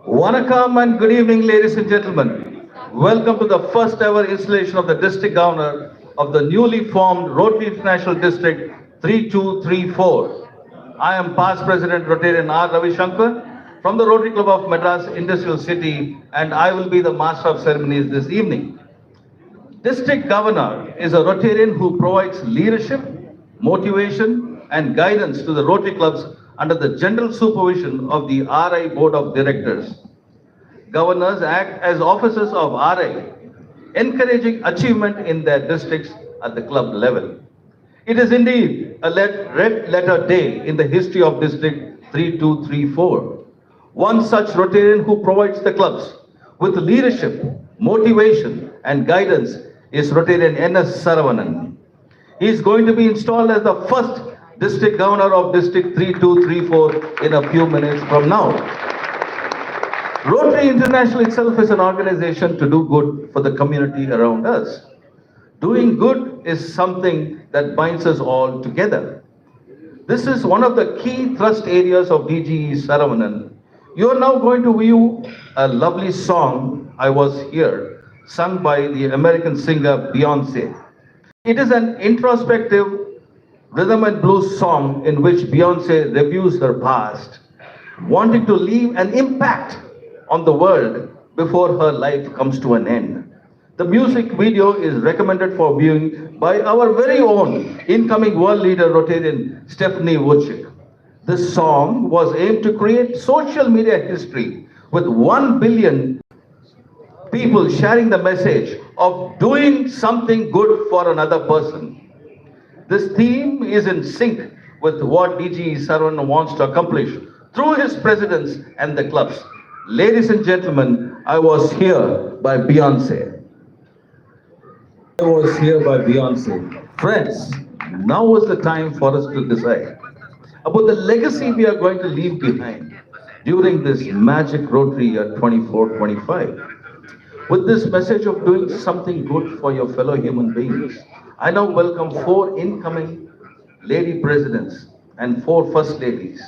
Vanakkam and good evening, ladies and gentlemen. Welcome to the first ever installation of the District Governor of the newly formed Rotary International District 3234. I am past President Rotarian R. Ravi Shankar from the Rotary Club of Madras Industrial City, and I will be the Master of Ceremonies this evening. District Governor is a Rotarian who provides leadership, motivation, and guidance to the Rotary clubs under the general supervision of the RI Board of Directors. Governors act as officers of RI, encouraging achievement in their districts at the club level. It is indeed a red letter day in the history of District 3234. One such Rotarian who provides the clubs with leadership, motivation, and guidance is Rotarian N.S.Saravanan. He is going to be installed as the first District Governor of District 3234 in a few minutes from now. Rotary International itself is an organization to do good for the community around us. Doing good is something that binds us all together. This is one of the key thrust areas of DG Saravanan. You are now going to view a lovely song, I Was Here, sung by the American singer Beyonce. It is an introspective rhythm and blues song in which Beyonce reviews her past, wanting to leave an impact on the world before her life comes to an end. The music video is recommended for viewing by our very own incoming world leader Rotarian Stephanie Woodchick. This song was aimed to create social media history with 1 billion people sharing the message of doing something good for another person. This theme is in sync with what DG Saravanan wants to accomplish through his presidents and the clubs. Ladies and gentlemen, I Was Here by Beyonce. I Was Here by Beyonce. Friends, now is the time for us to decide about the legacy we are going to leave behind during this magic Rotary year 24-25. With this message of doing something good for your fellow human beings, I now welcome 4 incoming lady presidents and 4 first ladies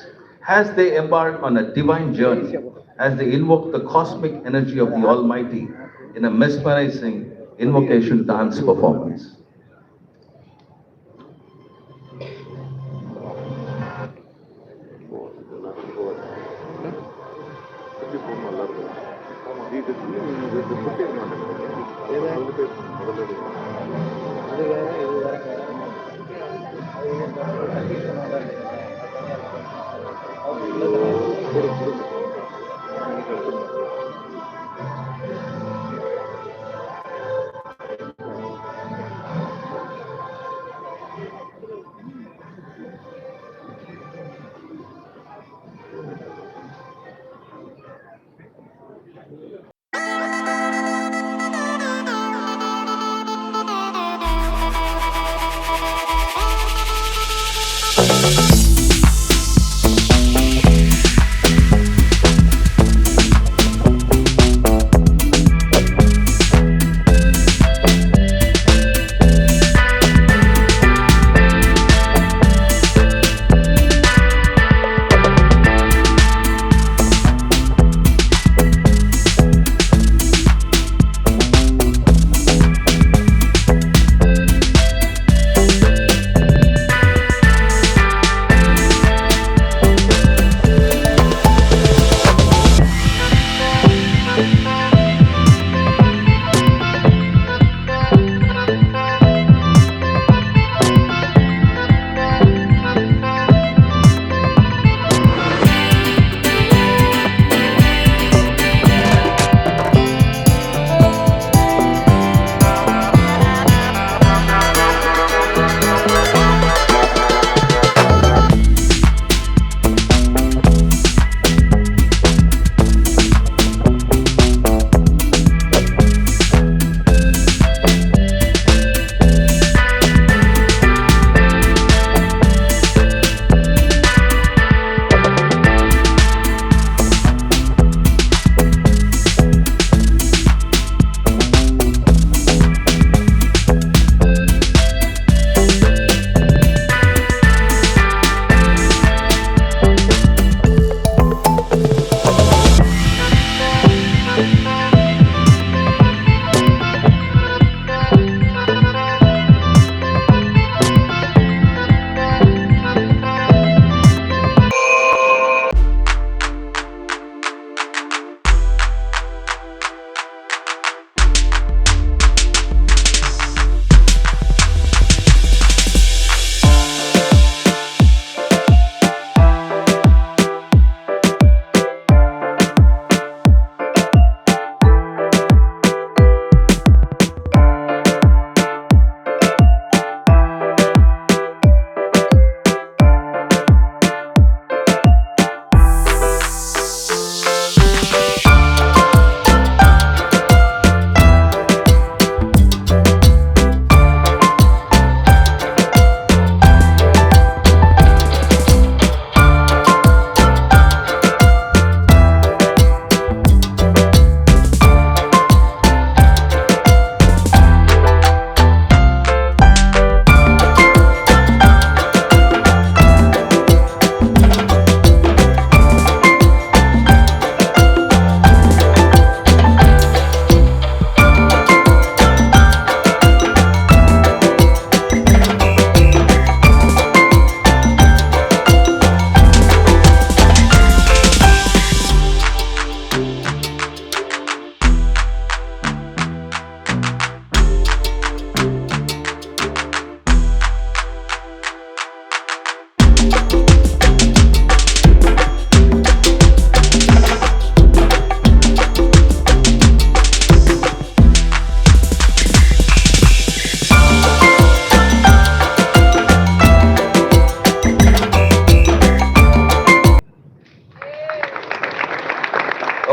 as they embark on a divine journey, as they invoke the cosmic energy of the Almighty in a mesmerizing invocation dance performance.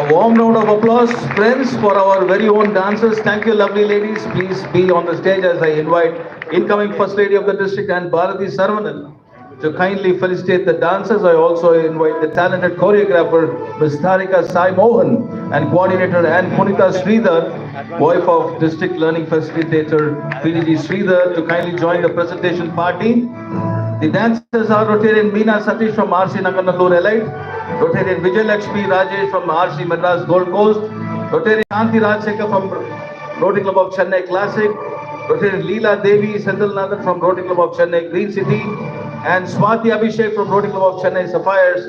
A warm round of applause, friends, for our very own dancers. Thank you, lovely ladies. Please be on the stage as I invite incoming First Lady of the District and Bharati Saravanan to kindly felicitate the dancers. I also invite the talented choreographer, Ms. Tharika Sai Mohan, and coordinator Ann Punita Sridhar, wife of District Learning Facilitator PDG Sridhar, to kindly join the presentation party. The dancers are Rotarian Meena Satish from RC Naganallur Elite, Rotarian Vijay Lakshmi Rajesh from RC Madras Gold Coast, Rotarian Shanti Rajsekhar from Rotary Club of Chennai Classic, Rotarian Leela Devi Sendalnathan from Rotary Club of Chennai Green City, and Swati Abhishek from Rotary Club of Chennai Sapphires,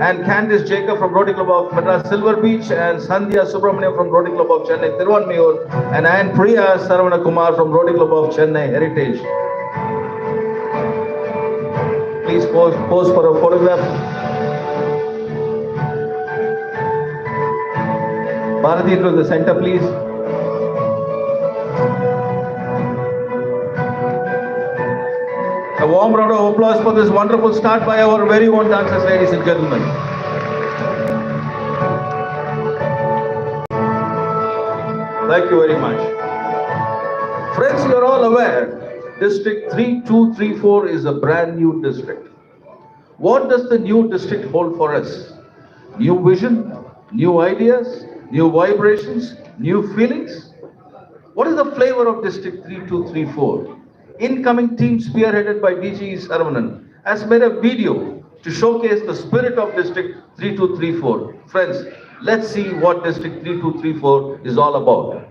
and Candice Jacob from Rotary Club of Madras Silver Beach, and Sandhya Subramaniam from Rotary Club of Chennai Thiruvanmiyur, and Ann Priya Saravana Kumar from Rotary Club of Chennai Heritage. Please pose for a photograph. Bharati, to the center, please. A warm round of applause for this wonderful start by our very own dancers, ladies and gentlemen. Thank you very much. Friends, you are all aware, District 3234 is a brand new district. What does the new district hold for us? New vision, new ideas, new vibrations, new feelings? What is the flavor of District 3234? Incoming team spearheaded by DG Saravanan has made a video to showcase the spirit of District 3234. Friends, let's see what District 3234 is all about.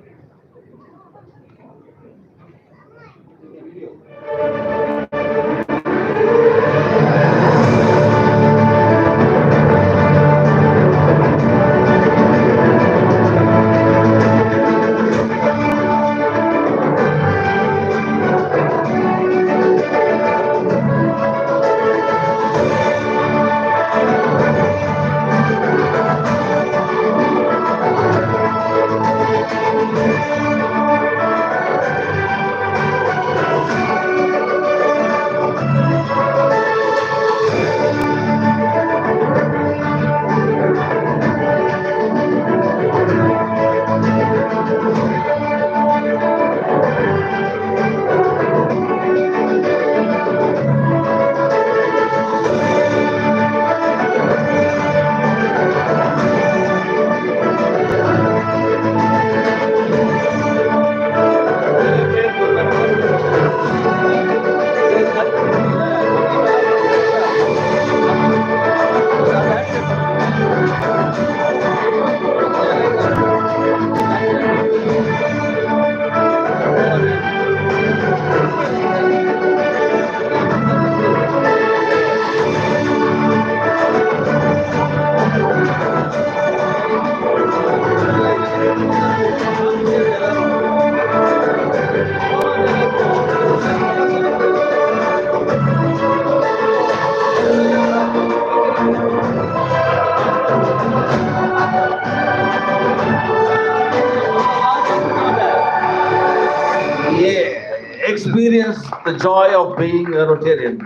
Experience the joy of being a Rotarian.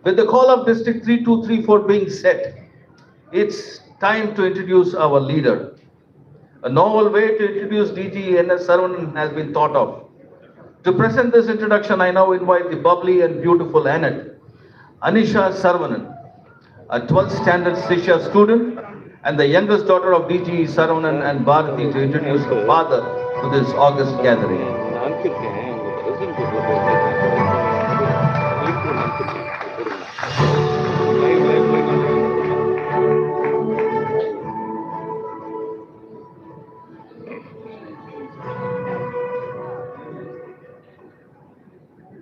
With the call of District 3234 being set, it's time to introduce our leader. A novel way to introduce DG N.S.Saravanan has been thought of. To present this introduction, I now invite the bubbly and beautiful Annette, Anisha Saravanan, a 12th standard Srisha student and the youngest daughter of DG Saravanan and Bharati, to introduce the father to this August gathering.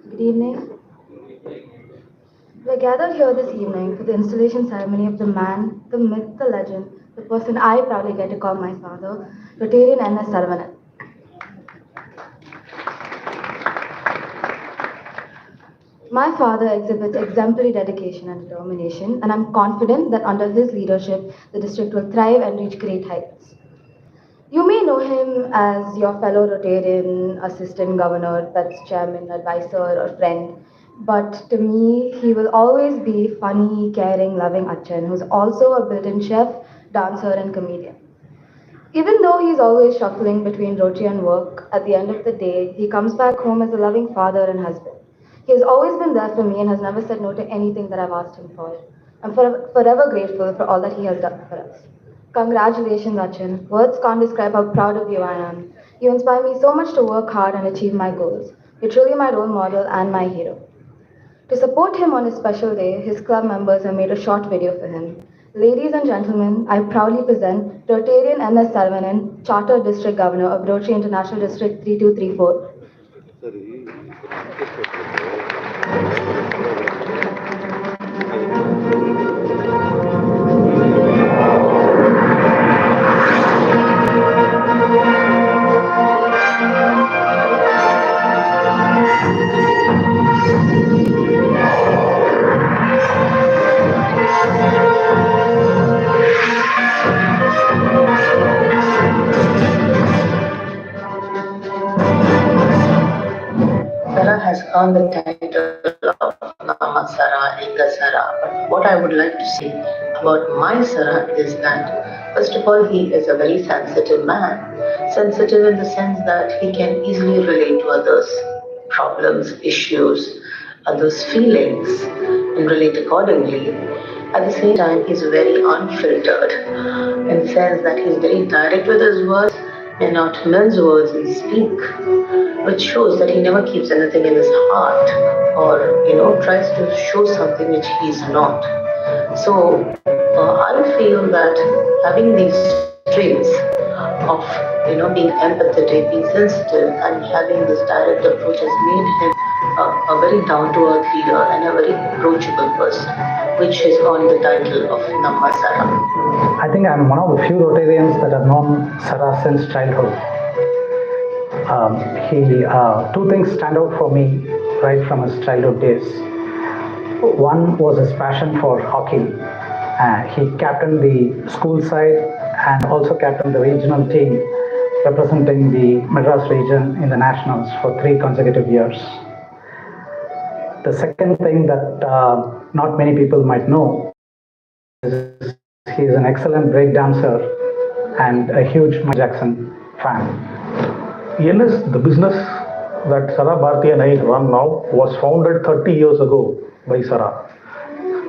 Good evening. We're gathered here this evening for the installation ceremony of the man, the myth, the legend, the person I proudly get to call my father, Rotarian N.S.Saravanan. My father exhibits exemplary dedication and determination, and I'm confident that under his leadership, the district will thrive and reach great heights. You may know him as your fellow Rotarian, assistant governor, that's chairman, advisor, or friend. But to me, he will always be funny, caring, loving Achan, who's also a built-in chef, dancer, and comedian. Even though he's always shuffling between Rotary and work, at the end of the day, he comes back home as a loving father and husband. He has always been there for me and has never said no to anything that I've asked him for. I'm forever grateful for all that he has done for us. Congratulations, Achin. Words can't describe how proud of you I am. You inspire me so much to work hard and achieve my goals. You're truly my role model and my hero. To support him on his special day, his club members have made a short video for him. Ladies and gentlemen, I proudly present Rotarian N.S.Saravanan, Chartered District Governor of Rotary International District 3234. Sara has earned the title of Nama Sara, Enga Sara. But what I would like to say about my Sara is that, first of all, he is a very sensitive man. Sensitive in the sense that he can easily relate to others' problems, issues, others' feelings, and relate accordingly. At the same time, he's very unfiltered in the sense that he's very direct with his words and not mince words and speak, which shows that he never keeps anything in his heart or tries to show something which he is not. So I feel that having these traits of being empathetic, being sensitive, and having this direct approach has made him a very down-to-earth leader and a very approachable person, which is on the title of Namma Sara. I think I'm one of the few Rotarians that have known Sara since childhood. Two things stand out for me right from his childhood days. One was his passion for hockey. He captained the school side and also captained the regional team representing the Madras region in the nationals for 3 consecutive years. The second thing that not many people might know is he is an excellent break dancer and a huge Michael Jackson fan. NS, the business that Sara Bharti and I run now, was founded 30 years ago by Sara.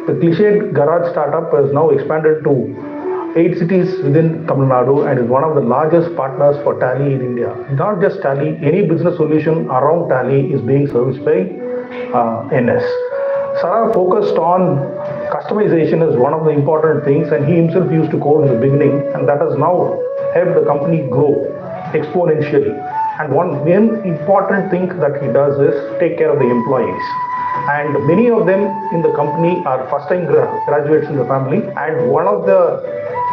The cliched garage startup has now expanded to 8 cities within Tamil Nadu and is one of the largest partners for Tally in India. Not just Tally, any business solution around Tally is being serviced by NS. Sara focused on customization as one of the important things, and he himself used to code in the beginning, and that has now helped the company grow exponentially. And one main important thing that he does is take care of the employees. And many of them in the company are first-time graduates in the family. And one of the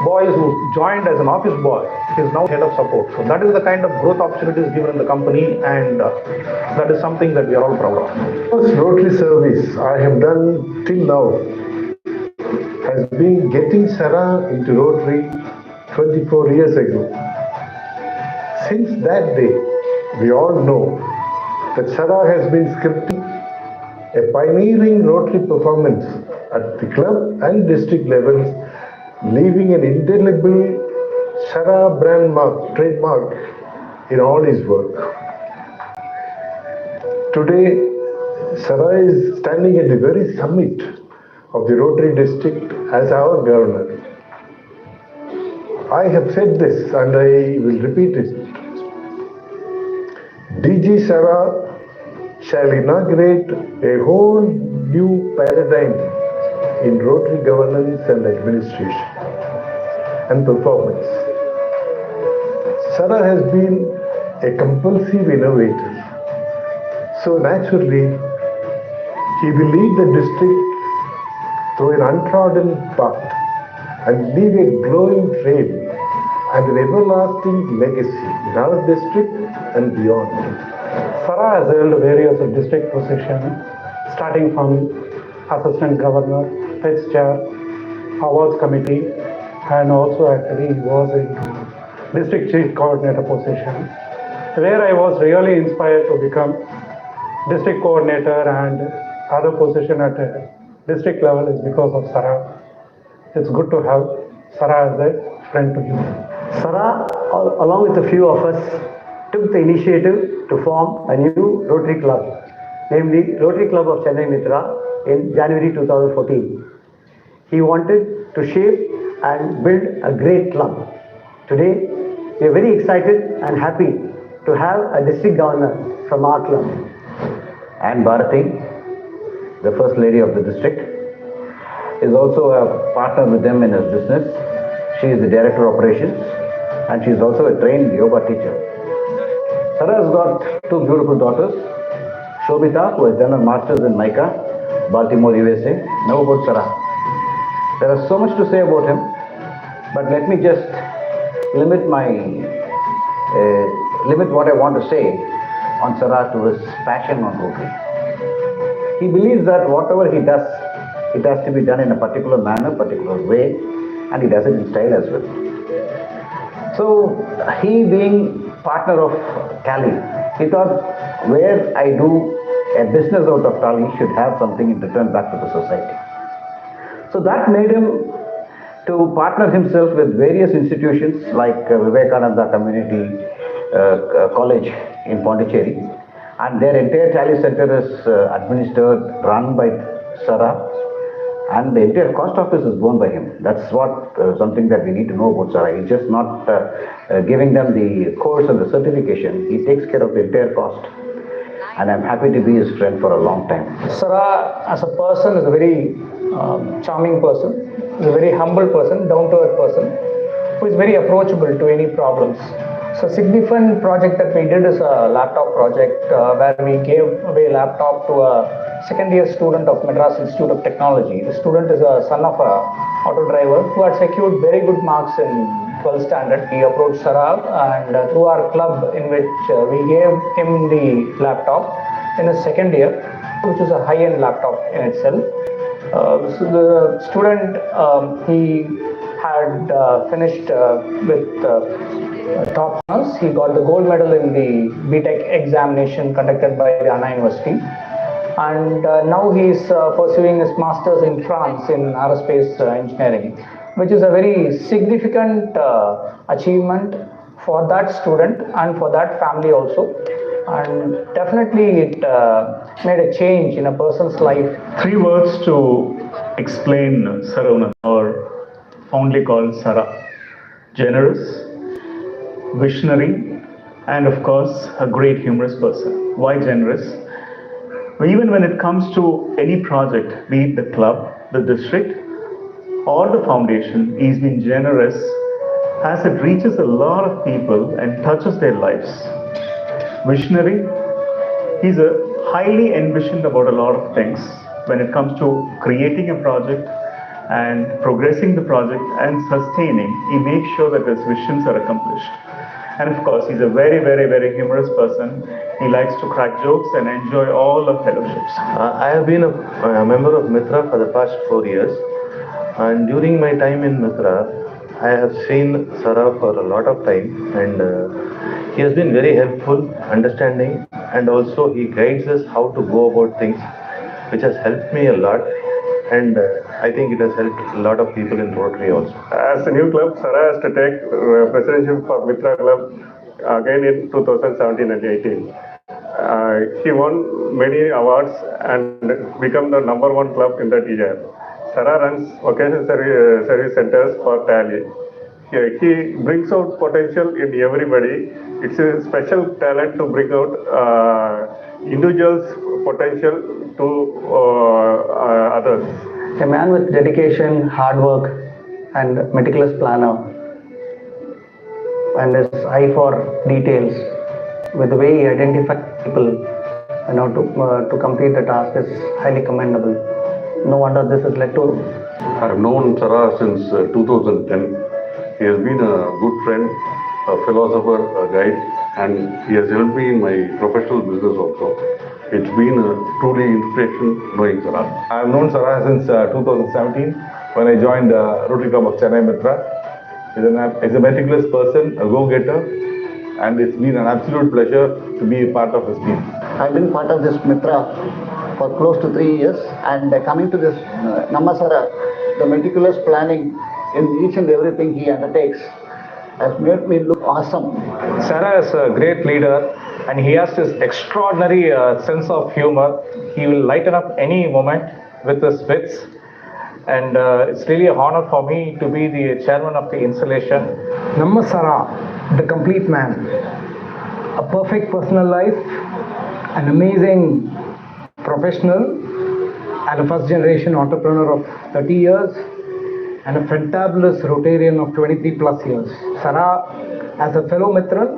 boys who joined as an office boy is now head of support. So that is the kind of growth opportunities given in the company, and that is something that we are all proud of. First Rotary service I have done till now has been getting Sara into Rotary 24 years ago. Since that day, we all know that Sara has been scripting a pioneering Rotary performance at the club and district levels, leaving an indelible Sara brand trademark in all his work. Today, Sara is standing at the very summit of the Rotary district as our governor. I have said this and I will repeat it. DG Sara shall inaugurate a whole new paradigm in Rotary governance and administration and performance. Sara has been a compulsive innovator. So naturally, he will lead the district through an untrodden path and leave a glowing trail and an everlasting legacy in our district and beyond. Sara has held various district positions, starting from Assistant Governor, Feds Chair, Awards Committee, and also actually was in District Chief Coordinator position, where I was really inspired to become District Coordinator and other position at a district level is because of Sara. It's good to have Sara as a friend to you. Sarah, along with a few of us, took the initiative to form a new Rotary Club, namely Rotary Club of Chennai Mitra, in January 2014. He wanted to shape and build a great club. Today, we are very excited and happy to have a district governor from our club. And Bharati, the first lady of the district, is also a partner with them in his business. She is the director of operations and she is also a trained yoga teacher. Sarah has got two beautiful daughters, Shobita, who has done her masters in NICA, Baltimore, USA. Now about Sarah. There is so much to say about him, but let me just limit what I want to say on Sarah to his passion on Rotary. He believes that whatever he does, it has to be done in a particular manner, particular way, and he does it in style as well. So he being partner of Tally, he thought where I do a business out of Tally should have something in return back to the society. So that made him to partner himself with various institutions like Vivekananda Community College in Pondicherry, and their entire Tally center is administered, run by Sarah, and the entire cost of this is borne by him. That's what something that we need to know about Sarah. He's just not giving them the course and the certification. He takes care of the entire cost, and I'm happy to be his friend for a long time. Sarah, as a person, is a very charming person. He's a very humble person, down-to-earth person, who is very approachable to any problems. So, significant project that we did is a laptop project where we gave away a laptop to a second-year student of Madras Institute of Technology. The student is a son of a auto driver who had secured very good marks in 12th standard. He approached Sarah and through our club, in which we gave him the laptop in his second year, which is a high-end laptop in itself. So the student, he had finished with top honors. He got the gold medal in the BTech examination conducted by the Anna University, and now he is pursuing his masters in France in aerospace engineering, which is a very significant achievement for that student and for that family also. And definitely it made a change in a person's life. Three words to explain Saravanan, or fondly called Sara: generous, visionary, and of course a great humorous person. Why generous? Even when it comes to any project, be it the club, the district, or the foundation, he's been generous as it reaches a lot of people and touches their lives. Visionary, he's a highly envisioned about a lot of things when it comes to creating a project and progressing the project and sustaining. He makes sure that his visions are accomplished. And of course, he's a very, very, very humorous person. He likes to crack jokes and enjoy all the fellowships. I have been a member of Mitra for the past 4 years, and during my time in Mitra, I have seen Sarah for a lot of time, and he has been very helpful, understanding, and also he guides us how to go about things, which has helped me a lot, and I think it has helped a lot of people in Rotary also. As a new club, Sarah has to take presidency for Mitra Club again in 2017 and 18. He won many awards and become the #1 club in that year. Sarah runs vocational service centers for Tally. He brings out potential in everybody. It's a special talent to bring out individuals' potential to others. A man with dedication, hard work, and meticulous planner, and his eye for details, with the way he identifies people, to complete the task is highly commendable. No wonder this has led to. I have known Sarah since 2010. He has been a good friend, a philosopher, a guide, and he has helped me in my professional business also. It's been a truly inspiration knowing Sarah. I have known Sarah since 2017 when I joined Rotary Club of Chennai Mitra. He's a meticulous person, a go-getter, and it's been an absolute pleasure to be a part of his team. I've been part of this Mitra for close to 3 years, and coming to this Namma Sara, the meticulous planning in each and everything he undertakes has made me look awesome. Sarah is a great leader and he has this extraordinary sense of humor. He will lighten up any moment with his wits. And it's really an honor for me to be the chairman of the installation. N.S.Saravanan, the complete man. A perfect personal life, an amazing professional, and a first generation entrepreneur of 30 years, and a fantabulous Rotarian of 23 plus years. Sarah, as a fellow Mitran,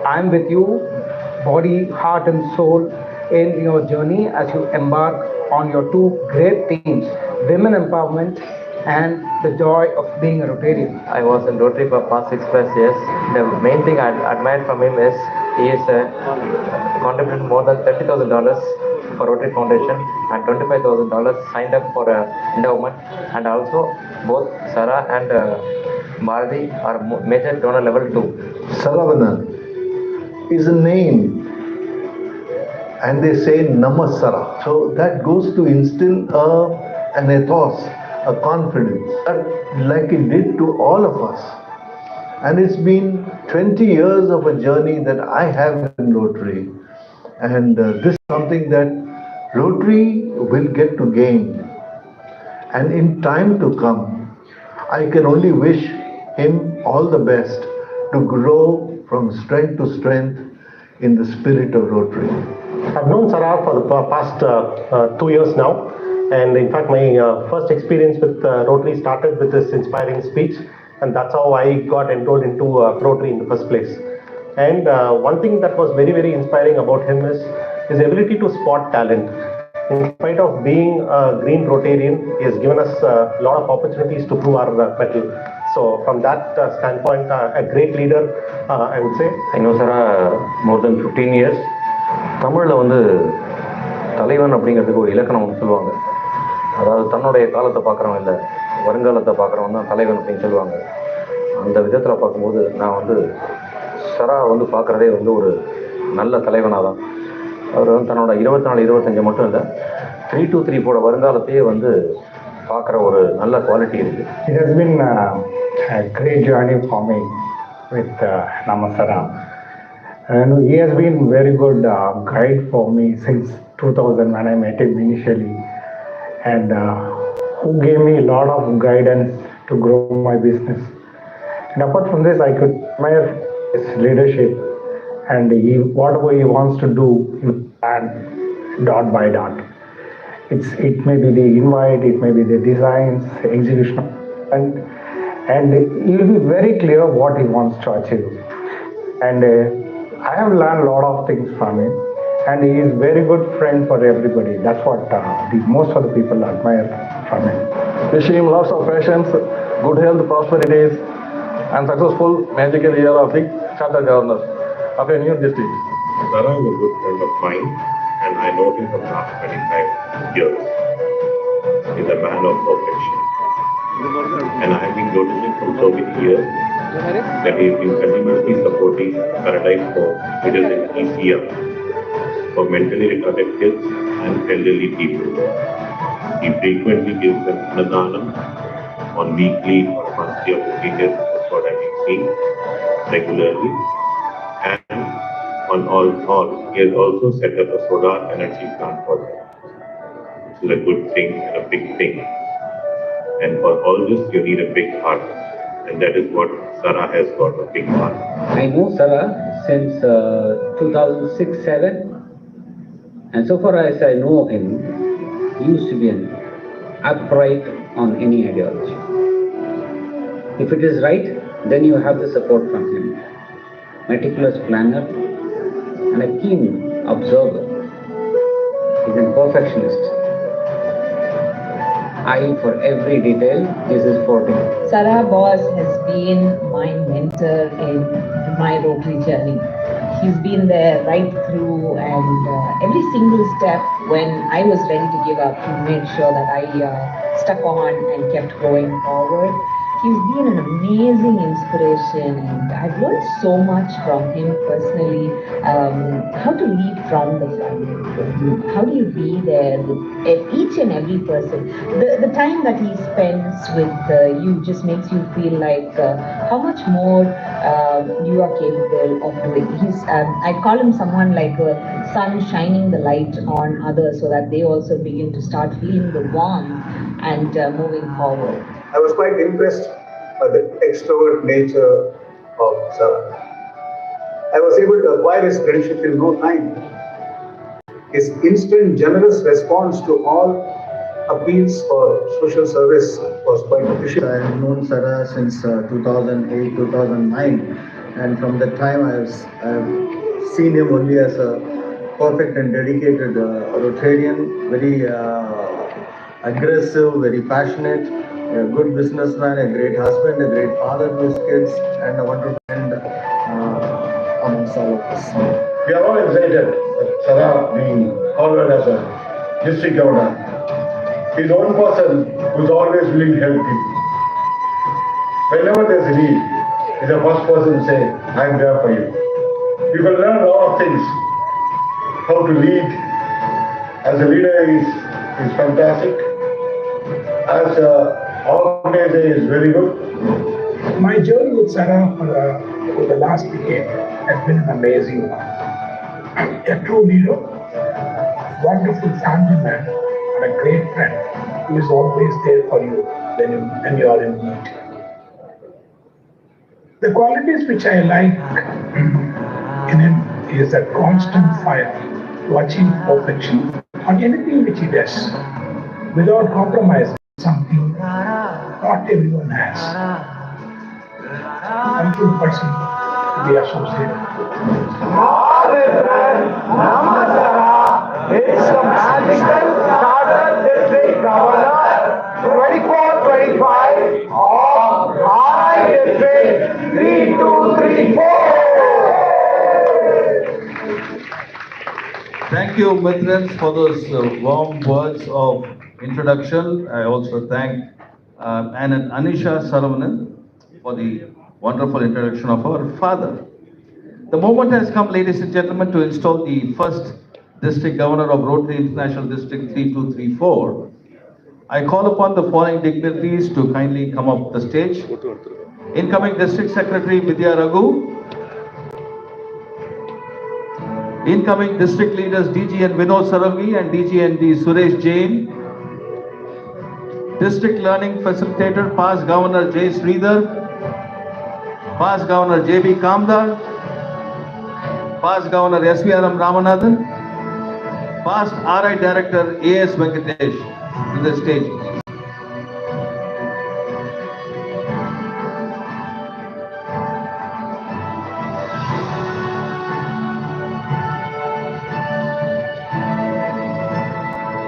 I am with you, body, heart, and soul, in your journey as you embark on your two great themes, women empowerment and the joy of being a Rotarian. I was in Rotary for past 6+ years. The main thing I admired from him is he is contributed more than $30,000 for Rotary Foundation and $25,000 signed up for endowment. And also both Sarah and Bharati are major donor level too. Saravanan is a name, and they say Namasara. So that goes to instill an ethos, a confidence, like it did to all of us. And it's been 20 years of a journey that I have in Rotary. And this is something that Rotary will get to gain. And in time to come, I can only wish him all the best to grow from strength to strength in the spirit of Rotary. I've known Sarah for the past 2 years now, and in fact my first experience with Rotary started with this inspiring speech, and that's how I got enrolled into Rotary in the first place. And one thing that was very, very inspiring about him is his ability to spot talent. In spite of being a green Rotarian, he has given us a lot of opportunities to prove our mettle. So from that standpoint, a great leader, I would say. I know Sarah more than 15 years. தமிழில் வந்து தலைவன் அப்படிங்கிறதுக்கு ஒரு இலக்கணம் ஒன்று சொல்லுவாங்க. அதாவது தன்னுடைய காலத்தை பார்க்குறவன் இல்லை, வருங்காலத்தை பார்க்குறவன் தான் தலைவன் அப்படின்னு சொல்லுவாங்க. அந்த விதத்தில் பார்க்கும்போது நான் வந்து சரா வந்து பார்க்குறதே வந்து ஒரு நல்ல தலைவனாக தான். அவர் வந்து தன்னோட 24-25 மட்டும் இல்லை, 3 to 3 வருங்காலத்தையே வந்து பார்க்குற ஒரு நல்ல குவாலிட்டி இருக்குது. It has been a great journey for me with N.S.Saravanan. And he has been very good guide for me since 2000 when I met him initially, and who gave me a lot of guidance to grow my business. And apart from this, I could admire his leadership, and whatever he wants to do, he plan dot by dot. It may be the invite, it may be the designs, execution, and he will be very clear what he wants to achieve. And I have learned a lot of things from him, and he is very good friend for everybody. That's what most of the people admire from him. Wish him lots of patience, good health, prosperities, and successful magical year of the Charter Governor of a new district. Sarah is a good friend of mine, and I know him from last 25 years. He's a man of perfection. And I have been noticing from so many years that he has been continuously supporting Paradise Home, which is in ECM, for mentally retarded kids and elderly people. He frequently gives them Annadanam on weekly or monthly opportunities, that's what I've been seeing regularly. And on all, he has also set up a solar energy plant for them, which is a good thing and a big thing. And for all this, you need a big heart. And that is what Sarah has got, a big heart. I know Sarah since 2006-7, and so far as I know him, he used to be an upright on any ideology. If it is right, then you have the support from him. Meticulous planner and a keen observer. He's a perfectionist. Eye for every detail is his forte. Sarah Boss has been my mentor in my Rotary journey. He's been there right through, and every single step when I was ready to give up, he made sure that I stuck on and kept going forward. He He's been an amazing inspiration, and I've learned so much from him personally. How to lead from the front. How do you be there with each and every person? The time that he spends with you just makes you feel like how much more you are capable of doing. I call him someone like a sun shining the light on others so that they also begin to start feeling the warmth and moving forward. I was quite impressed by the extrovert nature of Sarah. I was able to acquire his friendship in no time. His instant, generous response to all appeals for social service was quite appreciated. I have known Sarah since 2008, 2009, and from that time I have seen him only as a perfect and dedicated Rotarian, very aggressive, very passionate, a good businessman, a great husband, a great father to his kids, and a wonderful friend amongst all of us. We are all excited that Sarah being honored as a district governor. He's one person who's always willing to help people. Whenever there's a need, he's the first person to say, I'm there for you. You can learn a lot of things. How to lead. As a leader, he's fantastic. As an organizer, he is very good. My journey with Sarah for the last decade has been an amazing one. A true leader, wonderful family man, and a great friend who is always there for you when you are in need. The qualities which I like in him is a constant fire to achieve perfection on anything which he does without compromising something not everyone has. Wonderful person to be associated It's the magical charter district governor 24-25 of RI district 3234. Thank you, Mithrans, for those warm words of introduction. I also thank N.S.Saravanan for the wonderful introduction of our father. The moment has come, ladies and gentlemen, to install the first District Governor of Rotary International District 3234. I call upon the following dignitaries to kindly come up the stage. Incoming District Secretary Vidya Raghu. Incoming District Leaders DG and Vinod Saravgi and DG and D Suresh Jain. District Learning Facilitator Past Governor J. Sridhar. Past Governor J.B. Kamdar. Past Governor S.V.R.M. Ramanathan. Past RI Director A.S. Venkatesh to the stage.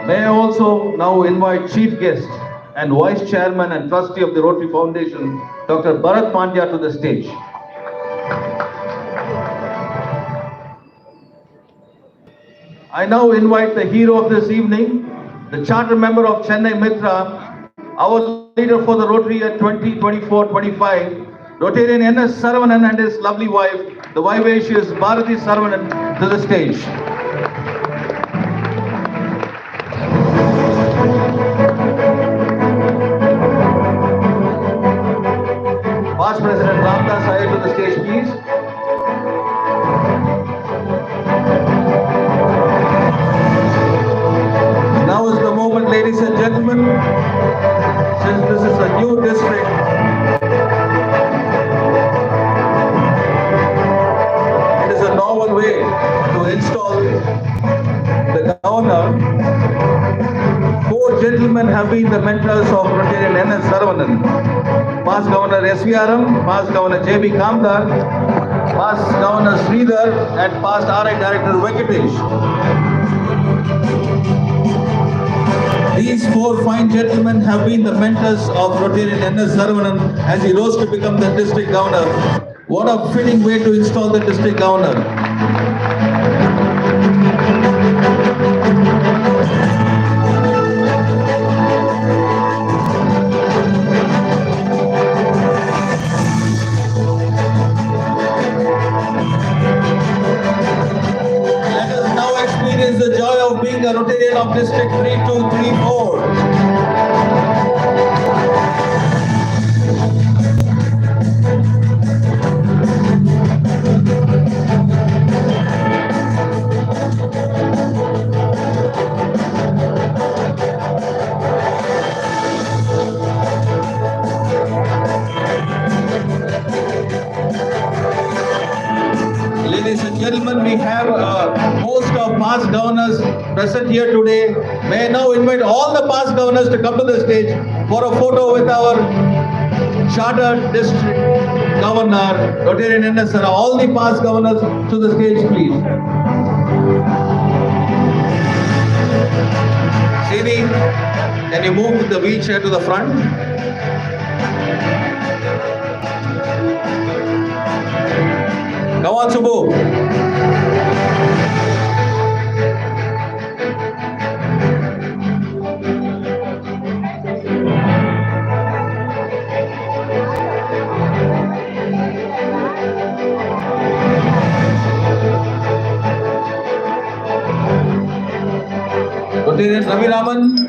May I also now invite Chief Guest and Vice Chairman and Trustee of the Rotary Foundation, Dr. Bharat Pandya, to the stage. I now invite the hero of this evening, the charter member of Chennai Mitra, our leader for the Rotary at 2024-25, Rotarian N.S.Saravanan and his lovely wife, the vivacious Bharati Saravanan, to the stage. Past President Ramdas Iyer to the stage, please. Now is the moment, ladies and gentlemen, since this is a new district, it is a normal way to install the governor. 4 gentlemen have been the mentors of Rotarian N.S.Saravanan. Past Governor S.V.R.M., Past Governor J.B. Kamdar, Past Governor Sridhar, and Past RI Director Venkatesh. These 4 fine gentlemen have been the mentors of Rotarian N.S.Saravanan as he rose to become the district governor. What a fitting way to install the district governor. of District 3234. Ladies and gentlemen, we have a host of past governors present here today. May I now invite all the past governors to come to the stage for a photo with our Chartered District Governor, Rotarian N.S.Saravanan. All the past governors to the stage, please. Srini, can you move the wheelchair to the front? Come on, Subbu. Rotarian Ravi Raman.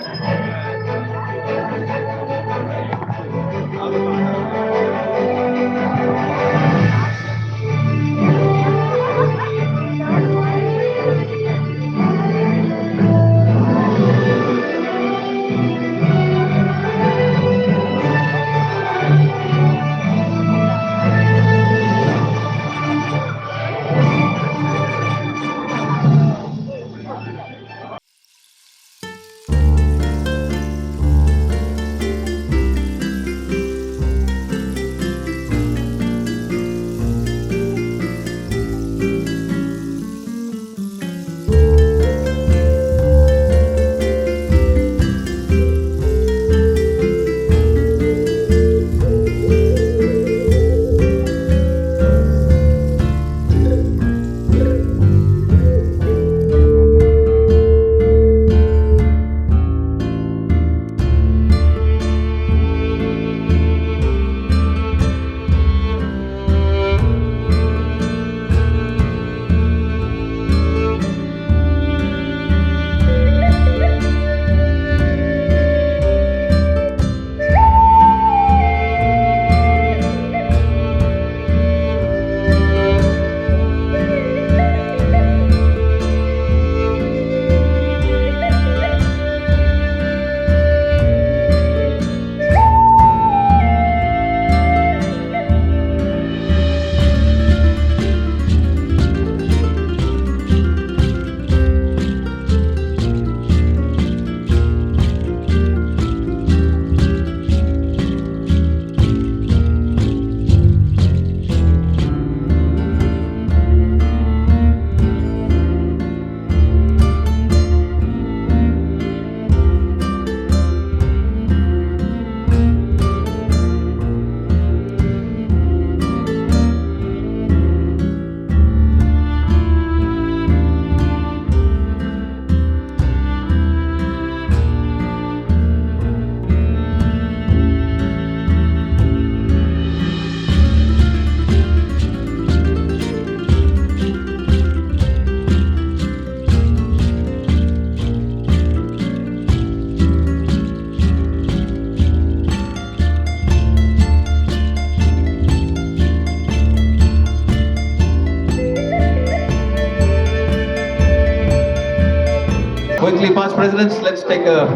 Quickly, past presidents, let's take a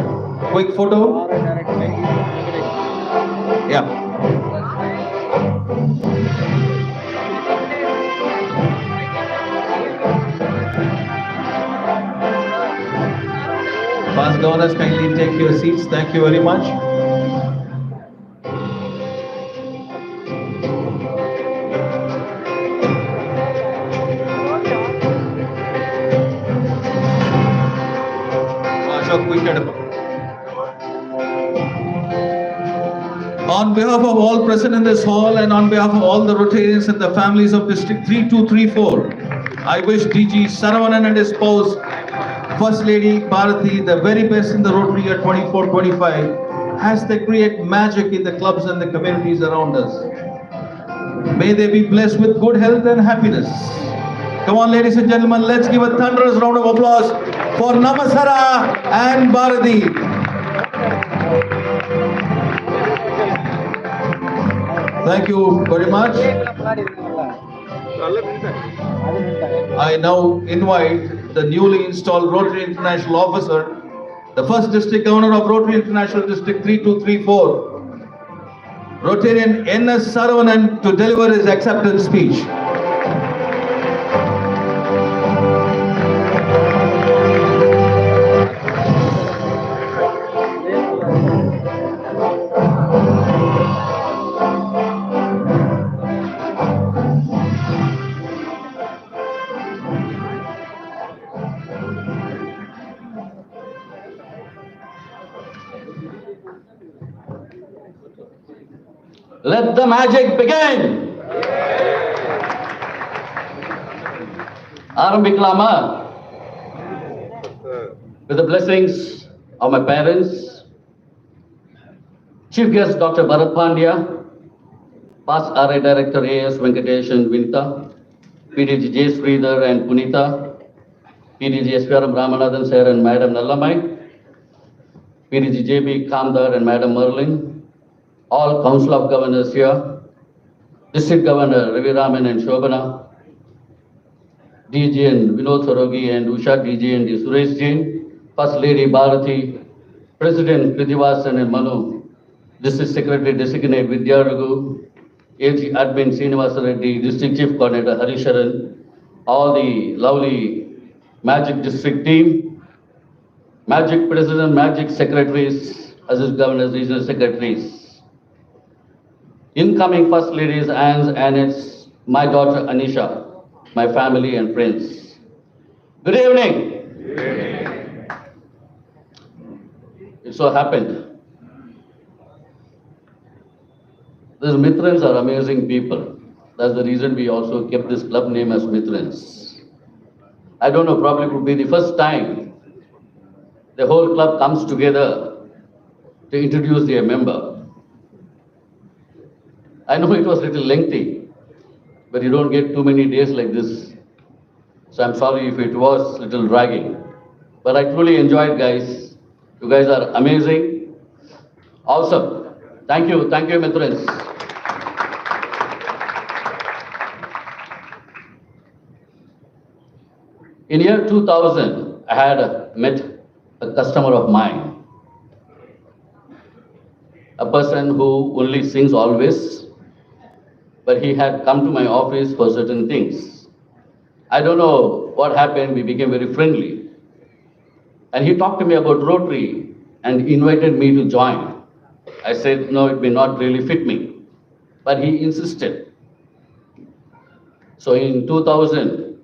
quick photo. Yeah. Past governors, kindly take your seats. Thank you very much. On behalf of all present in this hall and on behalf of all the Rotarians and the families of District 3234, I wish DG Saravanan and his spouse, First Lady Bharati, the very best in the Rotary year 24-25, as they create magic in the clubs and the communities around us. May they be blessed with good health and happiness. Come on, ladies and gentlemen, let's give a thunderous round of applause for N.S.Saravanan and Bharati. Thank you very much. I now invite the newly installed Rotary International Officer, the first District Governor of Rotary International District 3234, Rotarian N.S.Saravanan, to deliver his acceptance speech. Let the magic begin. ஆரம்பிக்கலாமா? With the blessings of my parents, Chief Guest Dr. Bharat Pandya, Past RI Director A.S. Venkatesh and Vinita, PDG J. Sridhar and Punita, PDG S.V.R.M. Ramanathan Sir and Madam Nallamai, PDG J.B. Kamdar and Madam Merlin, all Council of Governors here, District Governor Ravi Raman and Shobana, DG and Vinod Sorogi and Usha DG and Suresh Jain, First Lady Bharati, President Prithivasan and Manu, District Secretary Designate Vidya Raghu, AG Admin Srinivasa Reddy, District Chief Coordinator Harisharan, all the lovely Magic District team, Magic President, Magic Secretaries, Assistant Governors, Regional Secretaries, incoming First Ladies, Anne, Annette, my daughter Anisha, my family and friends. Good evening. It so happened, these Mitrans are amazing people. That's the reason we also kept this club name as Mitrans. I don't know, probably it would be the first time the whole club comes together to introduce their member. I know it was a little lengthy, but you don't get too many days like this. So I'm sorry if it was a little dragging. But I truly enjoyed, guys. You guys are amazing. Awesome. Thank you, Mitrans. In year 2000, I had met a customer of mine, a person who only sings always, but he had come to my office for certain things. I don't know what happened, we became very friendly. And he talked to me about Rotary and invited me to join. I said, no, it may not really fit me. But he insisted. So in 2000,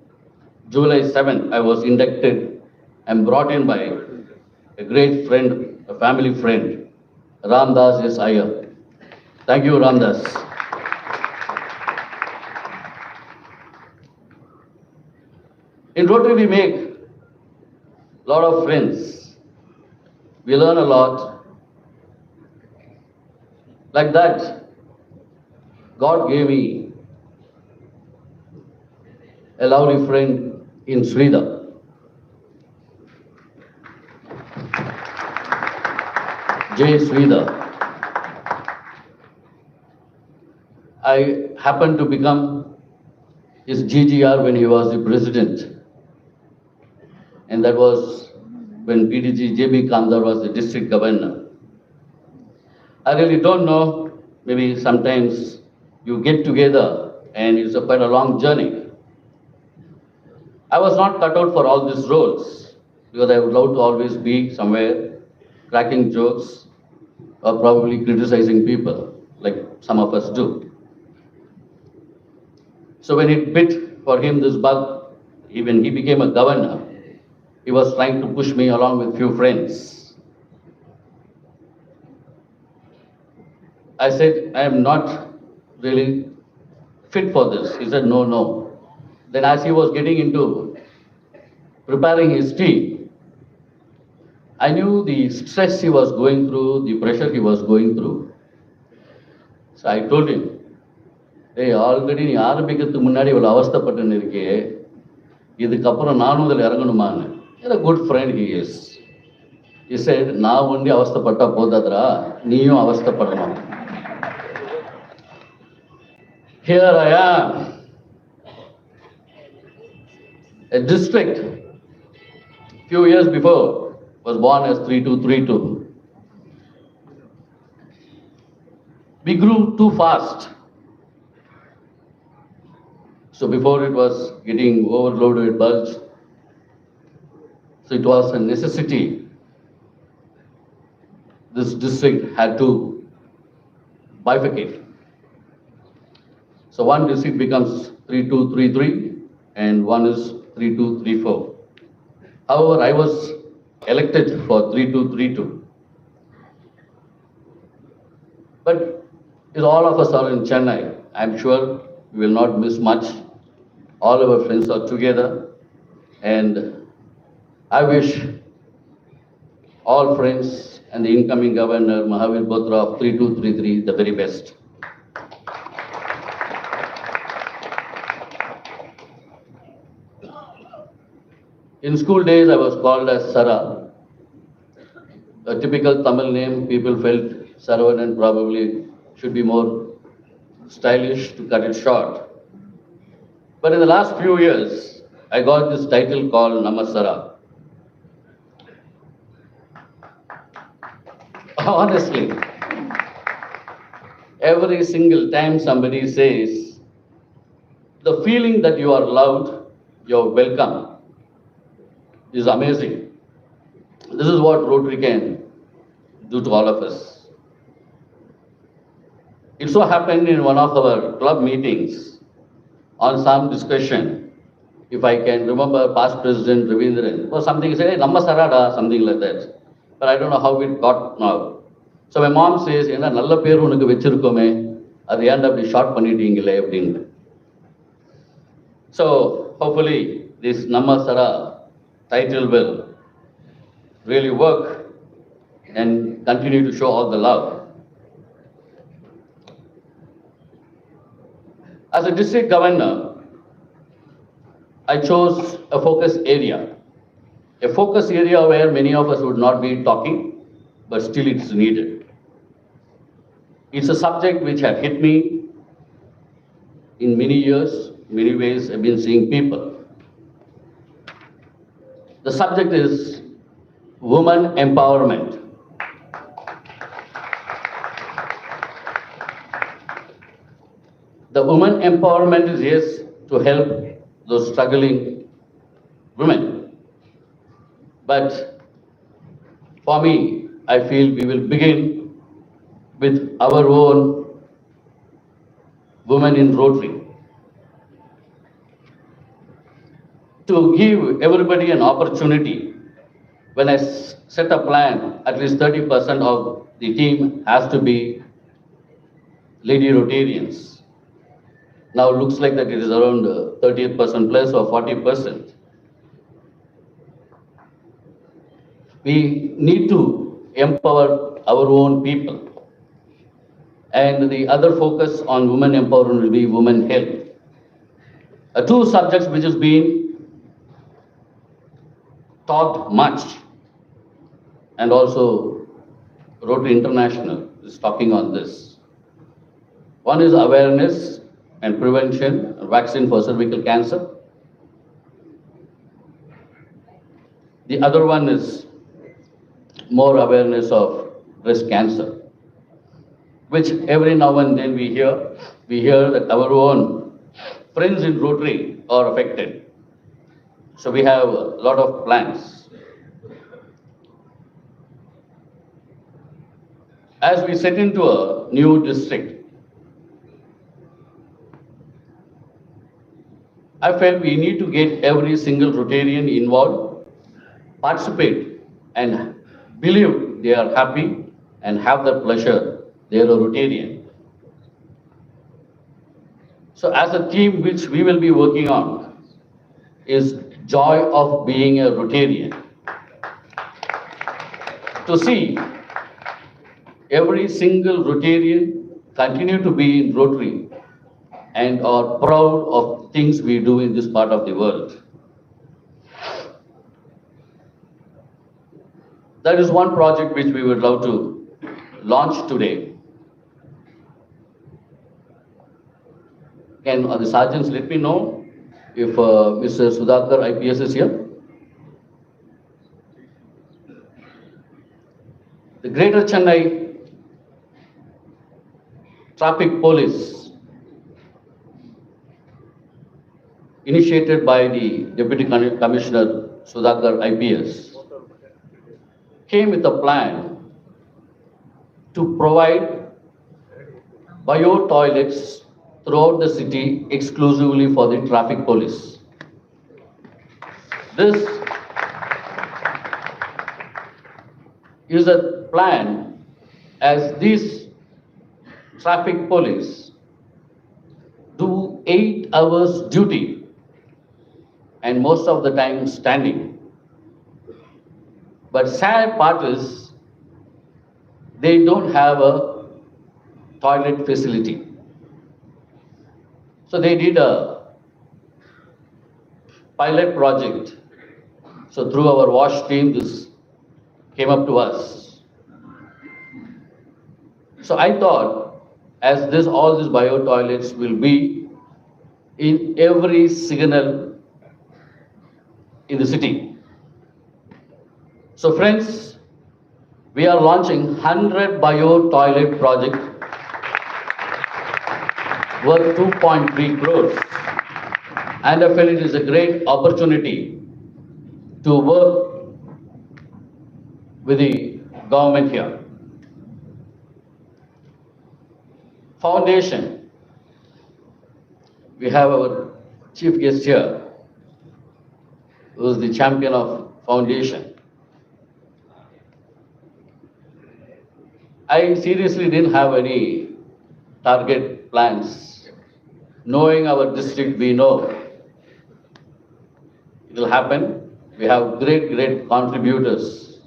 July 7th, I was inducted and brought in by a great friend, a family friend, Ramdas S. Iyer. Thank you, Ramdas. In Rotary, we make a lot of friends. We learn a lot. Like that, God gave me a lovely friend in Sridhar. J. Sridhar. I happened to become his GGR when he was the president. And that was when PDG J.B. Kamdar was the district governor. I really don't know, maybe sometimes you get together and it's quite a long journey. I was not cut out for all these roles because I would love to always be somewhere cracking jokes or probably criticizing people like some of us do. So when it bit for him this bug, even he became a governor, he was trying to push me along with few friends. I said, I am not really fit for this. He said, no, no. Then as he was getting into preparing his tea, I knew the stress he was going through, the pressure he was going through. So I told him, hey, already நீ ஆரம்பிக்கிறதுக்கு முன்னாடி இவ்வளவு அவஸ்தைப்பட்டு இருக்கே, இதுக்கப்புறம் நானும் இதில் இறங்கணுமான்னு. A good friend he is. He said, நான் ஒண்டி அவஸ்தைப்பட்டா போதாதரா, நீயும் அவஸ்தைப்படணும். Here I am, a district, few years before, was born as 3232. We grew too fast. So before it was getting overloaded with bulge, so it was a necessity. This district had to bifurcate. So one district becomes 3233 and one is 3234. However, I was elected for 3232. But if all of us are in Chennai, I'm sure we will not miss much. All our friends are together, and I wish all friends and the incoming governor, Mahavir Botra of 3233, the very best. In school days, I was called as Sara. A typical Tamil name, people felt Saravanan probably should be more stylish to cut it short. But in the last few years, I got this title called N.S.Saravanan. Honestly, every single time somebody says, the feeling that you are loved, you're welcome, is amazing. This is what Rotary can do to all of us. It so happened in one of our club meetings, on some discussion, if I can remember past President Ravindran, or something, he said, hey, N.S.Sarada, something like that. But I don't know how it got now. So my mom says, என்ன நல்ல பேர் உனக்கு வச்சிருக்கோமே, அது ஏன்டா அப்படி short பண்ணிட்டீங்களே அப்படின்னு. So hopefully this N.S.Sara title will really work and continue to show all the love. As a district governor, I chose a focus area where many of us would not be talking, but still it's needed. It's a subject which had hit me in many years, many ways I've been seeing people. The subject is women empowerment. The women empowerment is yes to help those struggling women. But for me, I feel we will begin with our own women in Rotary. To give everybody an opportunity, when I set a plan, at least 30% of the team has to be lady Rotarians. Now it looks like that it is around 38% plus or 40%. We need to empower our own people. And the other focus on women empowerment will be women health. Two subjects which has been talked much, and also Rotary International is talking on this. One is awareness and prevention, vaccine for cervical cancer. The other one is more awareness of breast cancer, which every now and then we hear that our own friends in Rotary are affected. So we have a lot of plans. As we set into a new district, I felt we need to get every single Rotarian involved, participate, and believe they are happy and have the pleasure they are a Rotarian. So as a team which we will be working on is joy of being a Rotarian. To see every single Rotarian continue to be in Rotary and are proud of things we do in this part of the world. That is one project which we would love to launch today. Can the sergeants let me know if Mr. Sudhakar IPS is here? The Greater Chennai Traffic Police, initiated by the Deputy Commissioner Sudhakar IPS, came with a plan to provide bio toilets throughout the city exclusively for the traffic police. This is a plan as these traffic police do 8 hours duty and most of the time standing. But sad part is they don't have a toilet facility. So they did a pilot project. So through our WASH team, this came up to us. So I thought, as all these bio toilets will be in every signal in the city. So friends, we are launching 100 bio toilet project worth 2.3 crores. And I feel it is a great opportunity to work with the government here. Foundation. We have our chief guest here, who is the champion of foundation. I seriously didn't have any target plans. Knowing our district, we know it will happen. We have great contributors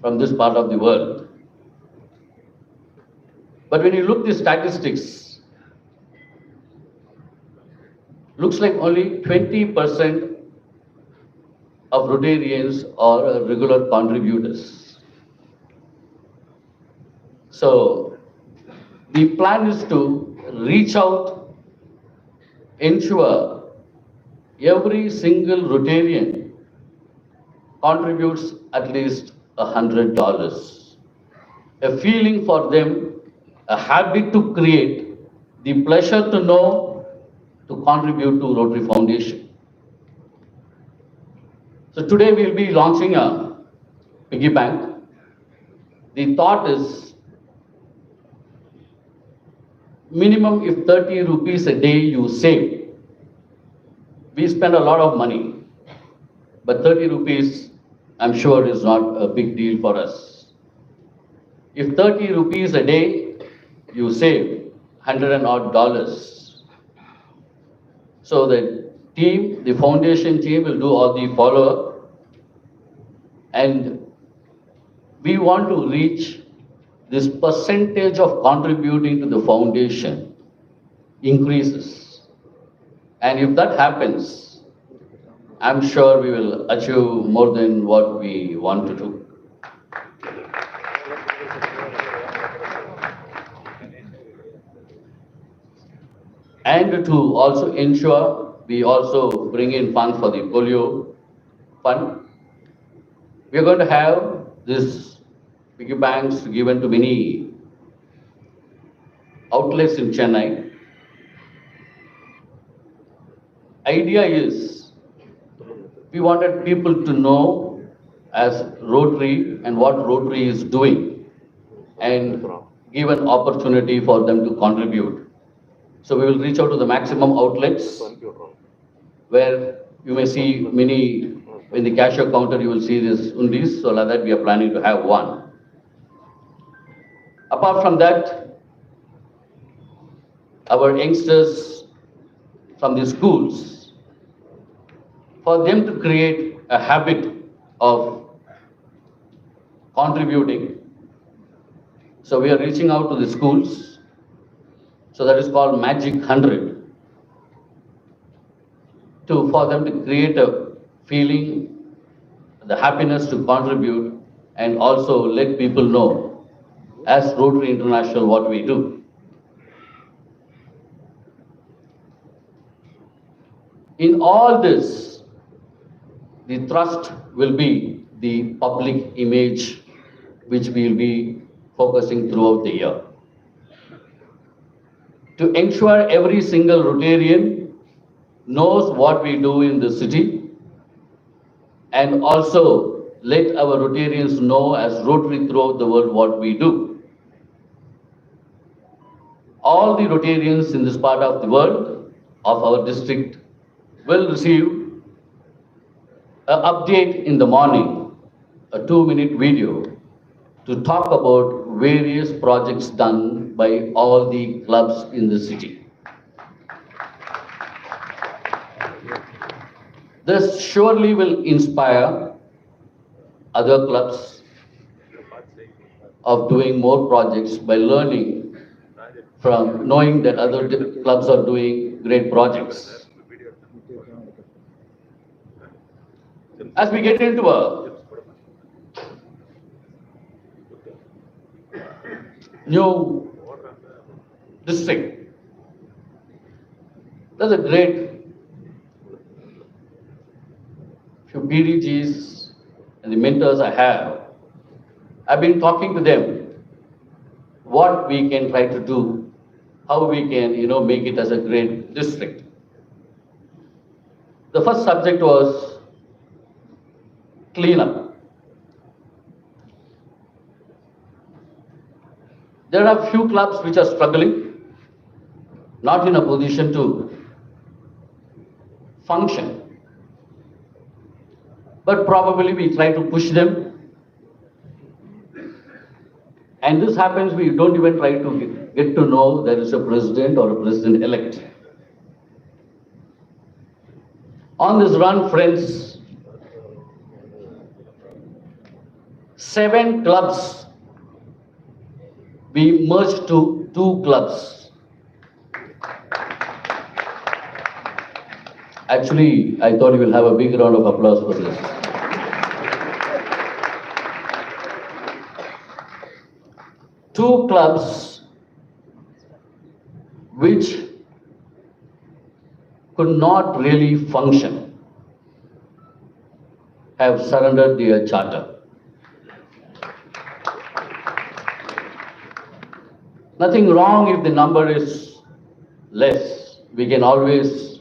from this part of the world. But when you look at the statistics, looks like only 20% of Rotarians are regular contributors. So the plan is to reach out, ensure every single Rotarian contributes at least $100. A feeling for them, a habit to create, the pleasure to know, to contribute to Rotary Foundation. So today we'll be launching a piggy bank. The thought is, minimum if 30 rupees a day you save, we spend a lot of money, but 30 rupees I'm sure is not a big deal for us. If 30 rupees a day you save, $100 and odd. So the team, the foundation team will do all the follow-up, and we want to reach this percentage of contributing to the foundation increases. And if that happens, I'm sure we will achieve more than what we want to do. And to also ensure we also bring in funds for the polio fund. We are going to have this piggy banks given to many outlets in Chennai. Idea is, we wanted people to know as Rotary and what Rotary is doing and give an opportunity for them to contribute. So we will reach out to the maximum outlets where you may see many, in the cashier counter you will see this undis, so like that we are planning to have one. Apart from that, our youngsters from the schools, for them to create a habit of contributing. So we are reaching out to the schools. So that is called Magic 100. For them to create a feeling, the happiness to contribute and also let people know as Rotary International what we do. In all this, the thrust will be the public image which we will be focusing throughout the year. To ensure every single Rotarian knows what we do in the city, and also let our Rotarians know as Rotary throughout the world what we do. All the Rotarians in this part of the world, of our district, will receive an update in the morning, a 2-minute video to talk about various projects done by all the clubs in the city. This surely will inspire other clubs of doing more projects by learning from knowing that other clubs are doing great projects. As we get into a new district, there's a great few PDGs and the mentors I have. I've been talking to them what we can try to do, how we can, make it as a great district. The first subject was cleanup. There are few clubs which are struggling, not in a position to function. But probably we try to push them. And this happens, we don't even try to get to know there is a president or a president-elect. On this run, friends, 7 clubs, we merged to 2 clubs. Actually, I thought you will have a big round of applause for this. Two clubs which could not really function have surrendered their charter. Nothing wrong if the number is less. We can always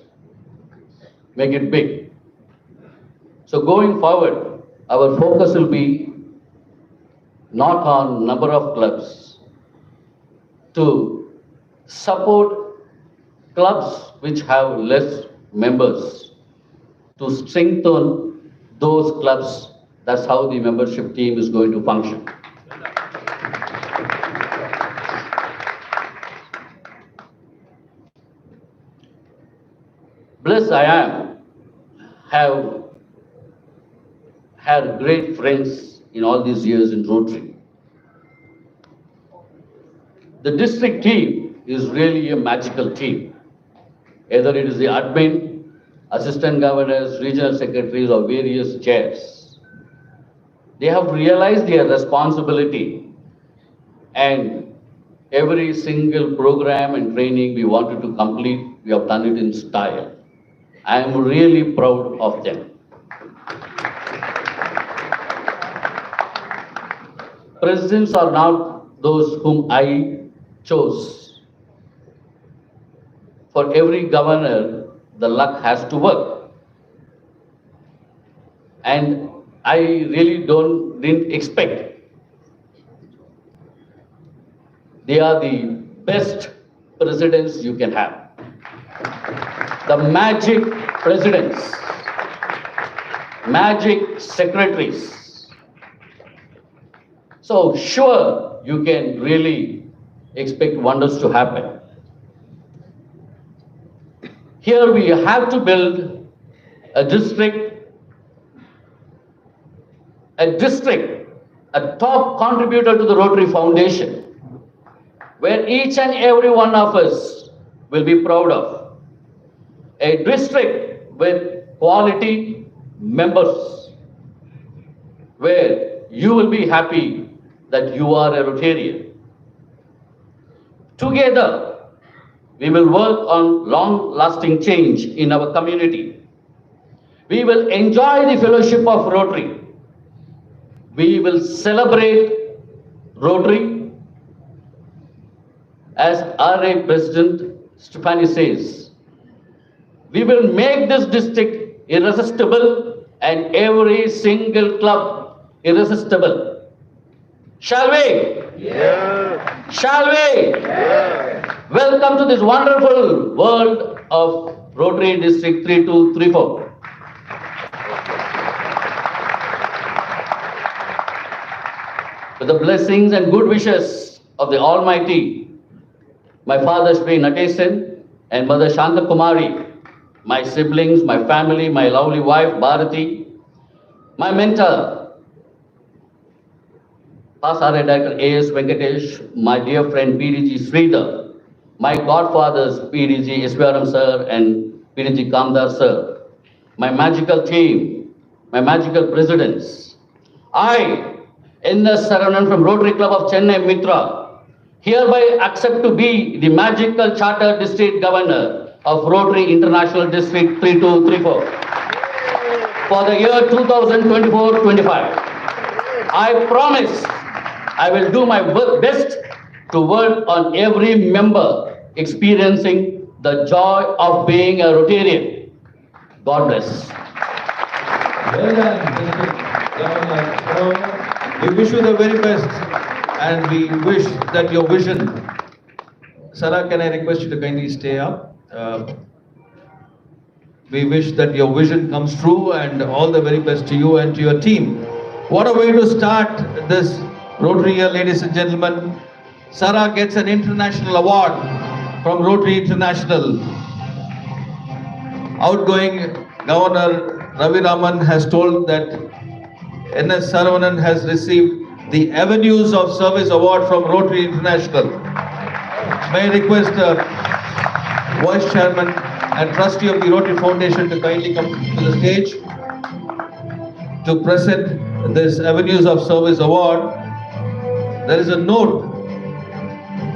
make it big. So going forward, our focus will be not on number of clubs, to support clubs which have less members, to strengthen those clubs. That's how the membership team is going to function. Blessed I am, have had great friends in all these years in Rotary. The district team is really a magical team. Either it is the admin, assistant governors, regional secretaries, or various chairs. They have realized their responsibility, and every single program and training we wanted to complete, we have done it in style. I am really proud of them. Presidents are not those whom I chose. For every governor, the luck has to work. And I really didn't expect. They are the best presidents you can have. The magic presidents, magic secretaries. So sure, you can really expect wonders to happen. Here we have to build a district, a top contributor to the Rotary Foundation, where each and every one of us will be proud of. A district with quality members, where you will be happy that you are a Rotarian. Together, we will work on long-lasting change in our community. We will enjoy the fellowship of Rotary. We will celebrate Rotary. As RA President Stefani says, we will make this district irresistible and every single club irresistible. Shall we? Yes. Shall we? Yes. Welcome to this wonderful world of Rotary District 3234. With the blessings and good wishes of the Almighty, my father Sri Natesan and mother Shanta Kumari, my siblings, my family, my lovely wife Bharati, my mentor, Past RA Director A.S. Venkatesh, my dear friend PDG Sridhar, my godfathers PDG Eswaram sir and PDG Kamdar sir, my magical team, my magical presidents. I, N.S.Saravanan from Rotary Club of Chennai Mitra, hereby accept to be the magical charter district governor of Rotary International District 3234 for the year 2024-25. I promise I will do my best to work on every member experiencing the joy of being a Rotarian. God bless. Well done, Governor. We wish you the very best and we wish that your vision. Sarah, can I request you to kindly stay up? We wish that your vision comes true and all the very best to you and to your team. What a way to start this Rotary year, ladies and gentlemen. Sarah gets an international award from Rotary International. Outgoing Governor Ravi Raman has told that N.S.Saravanan has received the Avenues of Service Award from Rotary International. May I request Vice Chairman and Trustee of the Rotary Foundation to kindly come to the stage to present this Avenues of Service Award. There is a note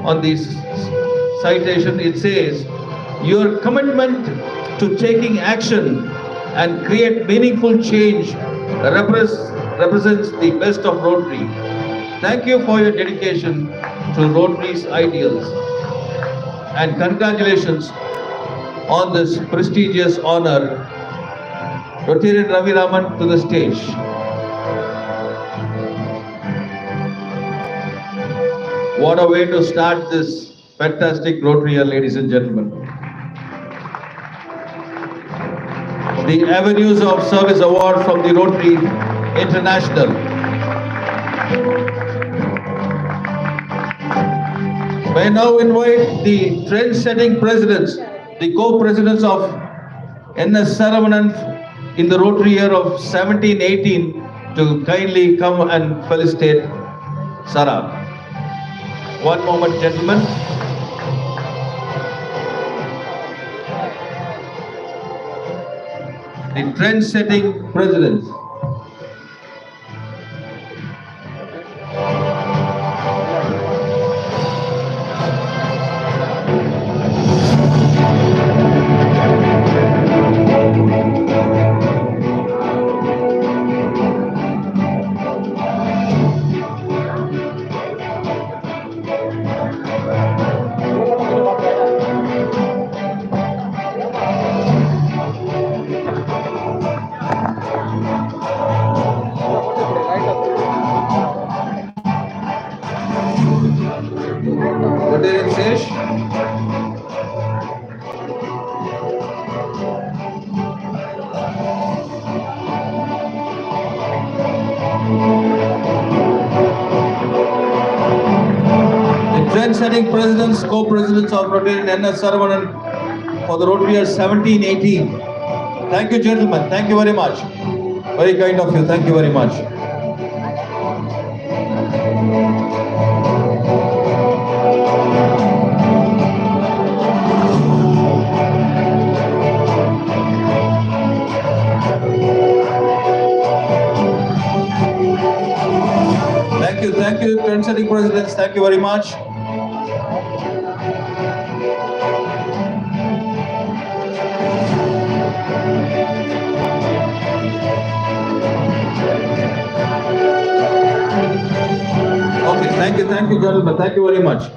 on this citation. It says, your commitment to taking action and create meaningful change represents the best of Rotary. Thank you for your dedication to Rotary's ideals and congratulations on this prestigious honor. Rotarian Ravi Raman to the stage. What a way to start this fantastic Rotary year, ladies and gentlemen. The Avenues of Service Award from the Rotary International. May I now invite the trend-setting presidents, the co-presidents of N.S.Saravanan in the Rotary year of 1718 to kindly come and felicitate Sarah. One moment, gentlemen. The trend-setting presidents. Trend-setting presidents, co-presidents of Rotary and N.S.Saravanan for the Rotary year 1718. Thank you, gentlemen. Thank you very much. Very kind of you. Thank you very much. setting presidents, thank you very much. Okay, thank you, gentlemen. Thank you very much.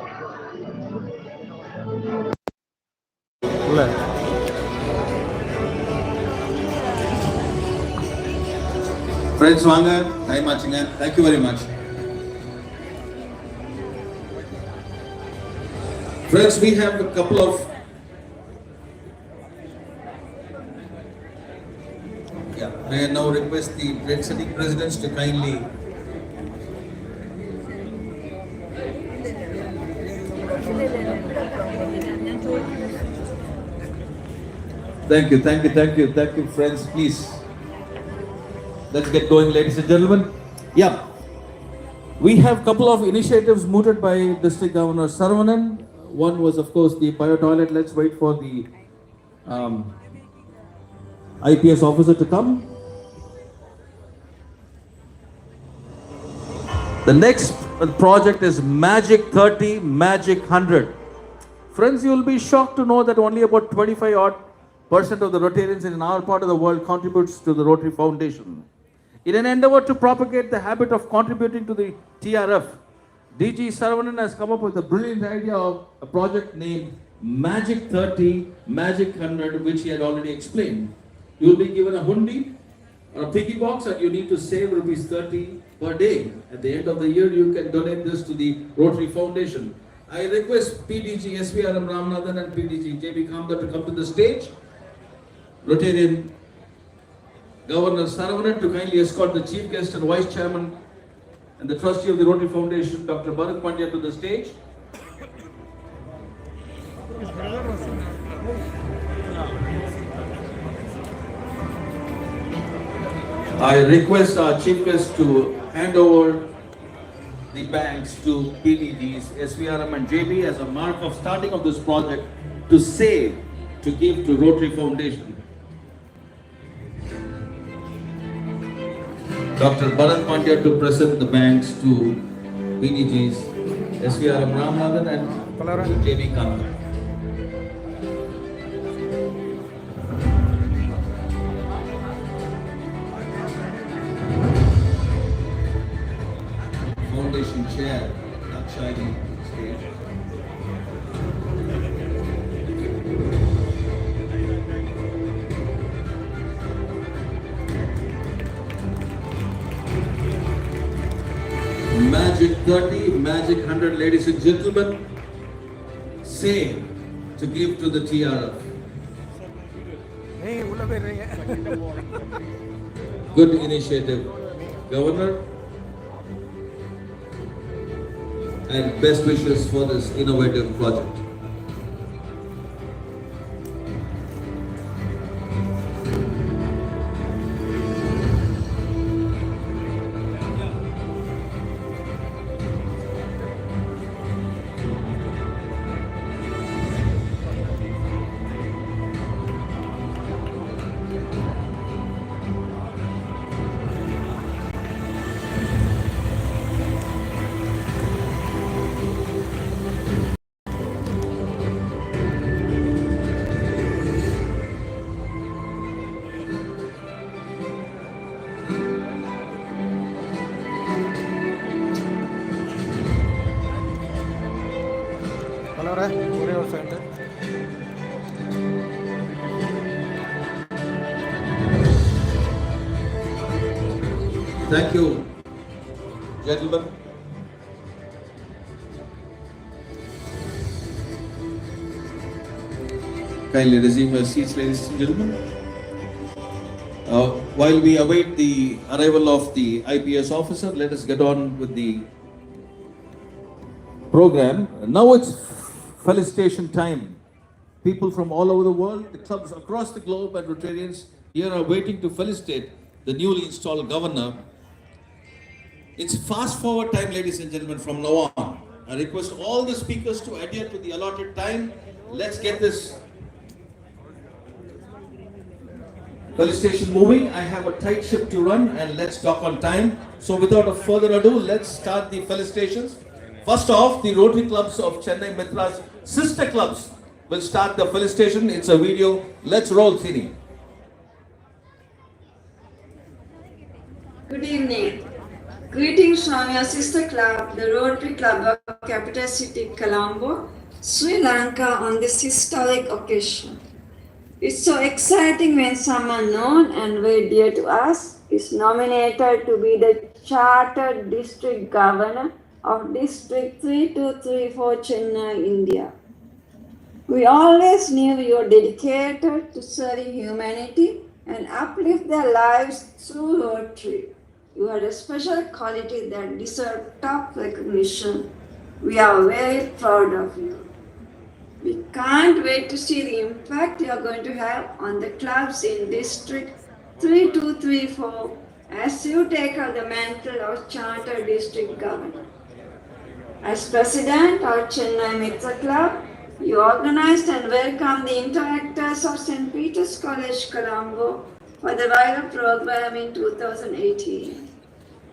Friends, Wanga, time matching. Thank you very much. Friends, we have a couple of may I now request the trade setting presidents to kindly Thank you, friends. Please, let's get going, ladies and gentlemen. Yeah, we have a couple of initiatives mooted by District Governor Saravanan. One was, of course, the bio toilet. Let's wait for the IPS officer to come. The next project is Magic 30, Magic 100. Friends, you will be shocked to know that only about 25% of the Rotarians in our part of the world contributes to the Rotary Foundation. In an endeavor to propagate the habit of contributing to the TRF, DG Saravanan has come up with a brilliant idea of a project named Magic 30, Magic 100, which he had already explained. You will be given a hundi or a piggy box and you need to save rupees 30 per day. At the end of the year, you can donate this to the Rotary Foundation. I request PDG S.V.R.M. Ramanathan and PDG J.B. Kamdar to come to the stage. Rotarian Governor Saravanan to kindly escort the Chief Guest and Vice Chairman and the Trustee of the Rotary Foundation, Dr. Bharat Pandya, to the stage. I request our Chief Guest to hand over the banks to PDGs, SVRM and JB as a mark of starting of this project to save, to give to Rotary Foundation. Dr. Bharat Pandya to present the banks to PDGs, SVRM Ramanathan and JB Kamdar. Foundation Chair, Lakshmi stage. Magic 30, Magic 100, ladies and gentlemen, save to give to the TRF. Good initiative, Governor, and best wishes for this innovative project. Thank you, gentlemen. Kindly resume your seats, ladies and gentlemen. While we await the arrival of the IPS officer, let us get on with the program. Now it's felicitation time. People from all over the world, the clubs across the globe and Rotarians here are waiting to felicitate the newly installed governor. It's fast forward time, ladies and gentlemen, from now on. I request all the speakers to adhere to the allotted time. Let's get this felicitation moving. I have a tight ship to run and let's talk on time. So without a further ado, let's start the felicitations. First off, the Rotary Clubs of Chennai Mitra's sister clubs will start the felicitation. It's a video. Let's roll, Sini. Good evening. Greetings from your sister club, the Rotary Club of Capital City, Colombo, Sri Lanka, on this historic occasion. It's so exciting when someone known and very dear to us is nominated to be the Chartered District Governor of District 3234 Chennai, India. We always knew you were dedicated to serving humanity and uplift their lives through Rotary. You had a special quality that deserved top recognition. We are very proud of you. We can't wait to see the impact you are going to have on the clubs in District 3234 as you take up the mantle of Chartered District Governor. As President of Chennai Mitra Club, you organized and welcomed the interactors of St. Peter's College, Colombo for the Viola program in 2018.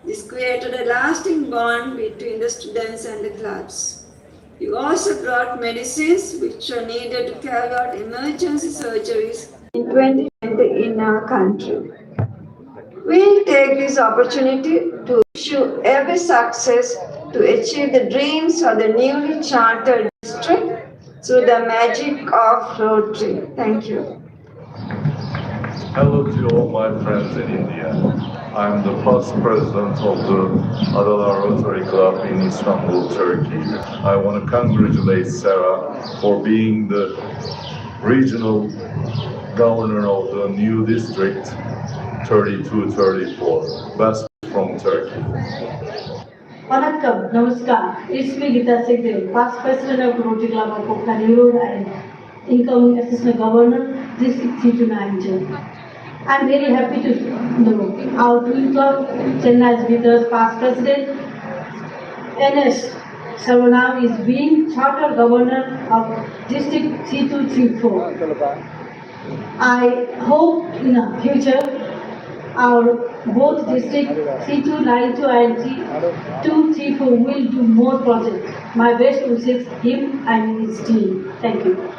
This created a lasting bond between the students and the clubs. You also brought medicines which are needed to carry out emergency surgeries in 2020 in our country. We'll take this opportunity to wish you every success to achieve the dreams of the newly chartered district through the magic of Rotary. Thank you. Hello to all my friends in India. I'm the past president of the Adalar Rotary Club in Istanbul, Turkey. I want to congratulate Sarah for being the regional governor of the new district 3234. Best from Turkey. Vanakkam, Namaskar. It's me, Gita Segde, past president of Rotary Club of Okkanur and incoming assistant governor, District C290. I'm very happy to know our Rotary Club, Chennai with us, past president, N.S.Saravanan is being charter governor of District C234. I hope in the future our both district C292 and C234 will do more projects. My best wishes him and his team. Thank you.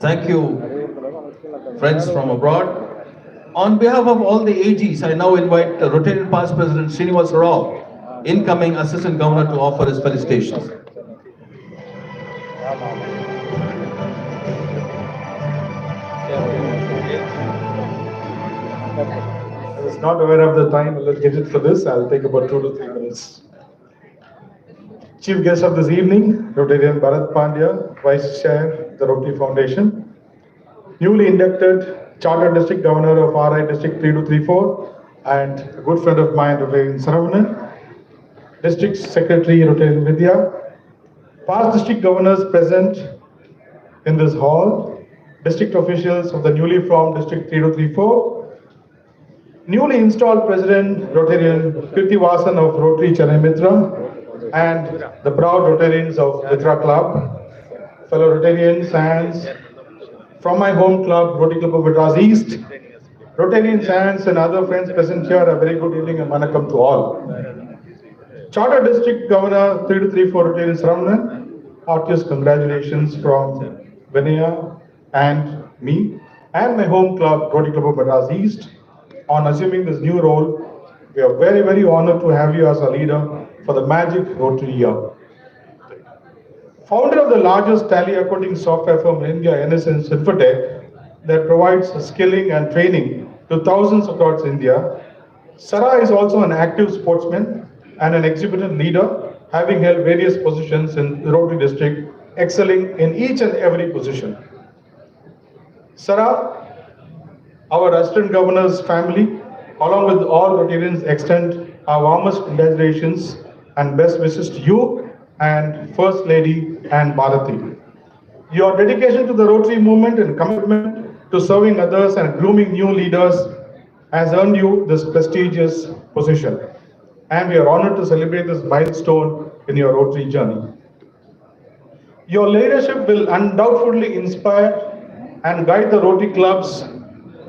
Thank you, friends from abroad. On behalf of all the AGs, I now invite the Rotarian Past President N.S.Saravanan, incoming Assistant Governor, to offer his felicitations. I was not aware of the time allocated for this. I'll take about 2 to 3 minutes. Chief guest of this evening, Rotarian Bharat Pandya, Vice Chair, the Rotary Foundation. Newly inducted Chartered District Governor of RI District 3234 and a good friend of mine, Rotarian N.S.Saravanan. District Secretary, Rotarian Vidya. Past district governors present in this hall. District officials of the newly formed District 3234. Newly installed President, Rotarian Kirti Vasan of Rotary Chennai Mitra, and the proud Rotarians of Mitra Club, fellow Rotarians, and from my home club, Rotary Club of Madras East, Rotarians and other friends present here, a very good evening and vanakkam to all. Chartered District Governor 3234 Rotarian N.S.Saravanan, heartiest congratulations from Vinaya and me and my home club, Rotary Club of Madras East, on assuming this new role. We are very, very honored to have you as a leader for the Magic Rotary Year. Founder of the largest tally accounting software firm in India, N.S. Infotech, that provides skilling and training to thousands across India, Sarah is also an active sportsman and an exhibited leader, having held various positions in the Rotary District, excelling in each and every position. Sarah, our Assistant Governor's family, along with all Rotarians, extend our warmest congratulations and best wishes to you and First Lady and Bharati. Your dedication to the Rotary movement and commitment to serving others and grooming new leaders has earned you this prestigious position. And we are honored to celebrate this milestone in your Rotary journey. Your leadership will undoubtedly inspire and guide the Rotary clubs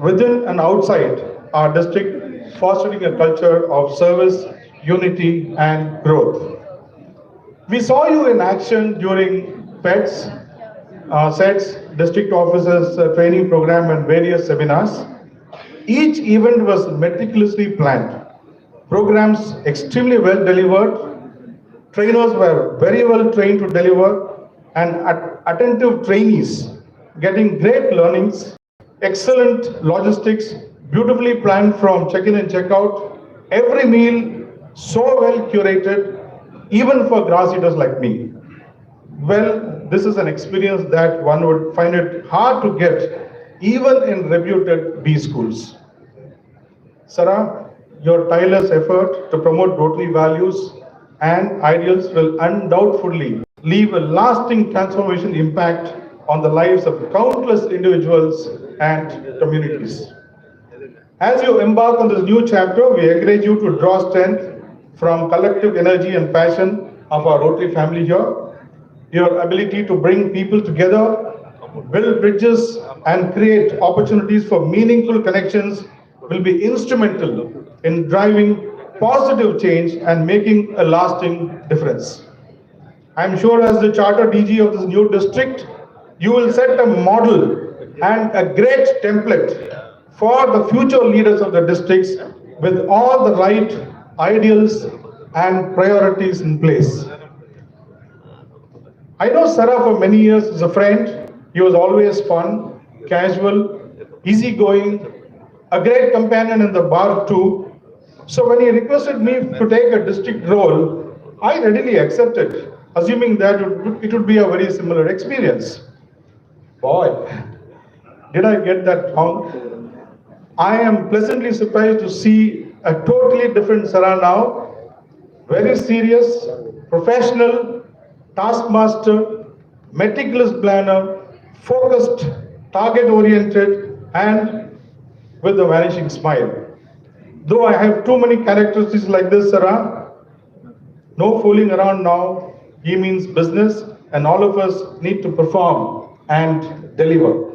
within and outside our district fostering a culture of service, unity, and growth. We saw you in action during PETS, SETS, district officers training program, and various seminars. Each event was meticulously planned, programs extremely well delivered, trainers were very well trained to deliver, and attentive trainees getting great learnings, excellent logistics, beautifully planned from check-in and check-out, every meal so well curated, even for grass eaters like me. Well, this is an experience that one would find it hard to get even in reputed B schools. Sarah, your tireless effort to promote Rotary values and ideals will undoubtedly leave a lasting transformation impact on the lives of countless individuals and communities. As you embark on this new chapter, we encourage you to draw strength from collective energy and passion of our Rotary family here. Your ability to bring people together, build bridges, and create opportunities for meaningful connections will be instrumental in driving positive change and making a lasting difference. I'm sure as the Charter DG of this new district, you will set a model and a great template for the future leaders of the districts with all the right ideals and priorities in place. I know Sarah for many years as a friend. He was always fun, casual, easygoing, a great companion in the bar too. So when he requested me to take a district role, I readily accepted, assuming that it would be a very similar experience. Boy, did I get that wrong? I am pleasantly surprised to see a totally different Sarah now. Very serious, professional, taskmaster, meticulous planner, focused, target-oriented, and with a vanishing smile. Though I have too many characteristics like this, Sarah, no fooling around now. He means business, and all of us need to perform and deliver.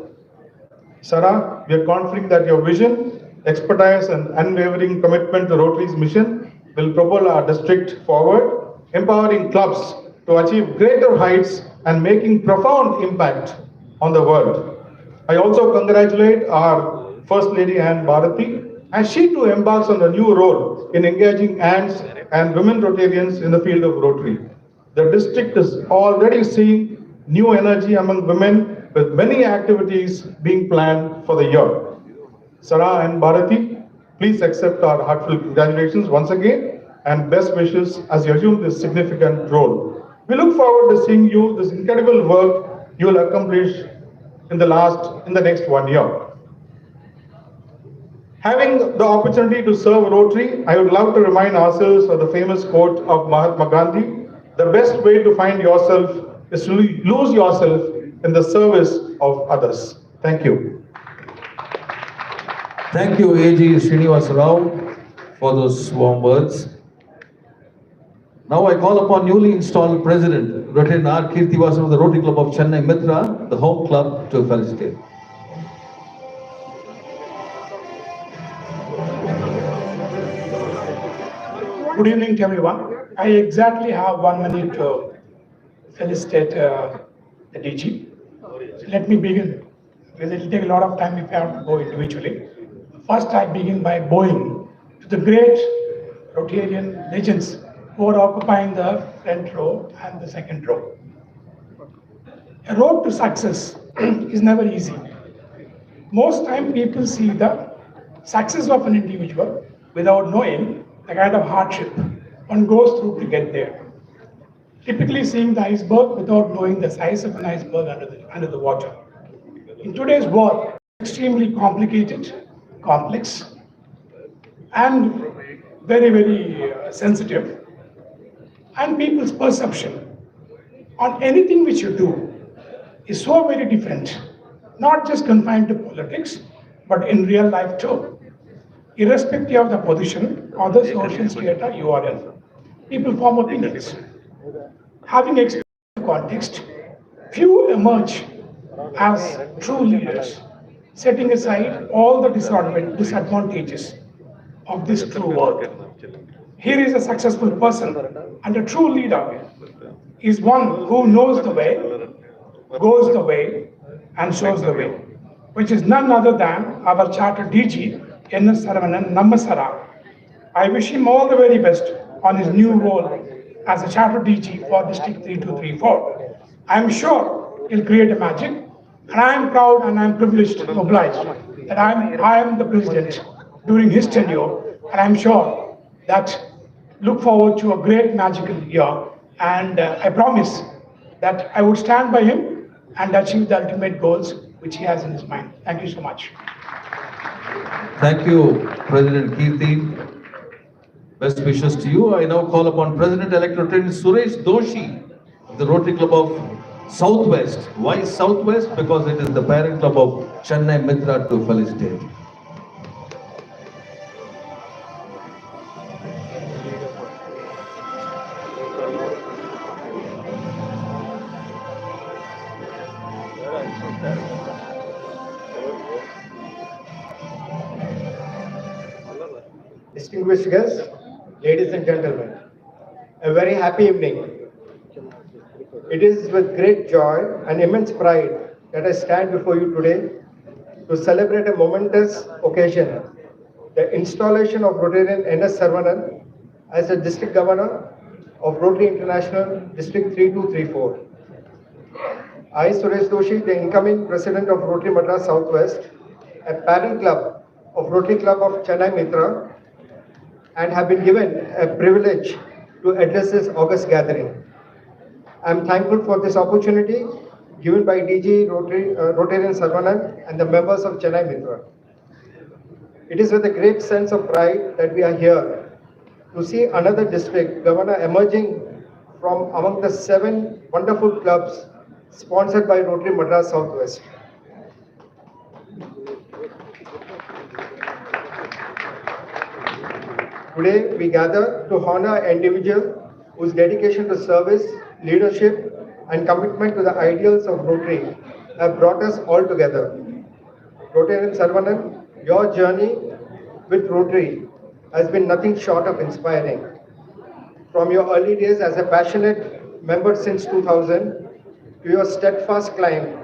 Sarah, we are confident that your vision, expertise, and unwavering commitment to Rotary's mission will propel our district forward, empowering clubs to achieve greater heights and making profound impact on the world. I also congratulate our First Lady Ann Bharati as she too embarks on a new role in engaging ants and women Rotarians in the field of Rotary. The district is already seeing new energy among women with many activities being planned for the year. Sarah and Bharati, please accept our heartfelt congratulations once again and best wishes as you assume this significant role. We look forward to seeing you, this incredible work you will accomplish in the next 1 year. Having the opportunity to serve Rotary, I would love to remind ourselves of the famous quote of Mahatma Gandhi: the best way to find yourself is to lose yourself in the service of others. Thank you. Thank you, A.G. Srinivas Rao, for those warm words. Now I call upon newly installed President, Rotarian R. Kirtivasan of the Rotary Club of Chennai Mitra, the home club, to felicitate. Good evening to everyone. I exactly have 1 minute to felicitate the DG. So let me begin, because it will take a lot of time if I have to go individually. First, I begin by bowing to the great Rotarian legends who are occupying the front row and the second row. A road to success is never easy. Most time people see the success of an individual without knowing the kind of hardship one goes through to get there. Typically seeing the iceberg without knowing the size of an iceberg under the water. In today's world, extremely complicated, complex, and very, very sensitive. And people's perception on anything which you do is so very different, not just confined to politics, but in real life too. Irrespective of the position or the social strata you are in, people form opinions. Having experienced the context, few emerge as true leaders, setting aside all the disadvantages of this true world. Here is a successful person and a true leader is one who knows the way, goes the way, and shows the way, which is none other than our Charter DG, N.S.Saravanan, Nammasara. I wish him all the very best on his new role as a Charter DG for District 3234. I am sure he'll create a magic, and I am proud and I am privileged and obliged that I am the president during his tenure, and I am sure that look forward to a great magical year, and I promise that I would stand by him and achieve the ultimate goals which he has in his mind. Thank you so much. Thank you, President Kirti. Best wishes to you. I now call upon President-elect Rotarian Suresh Doshi of the Rotary Club of Southwest. Why Southwest? Because it is the parent club of Chennai Mitra to felicitate. Distinguished guests, ladies and gentlemen, a very happy evening. It is with great joy and immense pride that I stand before you today to celebrate a momentous occasion, the installation of Rotarian N.S.Saravanan as the District Governor of Rotary International District 3234. I, Suresh Doshi, the incoming President of Rotary Madras Southwest, a parent club of Rotary Club of Chennai Mitra, and have been given a privilege to address this august gathering. I am thankful for this opportunity given by DG Rotarian Saravanan and the members of Chennai Mitra. It is with a great sense of pride that we are here to see another district governor emerging from among the 7 wonderful clubs sponsored by Rotary Madras Southwest. Today, we gather to honor an individual whose dedication to service, leadership, and commitment to the ideals of Rotary have brought us all together. Rotarian Saravanan, your journey with Rotary has been nothing short of inspiring. From your early days as a passionate member since 2000 to your steadfast climb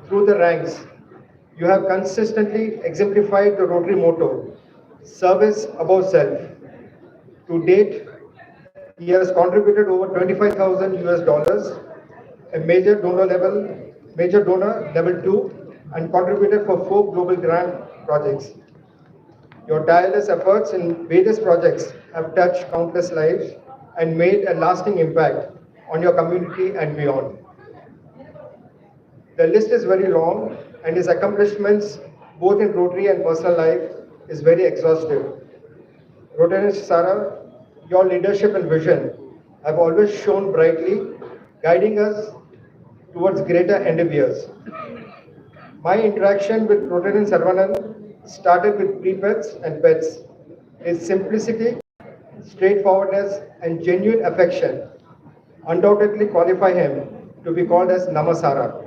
through the ranks, you have consistently exemplified the Rotary motto, service above self. To date, he has contributed over $25,000, a major donor level 2, and contributed for 4 global grant projects. Your tireless efforts in various projects have touched countless lives and made a lasting impact on your community and beyond. The list is very long, and his accomplishments, both in Rotary and personal life, is very exhaustive. Rotarian Sara, your leadership and vision have always shone brightly, guiding us towards greater endeavors. My interaction with Rotarian Saravanan started with pre-pets and pets. His simplicity, straightforwardness, and genuine affection undoubtedly qualify him to be called as Nammasara.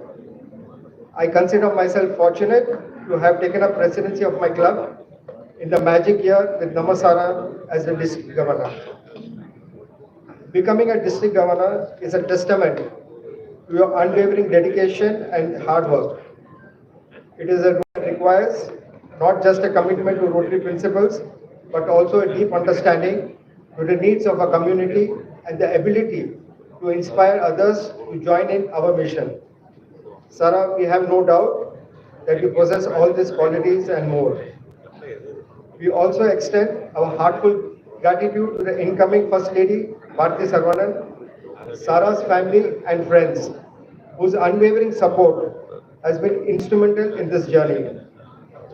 I consider myself fortunate to have taken up presidency of my club in the magic year with N.S.Saravanan as the district governor. Becoming a district governor is a testament to your unwavering dedication and hard work. It is a role that requires not just a commitment to Rotary principles, but also a deep understanding to the needs of our community and the ability to inspire others to join in our mission. Sara, we have no doubt that you possess all these qualities and more. We also extend our heartfelt gratitude to the incoming First Lady, Bharti Saravanan, Sara's family and friends, whose unwavering support has been instrumental in this journey.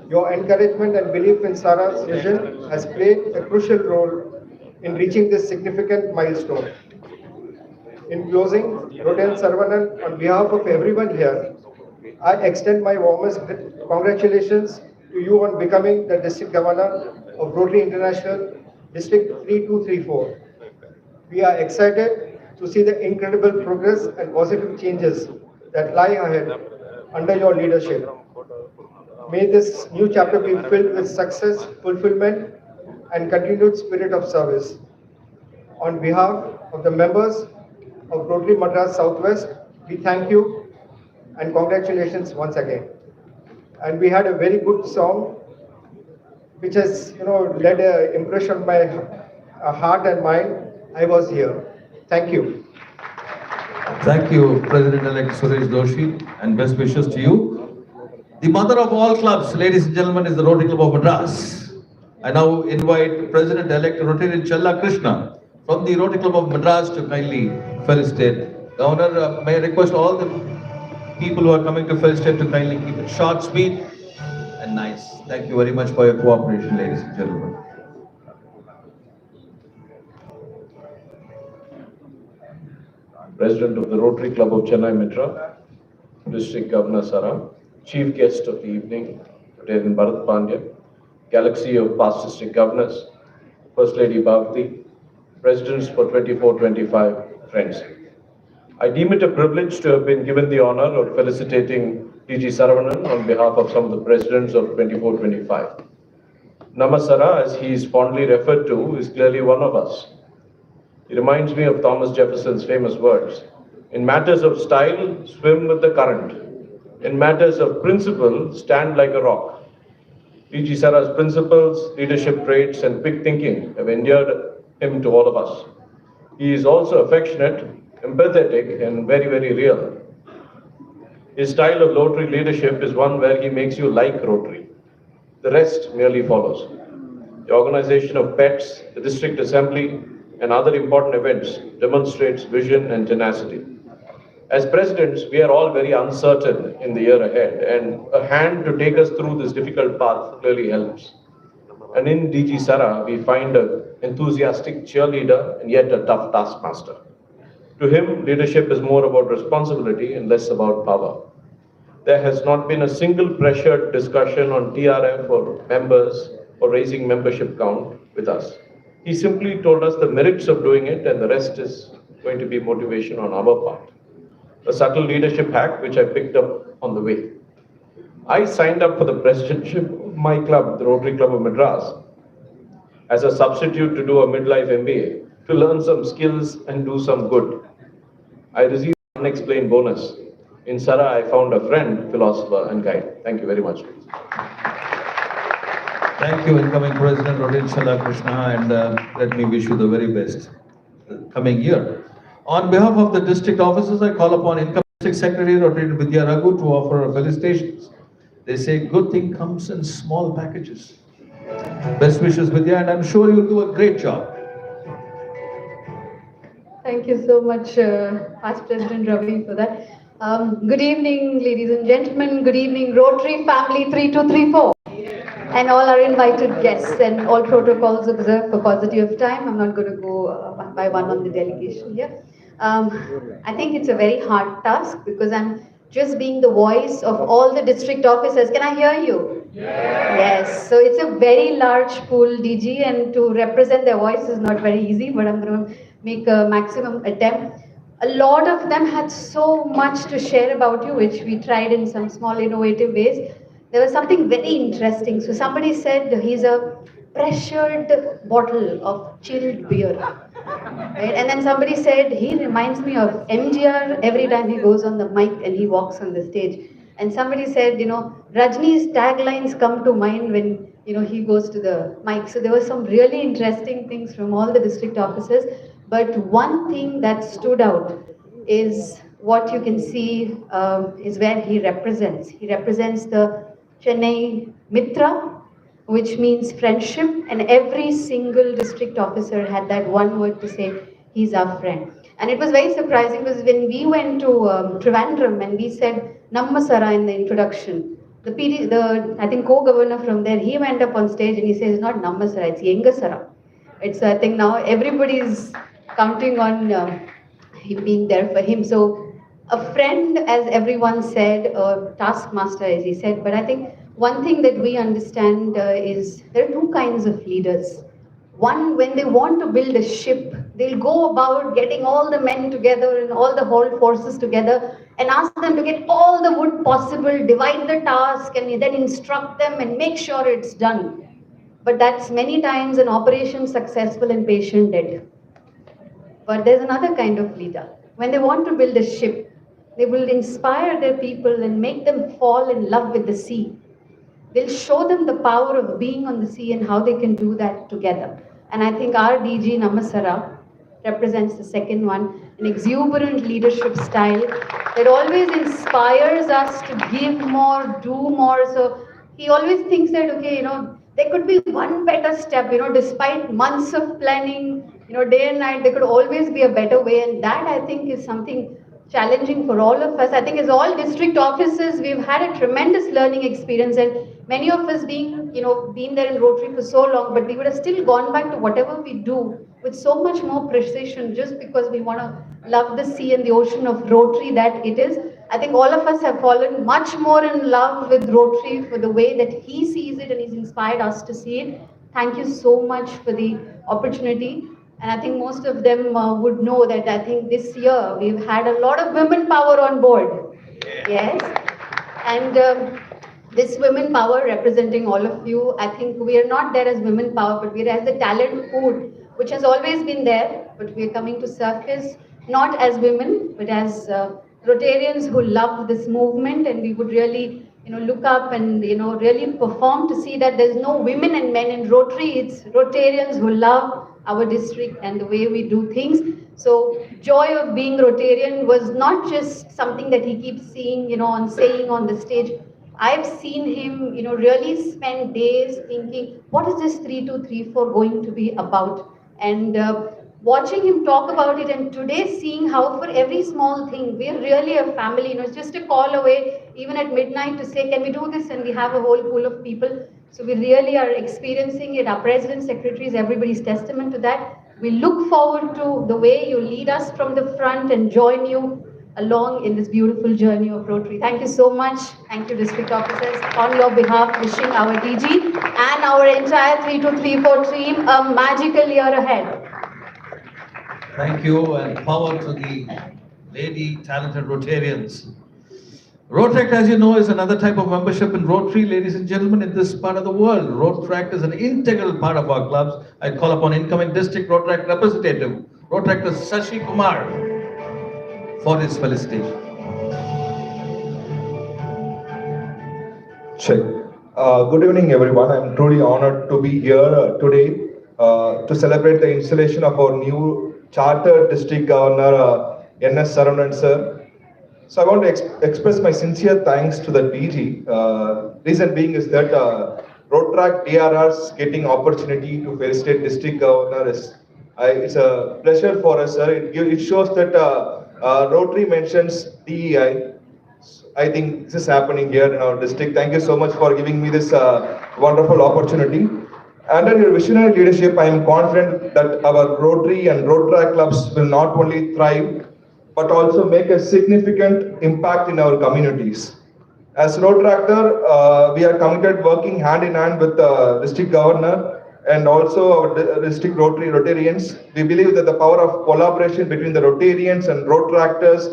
Your encouragement and belief in Sara's vision has played a crucial role in reaching this significant milestone. In closing, Rotarian Saravanan, on behalf of everyone here, I extend my warmest congratulations to you on becoming the District Governor of Rotary International District 3234. We are excited to see the incredible progress and positive changes that lie ahead under your leadership. May this new chapter be filled with success, fulfillment, and continued spirit of service. On behalf of the members of Rotary Madras Southwest, we thank you and congratulations once again. And we had a very good song which has led an impression on my heart and mind. I was here. Thank you. Thank you, President-elect Suresh Doshi, and best wishes to you. The mother of all clubs, ladies and gentlemen, is the Rotary Club of Madras. I now invite President-elect Rotarian Challa Krishna from the Rotary Club of Madras to kindly felicitate. Governor, may I request all the people who are coming to felicitate to kindly keep it short, sweet, and nice. Thank you very much for your cooperation, ladies and gentlemen. President of the Rotary Club of Chennai Mitra, District Governor Sara, Chief Guest of the evening, Rotarian Bharat Pandya, Galaxy of past District Governors, First Lady Bhavati, Presidents for 24-25, friends. I deem it a privilege to have been given the honor of felicitating N.S.Saravanan on behalf of some of the Presidents of 24-25. Namasara, as he is fondly referred to, is clearly one of us. He reminds me of Thomas Jefferson's famous words, "In matters of style, swim with the current. In matters of principle, stand like a rock." D.G. Sara's principles, leadership traits, and quick thinking have endeared him to all of us. He is also affectionate, empathetic, and very, very real. His style of Rotary leadership is one where he makes you like Rotary. The rest merely follows. The organization of pets, the district assembly, and other important events demonstrates vision and tenacity. As presidents, we are all very uncertain in the year ahead, and a hand to take us through this difficult path clearly helps. And in DG Sara, we find an enthusiastic cheerleader and yet a tough taskmaster. To him, leadership is more about responsibility and less about power. There has not been a single pressured discussion on TRF or members or raising membership count with us. He simply told us the merits of doing it, and the rest is going to be motivation on our part. A subtle leadership hack which I picked up on the way. I signed up for the presidentship of my club, the Rotary Club of Madras, as a substitute to do a midlife MBA, to learn some skills and do some good. I received an unexplained bonus. In Sara, I found a friend, philosopher, and guide. Thank you very much. Thank you, incoming President Rotarian Challa Krishna, and let me wish you the very best coming year. On behalf of the district officers, I call upon incoming District Secretary Rotarian Vidya Raghu to offer felicitations. They say good thing comes in small packages. Best wishes, Vidya, and I'm sure you'll do a great job. Thank you so much, Past President Ravi, for that. Good evening, ladies and gentlemen. Good evening, Rotary Family 3234. And all our invited guests, and all protocols observed for paucity of time. I'm not going to go one by one on the delegation here. I think it's a very hard task because I'm just being the voice of all the district officers. Can I hear you? Yes. So it's a very large pool, DG, and to represent their voice is not very easy, but I'm going to make a maximum attempt. A lot of them had so much to share about you, which we tried in some small innovative ways. There was something very interesting. So somebody said he's a pressured bottle of chilled beer. Right? And then somebody said he reminds me of MGR every time he goes on the mic and he walks on the stage. And somebody said, Rajni's taglines come to mind when, he goes to the mic. So there were some really interesting things from all the district officers. But one thing that stood out is what you can see is where he represents. He represents the Chennai Mitra, which means friendship, and every single district officer had that one word to say, he's our friend. And it was very surprising because when we went to Trivandrum and we said Namasara in the introduction, I think co-governor from there, he went up on stage and he says, it's not Namasara, it's Yengasara. It's, I think now everybody's counting on him being there for him. So a friend, as everyone said, a taskmaster, as he said, but I think one thing that we understand is there are two kinds of leaders. One, when they want to build a ship, they'll go about getting all the men together and all the whole forces together and ask them to get all the wood possible, divide the task, and then instruct them and make sure it's done. but that's many times an operation successful and patient dead. But there's another kind of leader. When they want to build a ship, they will inspire their people and make them fall in love with the sea. They'll show them the power of being on the sea and how they can do that together. And I think our DG Namasara represents the second one, an exuberant leadership style that always inspires us to give more, do more. So he always thinks that, okay, there could be one better step, despite months of planning, day and night, there could always be a better way. And that, I think, is something challenging for all of us. I think as all district officers, we've had a tremendous learning experience, and many of us been there in Rotary for so long, but we would have still gone back to whatever we do with so much more precision just because we want to love the sea and the ocean of Rotary that it is. I think all of us have fallen much more in love with Rotary for the way that he sees it and he's inspired us to see it. Thank you so much for the opportunity. And I think most of them would know that I think this year we've had a lot of women power on board. Yes. And this women power representing all of you, I think we are not there as women power, but we are as the talent pool, which has always been there, but we are coming to surface, not as women, but as Rotarians who love this movement, and we would really look up and really perform to see that there's no women and men in Rotary. It's Rotarians who love our district and the way we do things. So joy of being Rotarian was not just something that he keeps seeing, saying on the stage. I've seen him, really spend days thinking, what is this 3234 going to be about? And watching him talk about it, and today seeing how for every small thing, we're really a family. It's just a call away, even at midnight, to say, can we do this? And we have a whole pool of people. So we really are experiencing it. Our president, secretaries, everybody's testament to that. We look forward to the way you lead us from the front and join you along in this beautiful journey of Rotary. Thank you so much. Thank you, district officers. On your behalf, wishing our DG and our entire 3234 team a magical year ahead. Thank you, and power to the lady talented Rotarians. Rotract, as you know, is another type of membership in Rotary, ladies and gentlemen, in this part of the world. Rotract is an integral part of our clubs. I call upon incoming district Rotract representative, Rotractor Shashi Kumar, for his felicitation. Good evening, everyone. I'm truly honored to be here today to celebrate the installation of our new Chartered District Governor, N.S.Saravanan, sir. So I want to express my sincere thanks to the DG. Reason being is that Rotract DRR's getting opportunity to felicitate District Governor it's a pleasure for us, sir. It shows that Rotary mentions DEI. I think this is happening here in our district. Thank you so much for giving me this wonderful opportunity. Under your visionary leadership, I am confident that our Rotary and Rotract clubs will not only thrive, but also make a significant impact in our communities. As Rotractor, we are committed working hand in hand with the district governor and also our district Rotarians. We believe that the power of collaboration between the Rotarians and Rotractors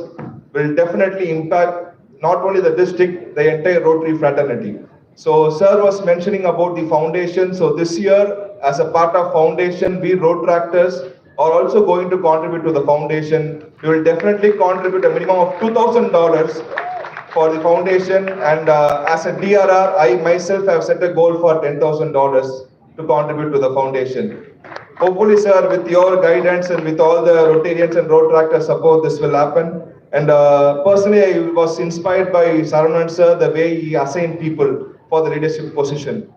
will definitely impact not only the district, the entire Rotary fraternity. So sir was mentioning about the foundation. So this year, as a part of foundation, we Rotractors are also going to contribute to the foundation. We will definitely contribute a minimum of $2,000 for the foundation. And as a DRR, I myself have set a goal for $10,000 to contribute to the foundation. Hopefully, sir, with your guidance and with all the Rotarians and Rotractor support, this will happen. And personally, I was inspired by Saravanan, sir, the way he assigned people for the leadership position.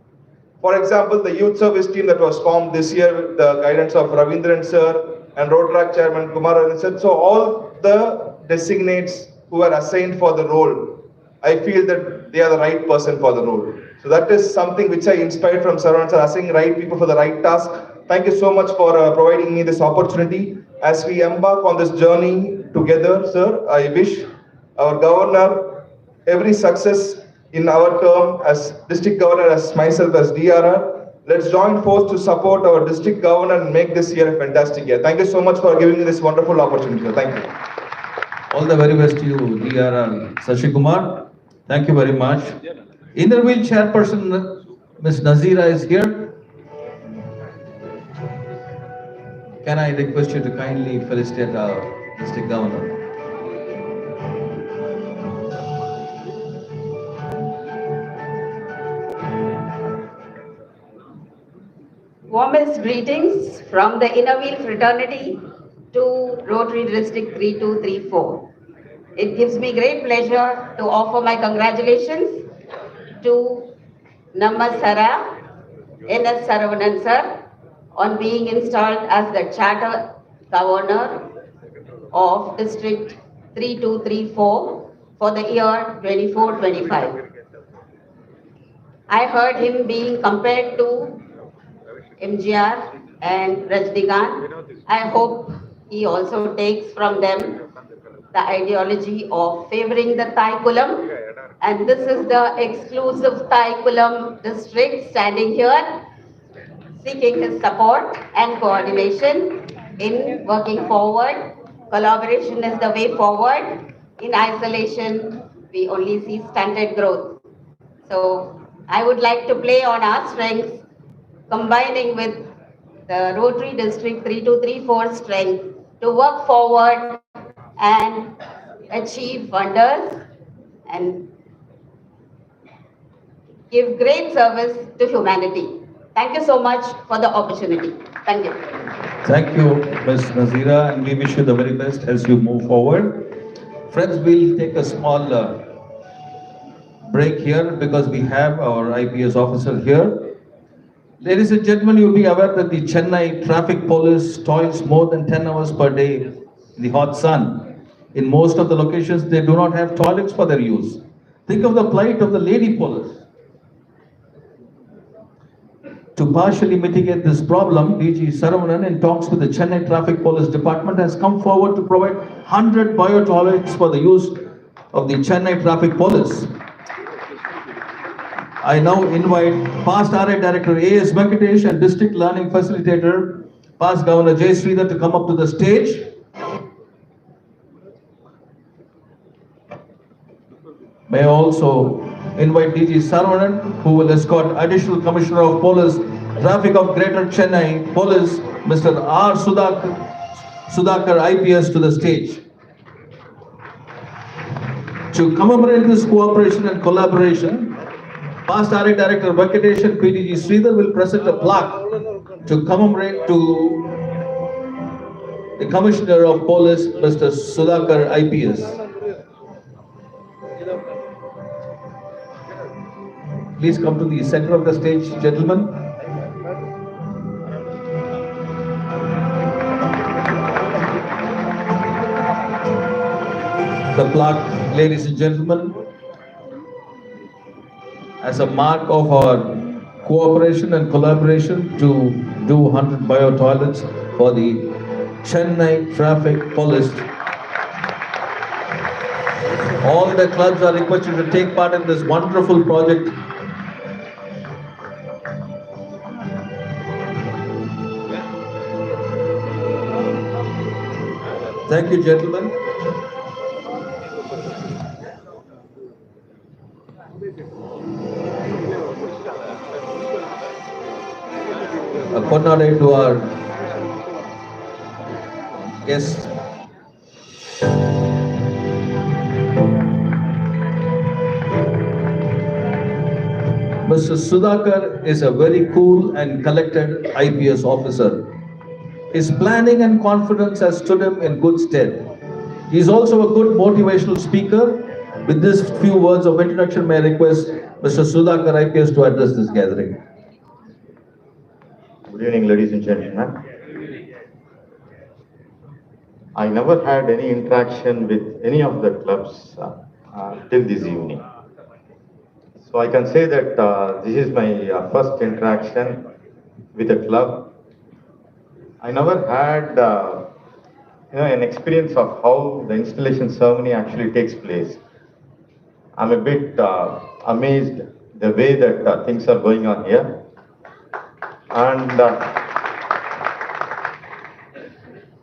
For example, the youth service team that was formed this year with the guidance of Ravindran sir and Rotract chairman Kumar sir. So all the designates who are assigned for the role, I feel that they are the right person for the role. So that is something which I inspired from Saravanan sir, assigning right people for the right task. Thank you so much for providing me this opportunity. As we embark on this journey together, sir, I wish our governor every success in our term as district governor, as myself as DRR. Let's join force to support our district governor and make this year a fantastic year. Thank you so much for giving me this wonderful opportunity. Thank you. All the very best to you, DRR Shashi Kumar. Thank you very much. Inner Wheel chairperson, Ms. Nazira is here. Can I request you to kindly felicitate our district governor? Warmest greetings from the Inner Wheel fraternity to Rotary District 3234. It gives me great pleasure to offer my congratulations to N.S.Saravanan N.S.Saravanan sir on being installed as the Charter Governor of District 3234 for the year 24-25. I heard him being compared to MGR and Rajnikant. I hope he also takes from them the ideology of favoring the Thai Kulam. And this is the exclusive Thai Kulam district standing here, seeking his support and coordination in working forward. Collaboration is the way forward. In isolation, we only see stunted growth. So I would like to play on our strengths, combining with the Rotary District 3234 strength to work forward and achieve wonders and give great service to humanity. Thank you so much for the opportunity. Thank you. Thank you, Ms. Nazira, and we wish you the very best as you move forward. Friends, we'll take a small break here because we have our IPS officer here. Ladies and gentlemen, you'll be aware that the Chennai traffic police toils more than 10 hours per day in the hot sun. In most of the locations, they do not have toilets for their use. Think of the plight of the lady police. To partially mitigate this problem, N.S.Saravanan, in talks with the Chennai Traffic Police Department, has come forward to provide 100 bio-toilets for the use of the Chennai Traffic Police. I now invite past RI Director A.S. Venkatesh and District Learning Facilitator, past Governor J. Sridhar, to come up to the stage. May I also invite N.S.Saravanan, who will escort Additional Commissioner of Police, Traffic of Greater Chennai Police, Mr. R. Sudhakar IPS, to the stage. To commemorate this cooperation and collaboration, past RI Director Venkatesh and PDG Sridhar will present a plaque to commemorate to the Commissioner of Police, Mr. Sudhakar IPS. Please come to the center of the stage, gentlemen. The plaque, ladies and gentlemen, as a mark of our cooperation and collaboration to do 100 bio-toilets for the Chennai Traffic Police. All the clubs are requested to take part in this wonderful project. Thank you, gentlemen. A Konade to our guests. Mr. Sudhakar is a very cool and collected IPS officer. His planning and confidence has stood him in good stead. He is also a good motivational speaker. With these few words of introduction, may I request Mr. Sudhakar IPS to address this gathering. Good evening, ladies and gentlemen. I never had any interaction with any of the clubs till this evening. So I can say that this is my first interaction with a club. I never had an experience of how the installation ceremony actually takes place. I'm a bit amazed the way that things are going on here. And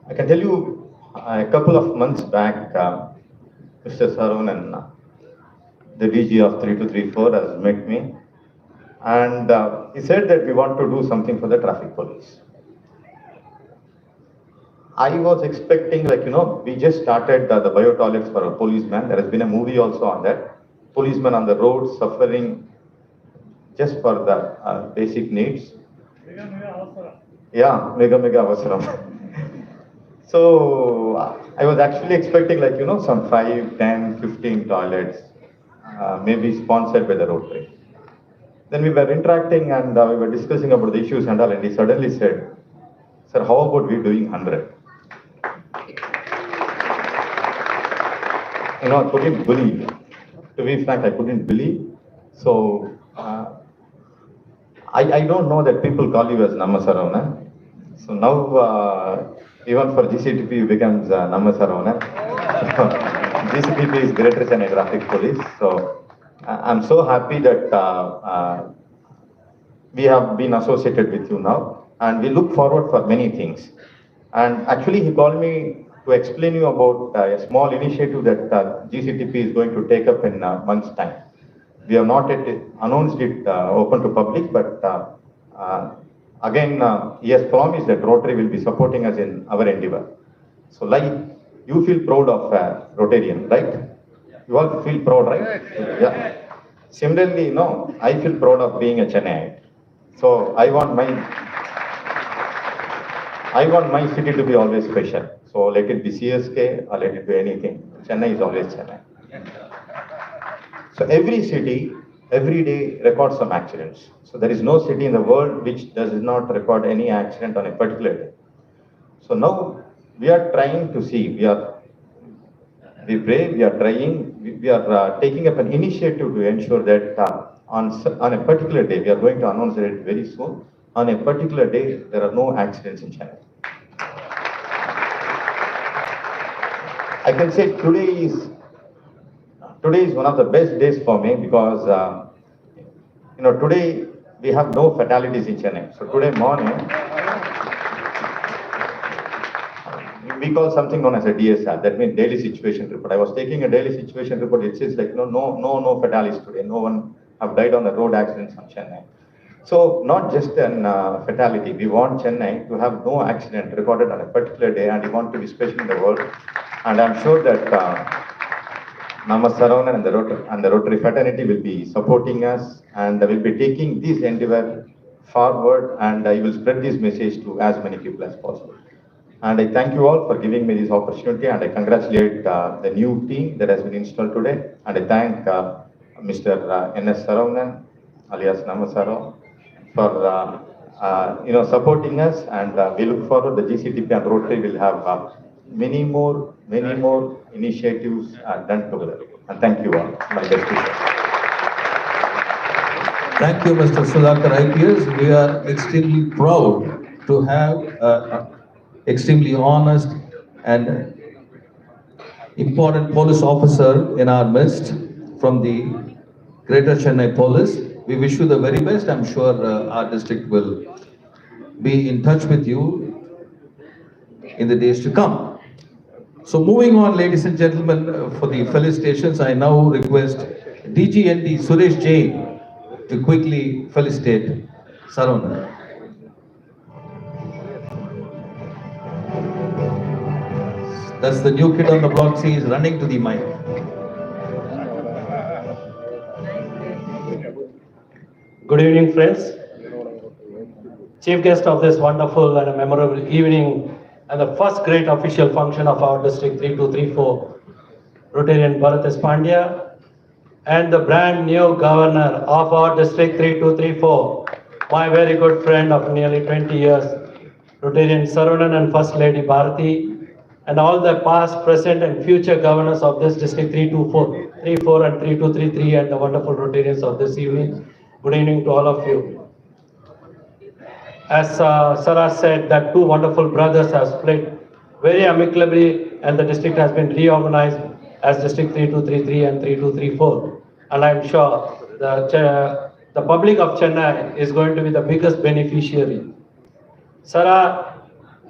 I can tell you a couple of months back, Mr. Saravanan, the DG of 3234, has met me, and he said that we want to do something for the traffic police. I was expecting, like, we just started the bio toilets for a policeman. There has been a movie also on that. Policeman on the road suffering just for the basic needs. Yeah, mega avasaram. So I was actually expecting, like, some 5, 10, 15 toilets, maybe sponsored by the Rotary. Then we were interacting and we were discussing about the issues and all, and he suddenly said, "Sir, how about we doing 100? I couldn't believe. To be frank, I couldn't believe. So I don't know that people call you as N.S.Saravanan. So now even for GCTP you becomes N.S.Saravanan. GCTP is Greater Chennai Traffic Police. So I'm so happy that we have been associated with you now, and we look forward for many things. And actually, he called me to explain you about a small initiative that GCTP is going to take up in a month's time. We have not yet announced it open to public, but again, he has promised that Rotary will be supporting us in our endeavor. So, like, you feel proud of Rotarian, right? You all feel proud, right? Yeah. Similarly, I feel proud of being a Chennaiite. So I want my city to be always special. So let it be CSK or let it be anything. Chennai is always Chennai. So every city, every day records some accidents. So there is no city in the world which does not record any accident on a particular day. So now we are trying to see, we are trying, we are taking up an initiative to ensure that on a particular day, we are going to announce it very soon. On a particular day, there are no accidents in Chennai. I can say today is one of the best days for me because today we have no fatalities in Chennai. So today morning, we call something known as a DSR. That means daily situation report. I was taking a daily situation report. It says like no fatalities today. No one have died on the road accidents in Chennai. So not just an fatality. We want Chennai to have no accident recorded on a particular day, and we want to be special in the world. And I'm sure that N.S.Saravanan and the Rotary fraternity will be supporting us, and will be taking this endeavor forward, and I will spread this message to as many people as possible. And I thank you all for giving me this opportunity, and I congratulate the new team that has been installed today. And I thank Mr. N.S.Saravanan, alias N.S.Saravanan, for supporting us, and we look forward. The GCTP and Rotary will have many more initiatives done together. And thank you all. My best wishes. Thank you, Mr. Sudhakar IPS. We are extremely proud to have extremely honest and important police officer in our midst from the Greater Chennai Police. We wish you the very best. I'm sure our district will be in touch with you in the days to come. So moving on, ladies and gentlemen, for the felicitations, I now request DGND Suresh Jain to quickly felicitate Saravanan. That's the new kid on the block. See, he's running to the mic. Good evening, friends. Chief guest of this wonderful and a memorable evening, and the first great official function of our district 3234, Rotarian Bharat S. Pandya, and the brand new governor of our district 3234, my very good friend of nearly 20 years, Rotarian Saravanan and First Lady Bharati, and all the past, present and future governors of this district 3234 and 3233, and the wonderful Rotarians of this evening. Good evening to all of you. As Sarah said, that two wonderful brothers have split very amicably, and the district has been reorganized as District 3233 and 3234. And I'm sure the public of Chennai is going to be the biggest beneficiary. Sarah,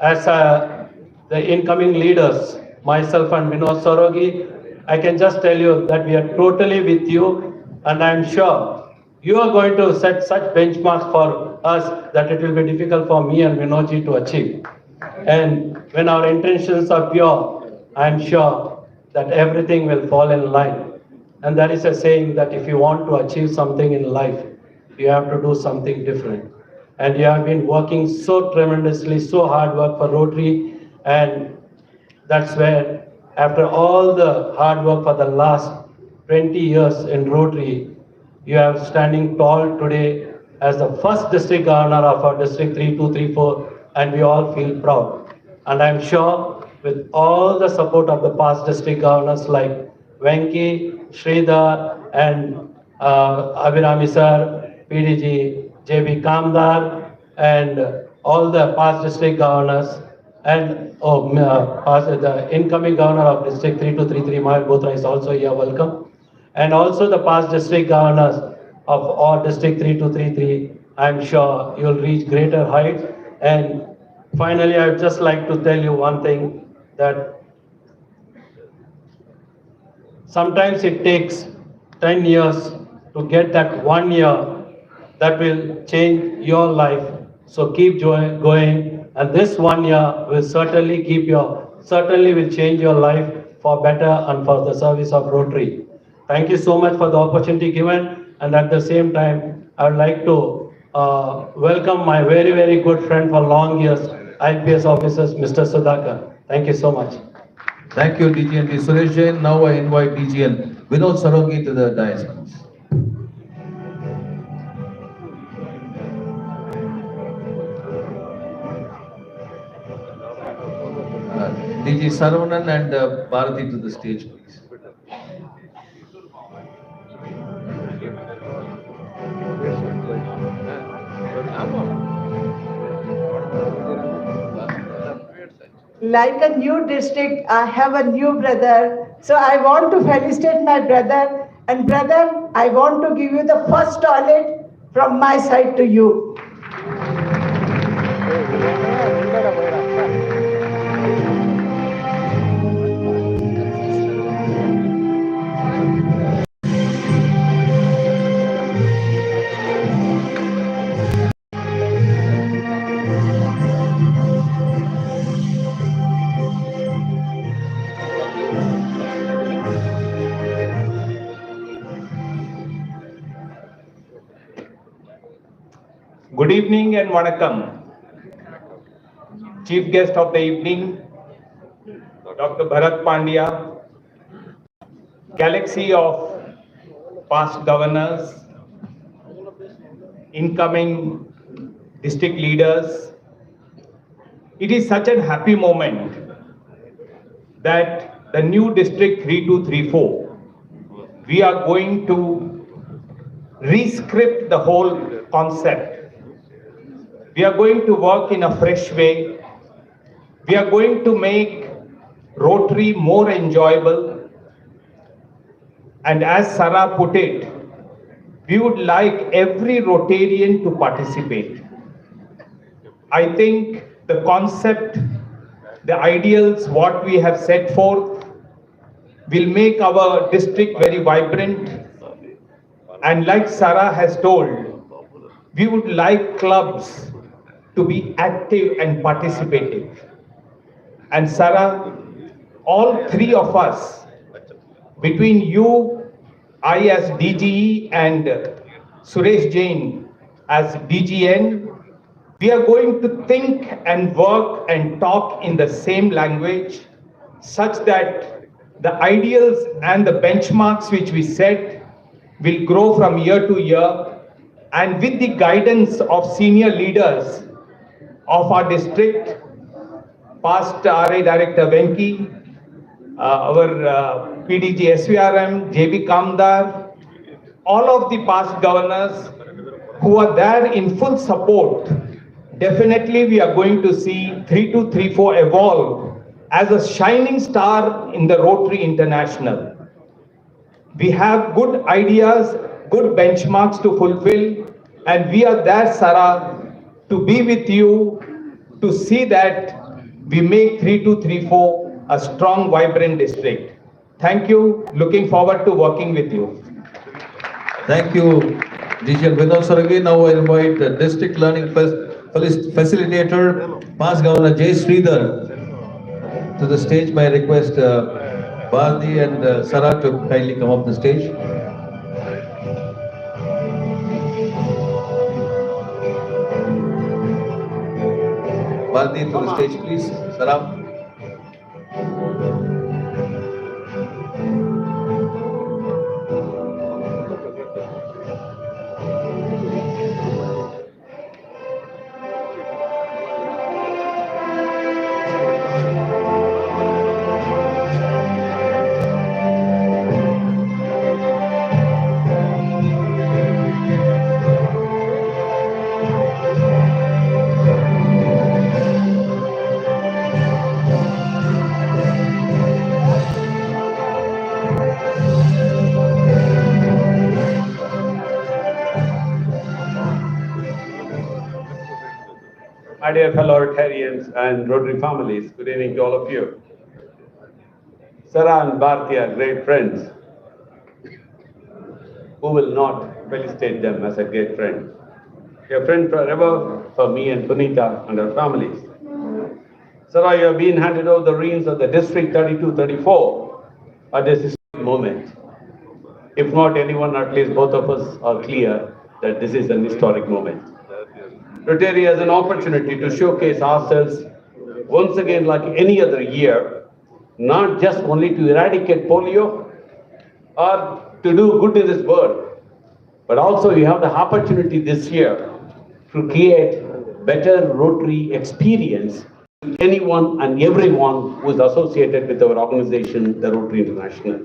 as the incoming leaders, myself and Vinod Sorogi, I can just tell you that we are totally with you, and I'm sure you are going to set such benchmarks for us that it will be difficult for me and Vinodji to achieve. And when our intentions are pure, I am sure that everything will fall in line. And that is a saying that if you want to achieve something in life, you have to do something different. And you have been working so tremendously, so hard work for Rotary, and that's where, after all the hard work for the last 20 years in Rotary, you are standing tall today as the first district governor of our district 3234, and we all feel proud. And I'm sure with all the support of the past district governors like Venki, Sridhar, and Abhirami sir, PDG, JB Kamdar, and all the past district governors, and the incoming governor of district 3233, Mahir Botra, is also here, welcome. And also the past district governors of our district 3233, I'm sure you'll reach greater heights. And finally, I would just like to tell you one thing, that sometimes it takes 10 years to get that 1 year that will change your life. So keep going, and this 1 year will certainly will change your life for better and for the service of Rotary. Thank you so much for the opportunity given, and at the same time, I would like to welcome my very, very good friend for long years, IPS officers, Mr. Sudhakar. Thank you so much. Thank you, DGNT Suresh Jain. Now I invite DGN Vinod Sarogi to the dais. N.S.Saravanan and Bharati to the stage, please. Like a new district, I have a new brother. So I want to felicitate my brother. And brother, I want to give you the first toilet from my side to you. Good evening and Vanakkam. Chief guest of the evening, Dr. Bharat Pandya, galaxy of past governors, incoming district leaders. It is such a happy moment that the new district 3234, we are going to re-script the whole concept. We are going to work in a fresh way. We are going to make Rotary more enjoyable. And as Sarah put it, we would like every Rotarian to participate. I think the concept, the ideals, what we have set forth will make our district very vibrant. And like Sarah has told, we would like clubs to be active and participative. And Sarah, all three of us, between you, I as DGE, and Suresh Jain as DGN, we are going to think and work and talk in the same language, such that the ideals and the benchmarks which we set will grow from year to year. And with the guidance of senior leaders of our district, past RA Director Venki, our PDG SVRM, JB Kamdar, all of the past governors who are there in full support, definitely we are going to see 3234 evolve as a shining star in the Rotary International. We have good ideas, good benchmarks to fulfill, and we are there, Sarah, to be with you, to see that we make 3234 a strong, vibrant district. Thank you. Looking forward to working with you. Thank you, DGN Vinod Sarogi. Now I invite the District Learning Facilitator, Past Governor J. Sridhar, to the stage. May I request Bharti and Sarah to kindly come up the stage. Bharti to the stage, please. Sarah. My dear fellow Rotarians and Rotary families, good evening to all of you. Sarah and Bharti are great friends. Who will not felicitate them as a great friend? A friend forever for me and Punita and our families. Sarah, you have been handed over the reins of the District 32-34 at this historic moment. If not anyone, at least both of us are clear that this is an historic moment. Rotary has an opportunity to showcase ourselves once again like any other year, not just only to eradicate polio or to do good in this world, but also you have the opportunity this year to create better Rotary experience to anyone and everyone who is associated with our organization, the Rotary International.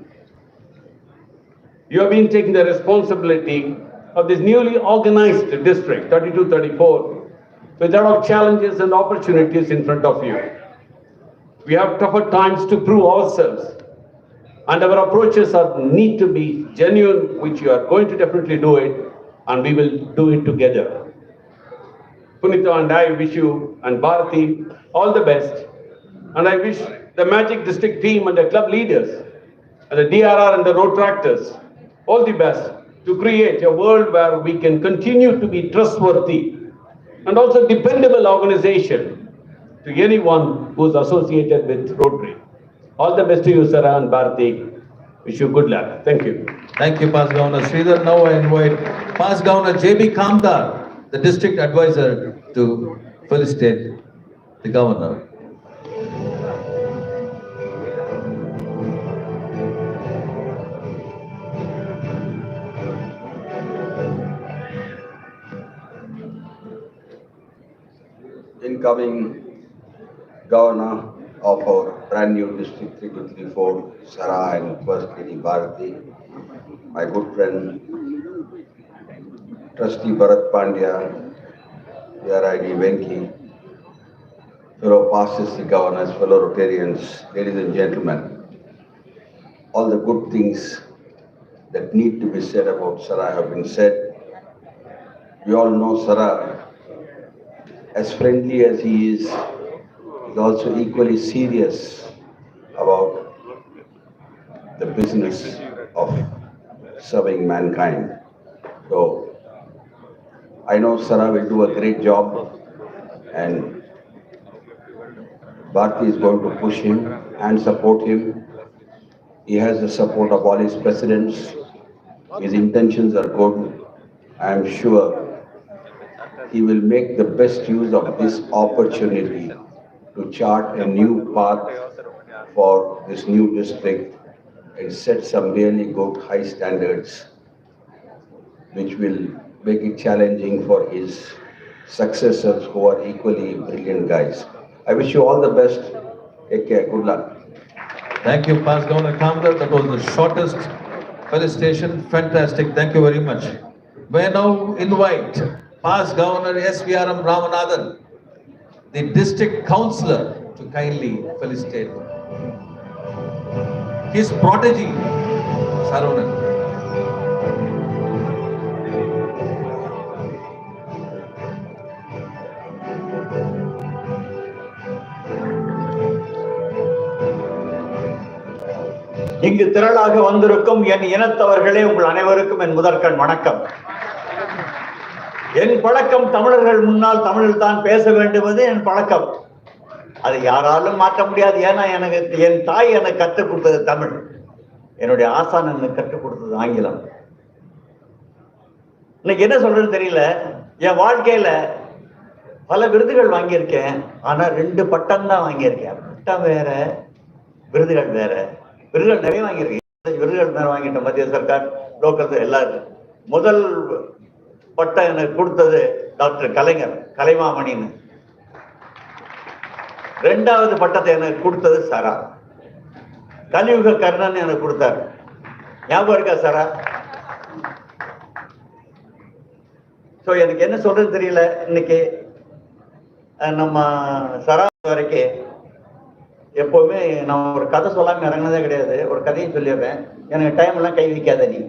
You have been taking the responsibility of this newly organized district, 32-34, with a lot of challenges and opportunities in front of you. We have tougher times to prove ourselves, and our approaches need to be genuine, which you are going to definitely do it, and we will do it together. Punita and I wish you and Bharti all the best, and I wish the Magic District team and the club leaders and the DRR and the road tractors all the best to create a world where we can continue to be trustworthy and also dependable organization to anyone who is associated with Rotary. All the best to you, Sarah and Bharti. Wish you good luck. Thank you. Thank you, Past Governor Sridhar. Now I invite Past Governor J.B. Kamdar, the district advisor, to felicitate the governor. Incoming Governor of our brand new District 3234, Sarah and First Lady Bharati, my good friend, Trustee Bharat Pandya, PRID Venki, fellow past district governors, fellow Rotarians, ladies and gentlemen, all the good things that need to be said about Sarah have been said. We all know Sarah, as friendly as he is also equally serious about the business of serving mankind. So I know Sarah will do a great job, and Bharti is going to push him and support him. He has the support of all his presidents. His intentions are good. I am sure he will make the best use of this opportunity to chart a new path for this new district and set some really good high standards, which will make it challenging for his successors who are equally brilliant guys. I wish you all the best. Take care. Good luck. Thank you, Past Governor Kamdar. That was the shortest felicitation. Fantastic. Thank you very much. May I now invite Past Governor S.V.R.M. Ramanathan, the district councillor, to kindly felicitate his protege, Saravanan. இங்கு திரளாக வந்திருக்கும் என் இனத்தவர்களே, உங்கள் அனைவருக்கும் என் முதற்கண் வணக்கம். என் பழக்கம் தமிழர்கள் முன்னால் தமிழில் தான் பேச வேண்டுவது என் பழக்கம். அதை யாராலும் மாற்ற முடியாது. ஏன்னா எனக்கு என் தாய் எனக்கு கற்றுக் கொடுத்தது தமிழ், என்னுடைய ஆசான் எனக்கு கற்றுக் கொடுத்தது ஆங்கிலம். இன்னைக்கு என்ன சொல்றேன்னு தெரியல. என் வாழ்க்கையில பல விருதுகள் வாங்கியிருக்கேன், ஆனா 2 பட்டம் தான் வாங்கியிருக்கேன். பட்டம் வேற, விருதுகள் வேற. விருதுகள் நிறைய வாங்கியிருக்கேன். விருதுகள் நிறைய வாங்கிட்டேன். மத்திய சர்க்கார், லோக்கல் எல்லாரும். முதல் பட்டம் எனக்கு கொடுத்தது டாக்டர் கலைஞர், கலைமாமணின்னு. 2வது பட்டத்தை எனக்கு கொடுத்தது சரா. கலியுக கர்ணன் எனக்கு கொடுத்தார். ஞாபகம் இருக்கா சரா? ஸோ எனக்கு என்ன சொல்றது தெரியல. இன்னைக்கு நம்ம சரா வரைக்கும் எப்பவுமே நான் ஒரு கதை சொல்லாம இறங்கினதே கிடையாது. ஒரு கதையை சொல்லிடுறேன். எனக்கு டைம் எல்லாம் கை வைக்காத நீ.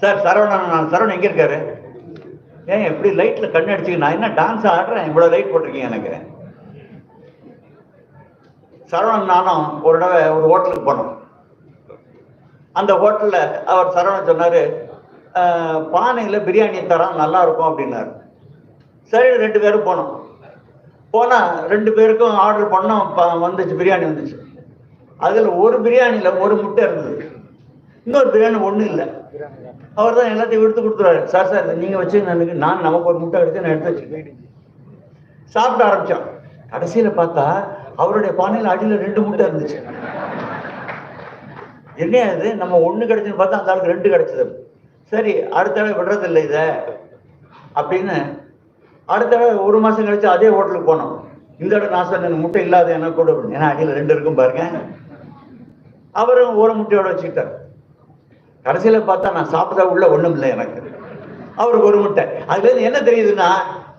சார் சரவணன் எங்க இருக்காரு? ஏன் எப்படி லைட்ல கண்ணு அடிச்சு? நான் என்ன டான்ஸ் ஆடுறேன், இவ்வளவு லைட் போட்டிருக்கீங்க எனக்கு. சரவணன் நானும் ஒரு தடவை ஒரு ஹோட்டலுக்கு போனோம். அந்த ஹோட்டல்ல அவர் சரவணன் சொன்னாரு, பானையில பிரியாணி தரம் நல்லா இருக்கும் அப்படின்னாரு. சரி 2 பேரும் போனோம். போனா 2 பேருக்கும் ஆர்டர் பண்ணோம். வந்துச்சு, பிரியாணி வந்துச்சு. அதுல ஒரு பிரியாணியில ஒரு முட்டை இருந்தது, இன்னொரு பிரியாணி ஒண்ணு இல்லை. அவர் தான் எல்லாத்தையும் எடுத்து கொடுத்துருவாரு. சார் நீங்க வச்சு நமக்கு ஒரு முட்டை எடுத்து நான் எடுத்து வச்சுருக்கேன். சாப்பிட ஆரம்பிச்சோம். கடைசியில பார்த்தா அவருடைய பானையில அடியில 2 முட்டை இருந்துச்சு. என்ன அது, நம்ம 1 கிடைச்சுன்னு பார்த்தா அந்த ஆளுக்கு 2 கிடைச்சது. சரி, அடுத்த தடவை விடுறது இல்லை இதை அப்படின்னு அடுத்த தடவை 1 மாசம் கழிச்சு அதே ஹோட்டலுக்கு போனோம். இந்த தடவை நான் சொன்னேன் முட்டை இல்லாத என்ன கூட, ஏன்னா அடியில் 2 இருக்கும் பாருங்க. அவரும் ஒரு முட்டையோட வச்சுக்கிட்டார். கடைசியில பார்த்தா நான் சாப்பிட்டா உள்ள ஒண்ணும் இல்லை எனக்கு, அவருக்கு ஒரு முட்டை. அதுல இருந்து என்ன தெரியுதுன்னா,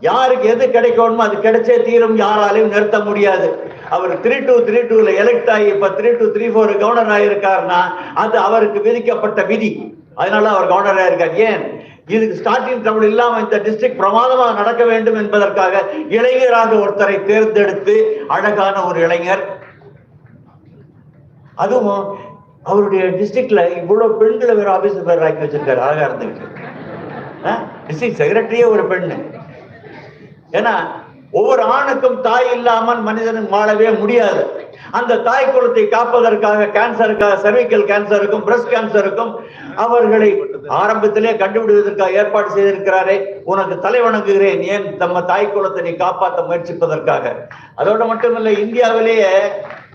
யாருக்கு எது கிடைக்கணுமோ அது கிடைச்சே தீரும், யாராலையும் நிறுத்த முடியாது. அவர் 3232ல எலெக்ட் ஆகி இப்ப 3234 கவர்னர் ஆகியிருக்காருன்னா அது அவருக்கு விதிக்கப்பட்ட விதி. அதனால அவர் கவர்னர் ஆயிருக்கார். ஏன் இதுக்கு ஸ்டார்டிங் ட்ரபிள் இல்லாம இந்த டிஸ்ட்ரிக்ட் பிரமாதமாக நடக்க வேண்டும் என்பதற்காக இளைஞராக ஒருத்தரை தேர்ந்தெடுத்து, அழகான ஒரு இளைஞர், அதுவும் அவருடைய டிஸ்ட்ரிக்ட்ல இவ்வளவு பெண்களை வேற ஆபீஸ் பேர் ஆக்கி வச்சிருக்காரு. அழகா இருந்துகிட்டு டிஸ்ட்ரிக்ட் செக்ரட்டரியே ஒரு பெண்ணு. ஏன்னா ஒவ்வொரு ஆணுக்கும் தாய் இல்லாமல் மனிதனும் வாழவே முடியாது. அந்த தாய் குலத்தை காப்பதற்காக கேன்சருக்காக, சர்விக்கல் கேன்சருக்கும் பிரஸ்ட் கேன்சருக்கும் அவர்களை ஆரம்பத்திலே கண்டுபிடிப்பதற்காக ஏற்பாடு செய்திருக்கிறாரே. உனக்கு தலை வணங்குகிறேன், ஏன் நம்ம தாய் குலத்தை நீ காப்பாற்ற முயற்சிப்பதற்காக. அதோடு மட்டுமில்லை, இந்தியாவிலேயே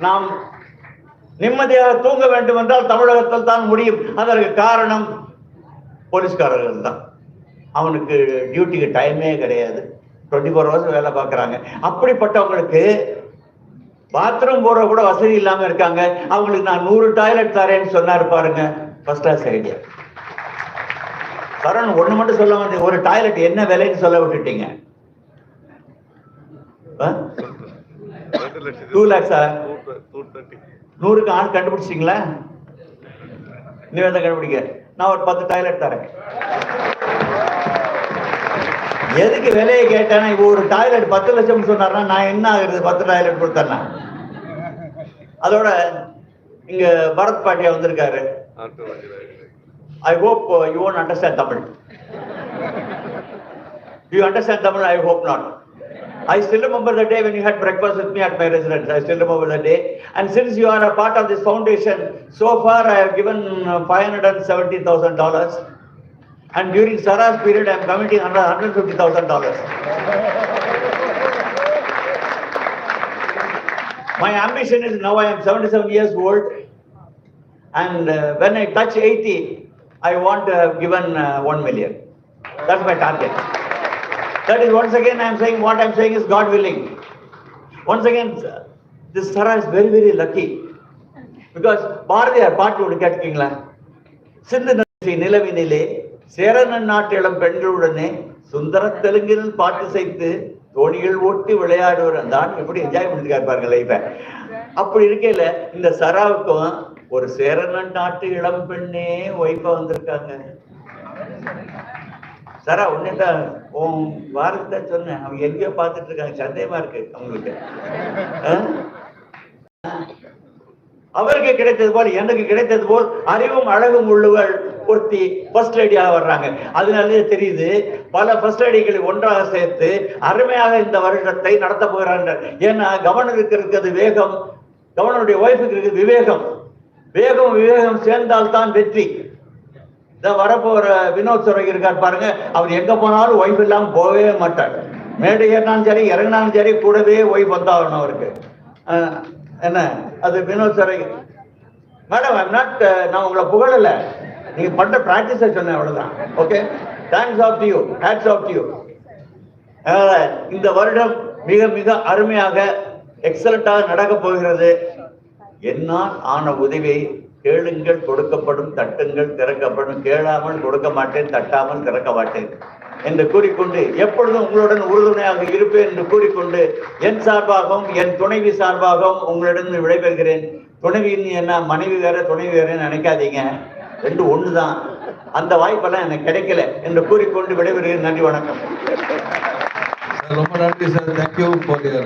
நாம் நிம்மதியாக தூங்க வேண்டும் என்றால் தமிழகத்தில் தான் முடியும். அதற்கு காரணம் போலீஸ்காரர்கள் தான். அவனுக்கு டியூட்டிக்கு டைமே கிடையாது, 24 hours வேலை பார்க்குறாங்க. அப்படிப்பட்டவங்களுக்கு பாத்ரூம் போற கூட வசதி இல்லாம இருக்காங்க. அவங்களுக்கு நான் 100 டாய்லெட் தரேன்னு சொன்னாரு பாருங்க, ஃபர்ஸ்ட் கிளாஸ் ஐடியா. சரண் ஒண்ணு மட்டும் சொல்ல வந்து, ஒரு டாய்லெட் என்ன விலைன்னு சொல்ல விட்டுட்டீங்க. 2 lakhs 100க்கு ஆள் கண்டுபிடிச்சிங்களா? இனிமே தான் கண்டுபிடிக்க. நான் ஒரு 10 டாய்லெட் தரேன். எதுக்கு விலையை கேட்டேன்னா, இப்போ ஒரு டாய்லெட் 10 லட்சம் சொன்னார்னா நான் என்ன ஆகுறது? 10 டாய்லெட் கொடுத்தேன்னா. அதோட இங்க பரத் பாட்டியா வந்திருக்காரு. I hope you won't understand Tamil. Do you understand Tamil? I hope not. I still remember the day when you had breakfast with me at my residence. I still remember the day. And since you are a part of this foundation, so far I have given $570,000. And during Sarah's period, I am committing $150,000. My ambition is, now I am 77 years old, and when I touch 80, I want to have given 1 million. That's my target. That is, once again I am saying, what I am saying is God willing. Once again, this Sarah is very, very lucky. Because Bharatiyar பாட்டு ஒன்று கேட்கீங்களா? சிந்து நதி நிலவினிலே சேரனன் நாட்டிலம் பெண்களுடனே சுந்தர தெலுங்கில் பாட்டு செய்து தோணிகள் ஓட்டி விளையாடுவர். அந்த ஆண்டு எப்படி என்ஜாய் பண்ணிருக்காரு பாருங்க லைஃப. அப்படி இருக்கையில இந்த சராவுக்கும் ஒரு சேரனன் நாட்டு இளம் பெண்ணே ஒய்ஃபா வந்திருக்காங்க. சரா உன்னிதான் உன் வாரத்தை சொன்னேன், அவங்க எங்கேயோ பார்த்துட்டு இருக்காங்க, சந்தேகமா இருக்கு அவங்களுக்கு. அவருக்கு கிடைத்தது போல் எனக்கு கிடைத்தது போல் அறிவும் அழகும் உள்ளவள் ஒருத்தி ஃபர்ஸ்ட் லேடியாக வர்றாங்க. அதனாலே தெரியுது பல ஃபர்ஸ்ட் லேடிகளை ஒன்றாக சேர்த்து அருமையாக இந்த வருடத்தை நடத்த போகிறார்கள். ஏன்னா கவர்னருக்கு இருக்கிறது வேகம், கவர்னருடைய ஒய்ஃபுக்கு இருக்குது விவேகம். விவேகம் சேர்ந்தால்தான் வெற்றி. இதான் வரப்போற வினோத் சரோகி இருக்கார் பாருங்க, அவர் எங்க போனாலும் ஒய்ஃப் இல்லாம போகவே மாட்டார். மேடை ஏறினாலும் சரி இறங்கினாலும் சரி கூடவே ஒய்ஃப் வந்தாகணும் அவருக்கு. என்ன அது வினோத் சரோகி மேடம், நான் உங்களை புகழல, நீங்க பண்ற பிராக்டிஸை சொன்னேன், அவ்வளவுதான். Okay, thanks of you, hats off you. இந்த வருடம் மிக மிக அருமையாக எக்ஸலண்டாக நடக்க போகிறது. என்னால் ஆன உதவியை கேளுங்கள் கொடுக்கப்படும், தட்டுங்கள் திறக்கப்படும், கேளாமல் கொடுக்க மாட்டேன், தட்டாமல் திறக்க மாட்டேன் என்று கூறிக்கொண்டு எப்பொழுதும் உங்களுடன் உறுதுணையாக இருப்பேன் என்று கூறிக்கொண்டு என் சார்பாகவும் என் துணைவி சார்பாகவும் உங்களிடம் விடைபெறுகிறேன். துணைவின்னு என்ன மனைவி வேற துணைவி வேற நினைக்காதீங்க, ரெண்டு ஒண்ணுதான். அந்த வாய்ப்பெல்லாம் எனக்கு கிடைக்கல என்று கூறிக்கொண்டு விடைபெறுகிறேன். நன்றி, வணக்கம். ரொம்ப நன்றி sir. Thank you for your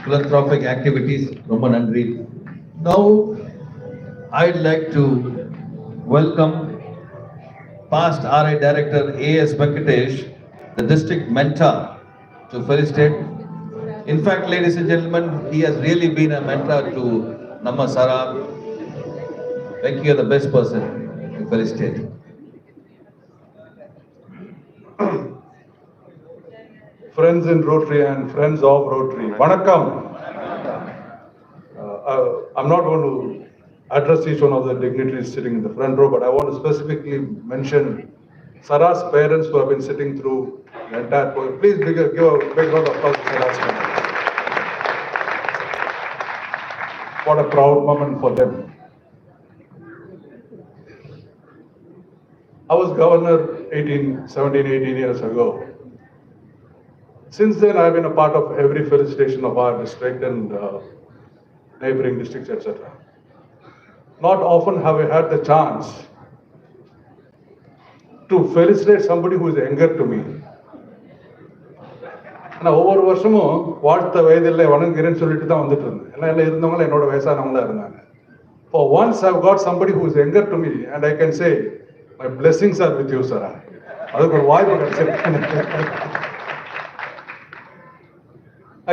philanthropic activities. ரொம்ப நன்றி. Now I'd like to welcome past RI Director A.S. Venkatesh, the district mentor, to felicitate. In fact, ladies and gentlemen, he has really been a mentor to Namma Sara. Venki, you're the best person to felicitate. Friends in Rotary and friends of Rotary, Vanakkam. I'm not going to address each one of the dignitaries sitting in the front row, but I want to specifically mention Sara's parents who have been sitting through the entire program. Please give a big round of applause to Sara's parents. What a proud moment for them. I was governor 17, 18 years ago. Since then, I've been a part of every felicitation of our district and neighboring districts, etc. Not often have I had the chance to felicitate somebody who is younger to me. ஆனால் ஒவ்வொரு வருஷமும் வாழ்த்த வயதில்லை வணங்குகிறேன்னு சொல்லிட்டு தான் வந்துட்டு இருந்தேன். எல்லாம் இருந்தவங்களும் என்னோட வயசானவங்களா இருந்தாங்க. For once I've got somebody who is younger to me and I can say, my blessings are with you, Sara. அதுக்கு ஒரு வாய்ப்பு கிடைச்சிருக்கு.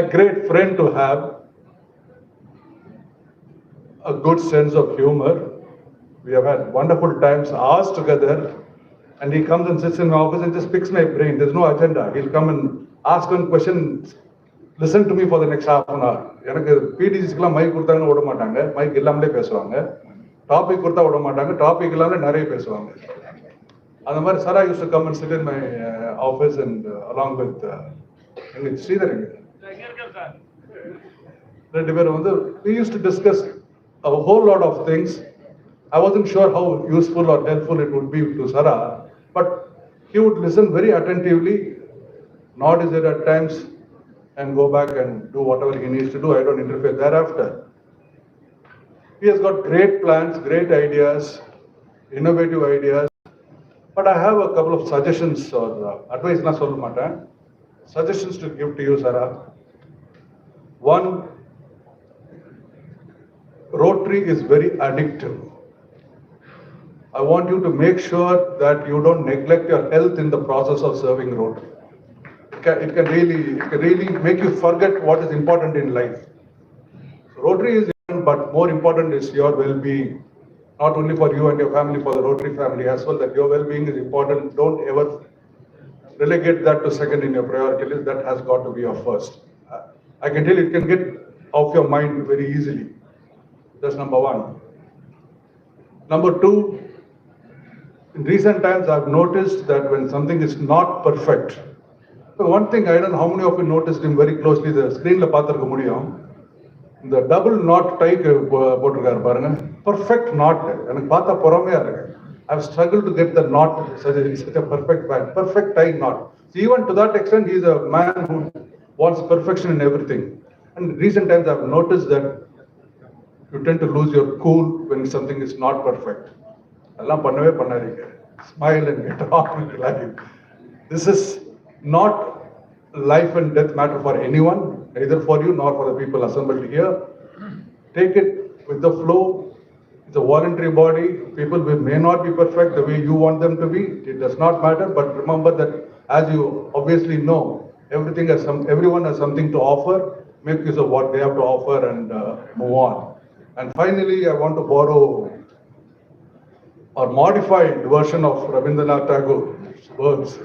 A great friend to have, a good sense of humor. We have had wonderful times, hours together, and he comes and sits in my office and just picks my brain. There's no agenda. He'll come and ask one question, listen to me for the next half an hour. எனக்கு பிடிசிஸ்க்குலாம் mic கொடுத்தாங்கன்னு விட மாட்டாங்க, mic இல்லாமலே பேசுவாங்க. Topic கொடுத்தா விட மாட்டாங்க, topic இல்லாமலே நிறைய பேசுவாங்க. அந்த மாதிரி Sara used to come and sit in my office and along with Sridhar. ரெண்டு பேரும் வந்து we used to discuss a whole lot of things. I wasn't sure how useful or helpful it would be to Sara, but he would listen very attentively, nod his head at times, and go back and do whatever he needs to do. I don't interfere thereafter. He has got great plans, great ideas, innovative ideas, but I have a couple of suggestions or advice, na sollu maten, suggestions to give to you, Sara. One, Rotary is very addictive. I want you to make sure that you don't neglect your health in the process of serving Rotary. It can really make you forget what is important in life. Rotary is important, but more important is your well-being. Not only for you and your family, for the Rotary family as well, that your well-being is important. Don't ever relegate that to second in your priority list. That has got to be your first. I can tell you, it can get off your mind very easily. That's number one. Number two, in recent times, I've noticed that when something is not perfect, so one thing, I don't know how many of you noticed him very closely, the screen la paathirukka mudiyum, the double knot tie போட்டிருக்காரு பாருங்க, perfect knot. எனக்கு பார்த்தா பொறாமையா இருக்கு. I've struggled to get the knot such a perfect tie knot. So even to that extent, he is a man who wants perfection in everything. And recent times, I've noticed that you tend to lose your cool when something is not perfect. அதெல்லாம் பண்ணவே பண்ணாதீங்க. Smile and get on with life. This is not life and death matter for anyone, neither for you nor for the people assembled here. Take it with the flow. It's a voluntary body. People may not be perfect the way you want them to be. It does not matter. But remember that, as you obviously know, everyone has something to offer. Make use of what they have to offer and move on. And finally, I want to borrow or modified version of Rabindranath Tagore's words.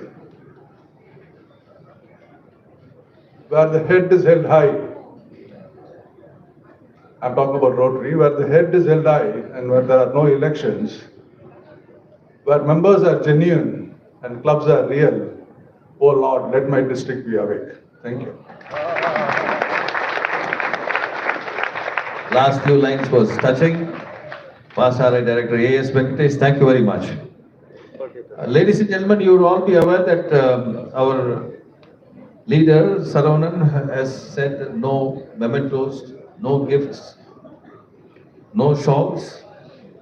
Where the head is held high, I'm talking about Rotary, where the head is held high and where there are no elections, where members are genuine and clubs are real, oh Lord, let my district be awake. Thank you. Last few lines was touching. Past RI Director A.S. Venkatesh, thank you very much. Ladies and gentlemen, you will all be aware that our leader, Saravanan, has said no mementos, no gifts, no shawls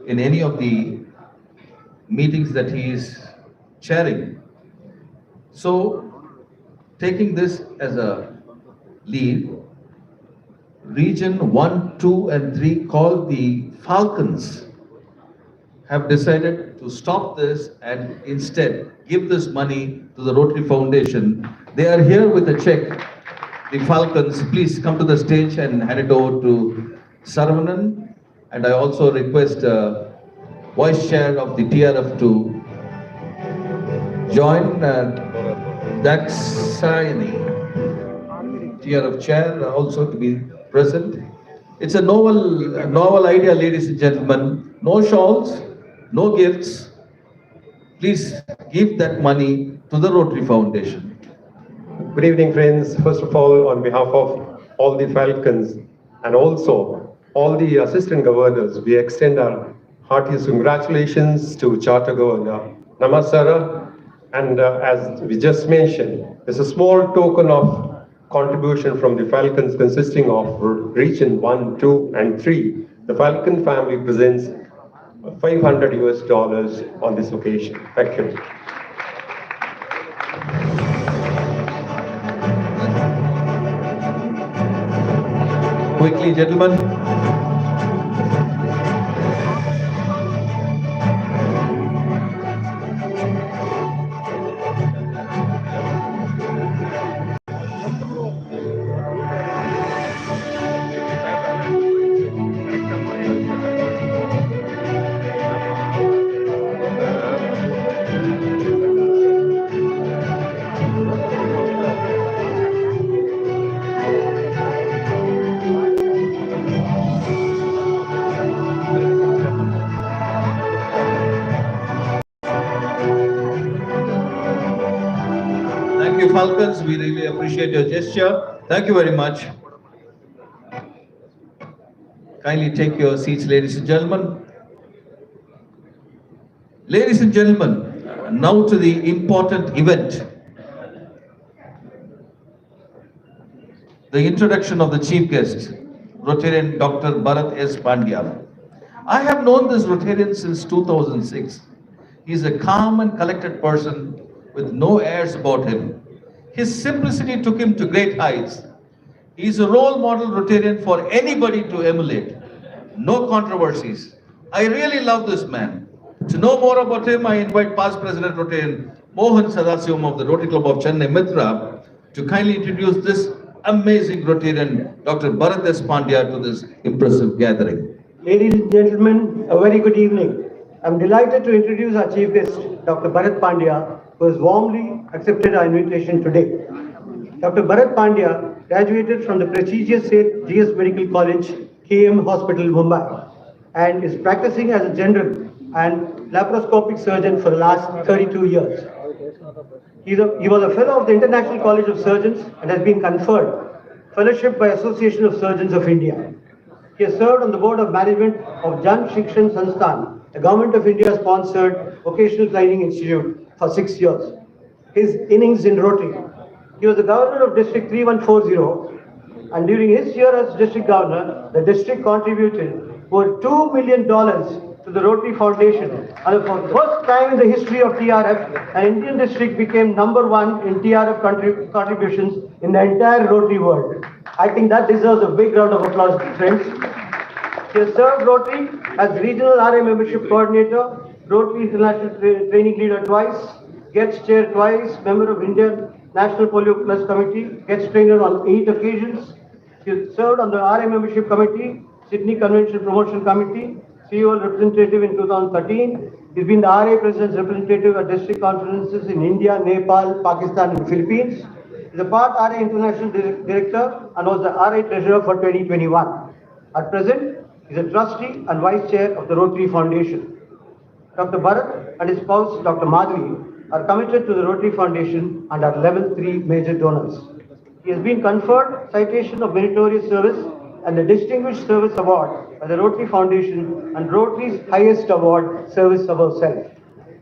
in any of the meetings that he is chairing. So, taking this as a lead, Region 1, 2 and 3, called the Falcons, have decided to stop this and instead give this money to the Rotary Foundation. They are here with a check. The Falcons, please come to the stage and hand it over to Saravanan. And I also request Vice Chair of the TRF to join. Daksayani, TRF Chair, also to be present. It's a novel idea, ladies and gentlemen. No shawls, no gifts. Please give that money to the Rotary Foundation. Good evening, friends. First of all, on behalf of all the Falcons and also all the assistant governors, we extend our heartiest congratulations to Charter Governor N.S.Saravanan. And as we just mentioned, there's a small token of contribution from the Falcons consisting of Region 1, 2, and 3. The Falcon family presents $500 on this occasion. Thank you. Quickly, gentlemen. Thank you, Falcons. We really appreciate your gesture. Thank you very much. Kindly take your seats, ladies and gentlemen. Ladies and gentlemen, now to the important event. The introduction of the chief guest, Rotarian Dr. Bharat S. Pandya. I have known this Rotarian since 2006. He is a calm and collected person with no airs about him. His simplicity took him to great heights. He is a role model Rotarian for anybody to emulate. No controversies. I really love this man. To know more about him, I invite past President Rotarian Mohan Sadasivam of the Rotary Club of Chennai Mitra to kindly introduce this amazing Rotarian, Dr. Bharat S. Pandya, to this impressive gathering. Ladies and gentlemen, a very good evening. I'm delighted to introduce our chief guest, Dr. Bharat Pandya, who has warmly accepted our invitation today. Dr. Bharat Pandya graduated from the prestigious St. GS Medical College, KM Hospital, Mumbai, and is practicing as a general and laparoscopic surgeon for the last 32 years. He was a fellow of the International College of Surgeons and has been conferred fellowship by Association of Surgeons of India. He has served on the board of management of Jan Shikshan Sansthan, a Government of India sponsored vocational training institute, for 6 years. His innings in Rotary. He was the governor of District 3140, and during his year as district governor, the district contributed over $2 million to the Rotary Foundation. And for the first time in the history of TRF, an Indian district became #1 in TRF contributions in the entire Rotary world. I think that deserves a big round of applause, friends. She has served Rotary as Regional RA Membership Coordinator, Rotary International Training Leader twice, Guest Chair twice, Member of Indian National Polio Plus Committee, Guest Trainer on 8 occasions. She has served on the RA Membership Committee, Sydney Convention Promotion Committee, COL representative in 2013. He's been the RA President's representative at district conferences in India, Nepal, Pakistan and Philippines. He's a part RA International Director and was the RA Treasurer for 2021. At present, he is a trustee and vice chair of the Rotary Foundation. Dr. Bharat and his spouse, Dr. Madhvi, are committed to the Rotary Foundation and are level 3 major donors. He has been conferred citation of meritorious service and the Distinguished Service Award by the Rotary Foundation and Rotary's highest award, Service Above Self.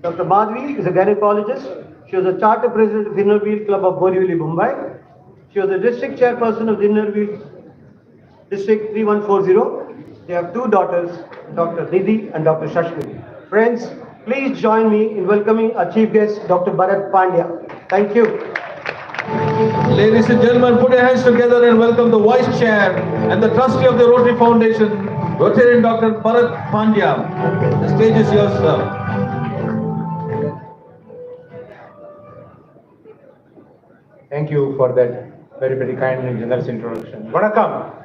Dr. Madhvi is a gynecologist. She was a charter president of Inner Wheel Club of Borivali, Mumbai. She was the district chairperson of the Inner Wheel District 3140. They have 2 daughters, Dr. Nidhi and Dr. Shashmi. Friends, please join me in welcoming our chief guest, Dr. Bharat Pandya. Thank you. Ladies and gentlemen, put your hands together and welcome the Vice Chair and the Trustee of the Rotary Foundation, Rotarian Dr. Bharat Pandya. The stage is yours, sir. Thank you for that very, very kind and generous introduction. Vanakkam.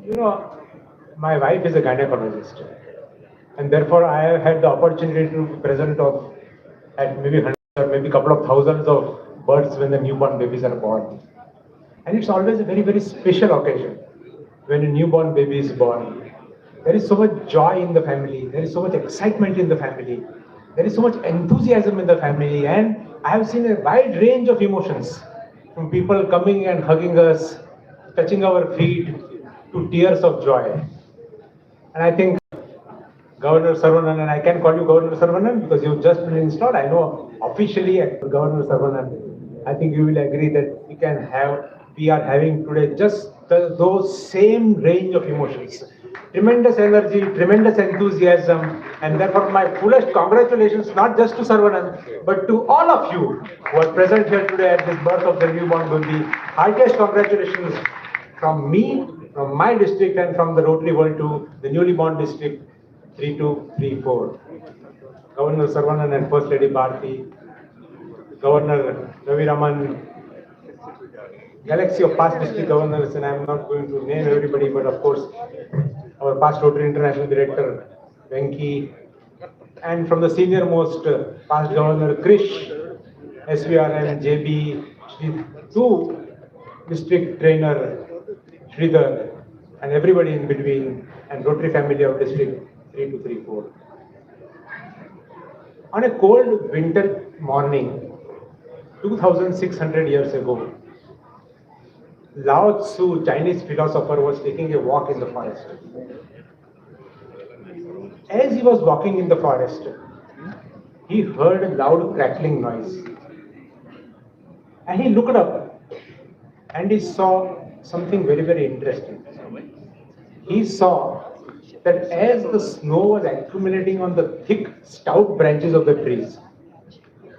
You know, my wife is a gynecologist, and therefore I have had the opportunity to be present at maybe hundreds or maybe a couple of thousands of births when the newborn babies are born. And it's always a very, very special occasion when a newborn baby is born. There is so much joy in the family, there is so much excitement in the family, there is so much enthusiasm in the family, and I have seen a wide range of emotions, from people coming and hugging us, touching our feet, to tears of joy. And I think Governor Saravanan, and I can call you Governor Saravanan because you've just been installed. I know officially Governor Saravanan, I think you will agree that we are having today just those same range of emotions. Tremendous energy, tremendous enthusiasm, and therefore my fullest congratulations not just to Saravanan, but to all of you who are present here today at this birth of the newborn baby. Heartiest congratulations from me, from my district, and from the Rotary world to the newly born district 3234. Governor Saravanan and First Lady Bharti, Governor Ravi Raman, galaxy of past district governors, and I am not going to name everybody, but of course, our past Rotary International Director, Venki, and from the senior most past Governor Krish, SVRM, JB, to District Trainer Sridhar, and everybody in between, and Rotary family of District 3234. On a cold winter morning, 2600 years ago, Lao Tzu, Chinese philosopher, was taking a walk in the forest. As he was walking in the forest, he heard a loud crackling noise. And he looked up and he saw something very, very interesting. He saw that as the snow was accumulating on the thick, stout branches of the trees,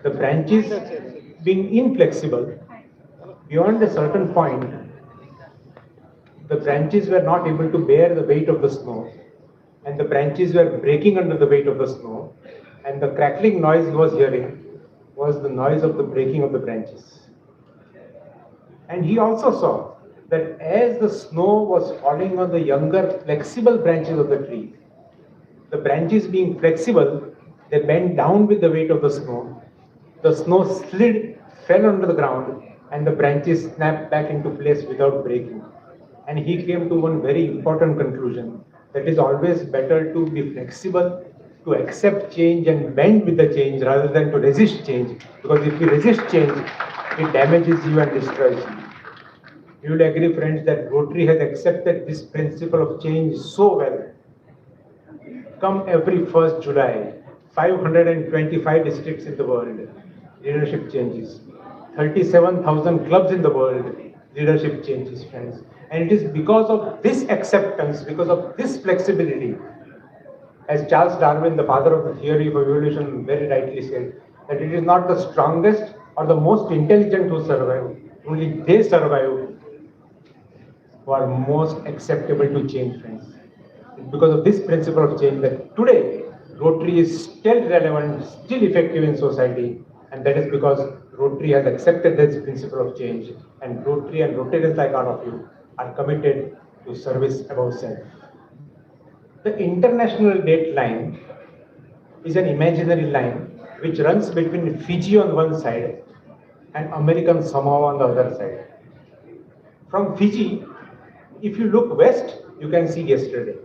the branches being inflexible, beyond a certain point, the branches were not able to bear the weight of the snow, and the branches were breaking under the weight of the snow, and the crackling noise he was hearing was the noise of the breaking of the branches. And he also saw that as the snow was falling on the younger, flexible branches of the tree, the branches being flexible, they bent down with the weight of the snow slid, fell onto the ground, and the branches snapped back into place without breaking. And he came to one very important conclusion, that it is always better to be flexible, to accept change and bend with the change rather than to resist change, because if you resist change, it damages you and destroys you. You will agree, friends, that Rotary has accepted this principle of change so well. Come every 1st July, 525 districts in the world, leadership changes. 37,000 clubs in the world, leadership changes, friends. And it is because of this acceptance, because of this flexibility, as Charles Darwin, the father of the theory of evolution, very rightly said, that it is not the strongest or the most intelligent who survive, only they survive. who are most acceptable to change, friends. It's because of this principle of change that today Rotary is still relevant, still effective in society, and that is because Rotary has accepted this principle of change, and Rotary and Rotarians like all of you are committed to service above self. The international date line is an imaginary line which runs between Fiji on one side and American Samoa on the other side. From Fiji, if you look west, you can see yesterday.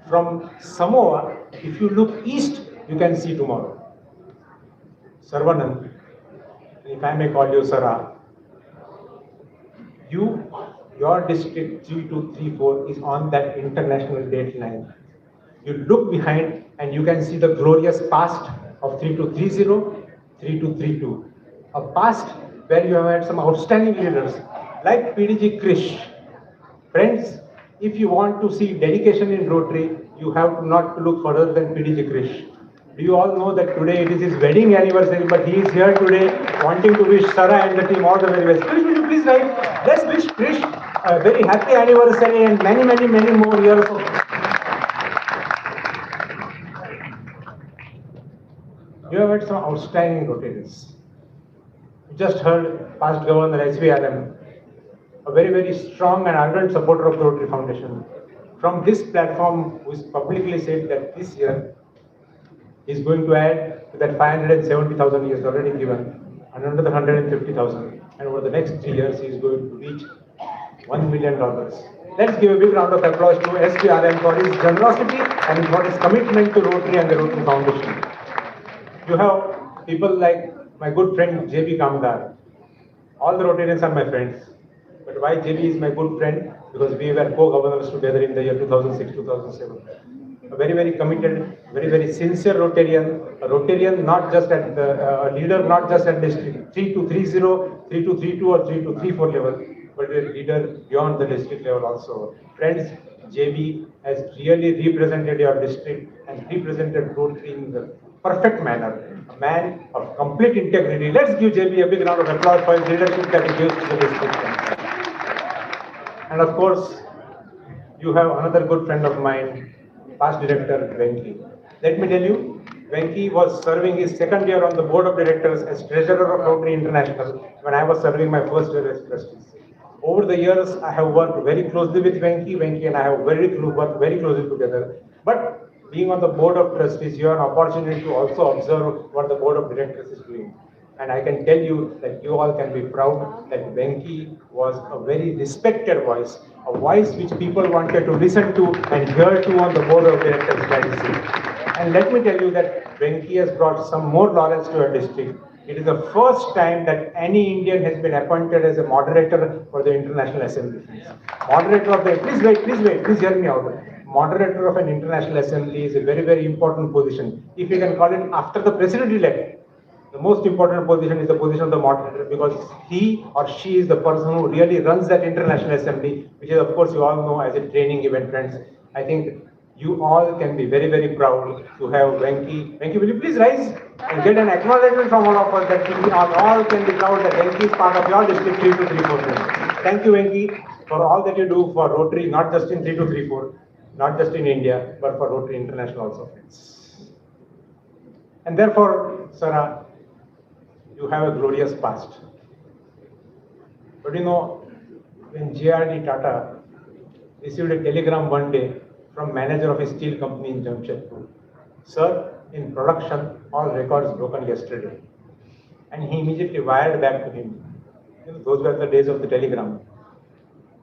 From Samoa, if you look east, you can see tomorrow. Saravanan, if I may call you Sara, your district 3234 is on that international date line. You look behind and you can see the glorious past of 3230, 3232. A past where you have had some outstanding leaders like PDG Krish. Friends, if you want to see dedication in Rotary, you have not to look further than PDG Krish. Do you all know that today it is his wedding anniversary, but he is here today wanting to wish Sara and the team all the very best. Krish, will you please write? Let's wish Krish a very happy anniversary and many, many, many more years of. You have had some outstanding Rotarians. You just heard past Governor S.V.R.M., a very, very strong and ardent supporter of the Rotary Foundation. From this platform, who has publicly said that this year he is going to add to that 570,000 he has already given, another 150,000. And over the next 3 years, he is going to reach $1 million. Let's give a big round of applause to S.V.R.M. for his generosity and for his commitment to Rotary and the Rotary Foundation. You have people like my good friend J.B. Kamdar. All the Rotarians are my friends. But why J.B. is my good friend? Because we were co-governors together in the year 2006-2007. A very, very committed, very, very sincere Rotarian. A Rotarian not just at the, a leader not just at district 3230, 3232 or 3234 level, but a leader beyond the district level also. Friends, JB has really represented your district and represented Rotary in the perfect manner. A man of complete integrity. Let's give JB a big round of applause for his leadership that he gives to the district. And of course, you have another good friend of mine, past director Venki. Let me tell you, Venki was serving his second year on the board of directors as treasurer of Rotary International when I was serving my first year as trustee. Over the years, I have worked very closely with Venki. Venki and I have worked very closely together. But being on the board of trustees, you have an opportunity to also observe what the board of directors is doing. And I can tell you that you all can be proud that Venki was a very respected voice, a voice which people wanted to listen to and hear to on the board of directors strategy. And let me tell you that Venki has brought some more laurels to our district. It is the first time that any Indian has been appointed as a moderator for the International Assembly. Moderator of the, please hear me out. Moderator of an International Assembly is a very, very important position. If you can call it after the president-elect, the most important position is the position of the moderator because he or she is the person who really runs that International Assembly, which is, of course, you all know as a training event, friends. I think you all can be very, very proud to have Venki. Venki, will you please rise and get an acknowledgement from all of us that we all can be proud that Venki is part of your district 3234. Thank you, Venki, for all that you do for Rotary, not just in 3234, not just in India, but for Rotary International also, friends. And therefore, Sara, you have a glorious past. But you know, when J.R.D. Tata received a telegram one day from manager of a steel company in Jamshedpur, sir, in production, all records broken yesterday. And he immediately wired back to him. You know, those were the days of the telegram.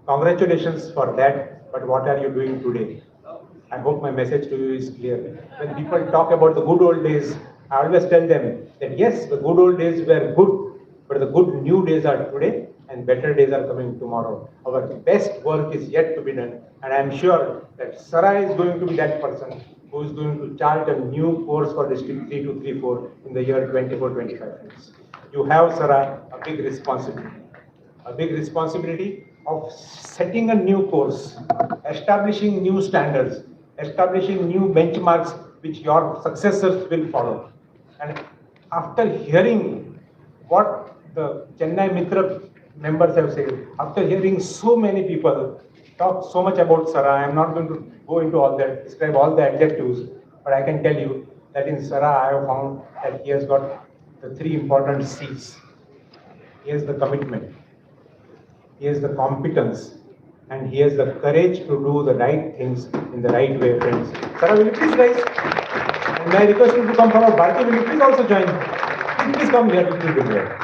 Congratulations for that, but what are you doing today? I hope my message to you is clear. When people talk about the good old days, I always tell them that yes, the good old days were good, but the good new days are today and better days are coming tomorrow. Our best work is yet to be done, and I am sure that Sara is going to be that person who is going to chart a new course for District 3234 in the year 24-25. You have, Sara, a big responsibility of setting a new course, establishing new standards, establishing new benchmarks which your successors will follow. And after hearing what the Chennai Mitra members have said, after hearing so many people talk so much about Sara, I am not going to go into all that, describe all the adjectives, but I can tell you that in Sara, I have found that he has got the three important C's. He has the commitment, he has the competence, and he has the courage to do the right things in the right way, friends. Sara, will you please rise? And may I request you to come forward. Bharti, will you please also join? Please come here, little bit here.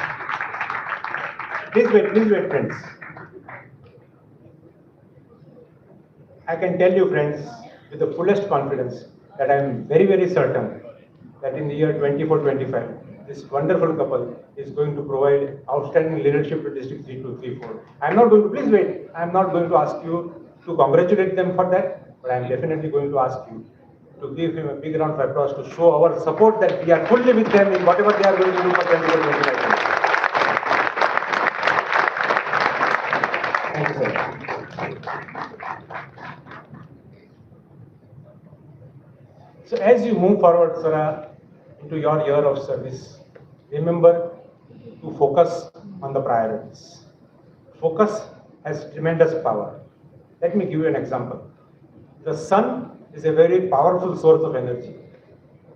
Please wait, friends. I can tell you, friends, with the fullest confidence that I am very, very certain that in the year 24-25, this wonderful couple is going to provide outstanding leadership to District 3234. I am not going to, please wait, I am not going to ask you to congratulate them for that, but I am definitely going to ask you to give him a big round of applause to show our support that we are fully with them in whatever they are going to do for 24-25. Thank you, sir. So as you move forward, Sara, into your year of service, remember to focus on the priorities. Focus has tremendous power. Let me give you an example. The sun is a very powerful source of energy.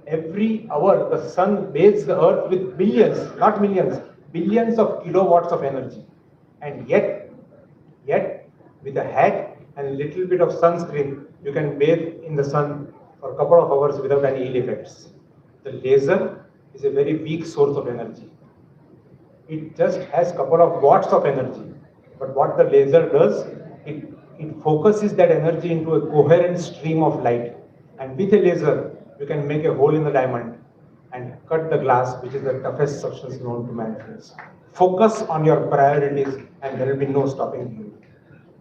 Every hour, the sun bathes the earth with billions, not millions, billions of kilowatts of energy. And yet, with a hat and a little bit of sunscreen, you can bathe in the sun for a couple of hours without any ill effects. The laser is a very weak source of energy. It just has a couple of watts of energy. But what the laser does, it focuses that energy into a coherent stream of light. And with a laser, you can make a hole in the diamond and cut the glass, which is the toughest substance known to man. Focus on your priorities and there will be no stopping you.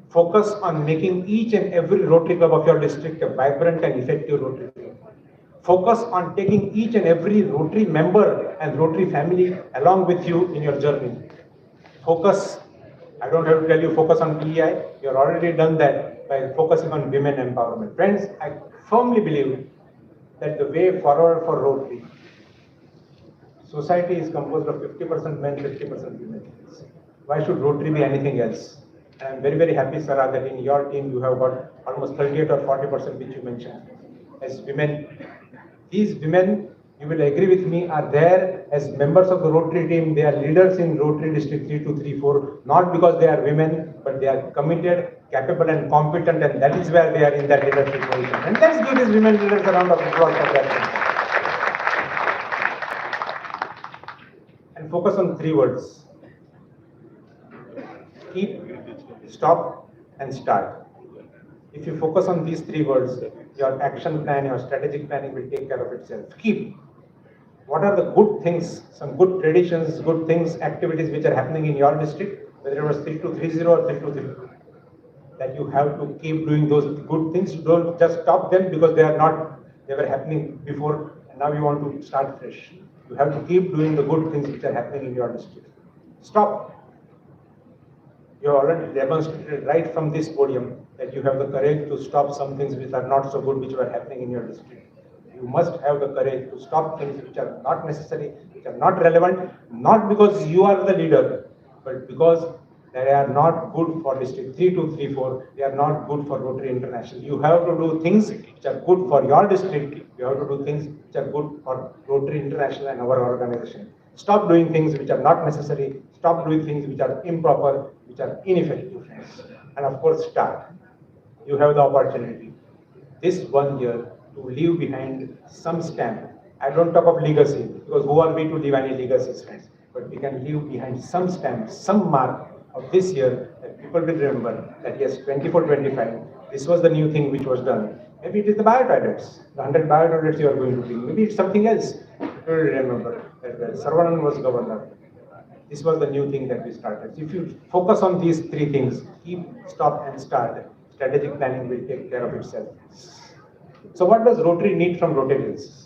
Focus on making each and every Rotary Club of your district a vibrant and effective Rotary Club. Focus on taking each and every Rotary member and Rotary family along with you in your journey. Focus, I don't have to tell you, focus on PEI. You have already done that by focusing on women empowerment. Friends, I firmly believe that the way forward for Rotary, society is composed of 50% men, 50% women. Why should Rotary be anything else? I am very, very happy, Sara, that in your team you have got almost 38 or 40%, which you mentioned, as women. These women, you will agree with me, are there as members of the Rotary team. They are leaders in Rotary District 3234, not because they are women, but they are committed, capable and competent, and that is where they are in that leadership position. And let's give these women leaders a round of applause for that. And focus on three words. Keep, stop, and start. If you focus on these three words, your action plan, your strategic planning will take care of itself. Keep. What are the good things, some good traditions, good things, activities which are happening in your district, whether it was 3230 or 3232? That you have to keep doing those good things. You don't just stop them because they were happening before and now you want to start fresh. You have to keep doing the good things which are happening in your district. Stop. You have already demonstrated right from this podium that you have the courage to stop some things which are not so good which were happening in your district. You must have the courage to stop things which are not necessary, which are not relevant, not because you are the leader, but because they are not good for District 3234, they are not good for Rotary International. You have to do things which are good for your district, you have to do things which are good for Rotary International and our organization. Stop doing things which are not necessary, stop doing things which are improper, which are ineffective. And of course, start. You have the opportunity this 1 year to leave behind some stamp. I don't talk of legacy, because who are we to leave any legacies, friends? But we can leave behind some stamp, some mark of this year that people will remember that yes, 24-25, this was the new thing which was done. Maybe it is the biotoilets, the 100 biotoilets you are going to bring. Maybe it's something else. People will remember that when Saravanan was governor, this was the new thing that we started. If you focus on these three things, keep, stop and start, strategic planning will take care of itself. So what does Rotary need from Rotarians?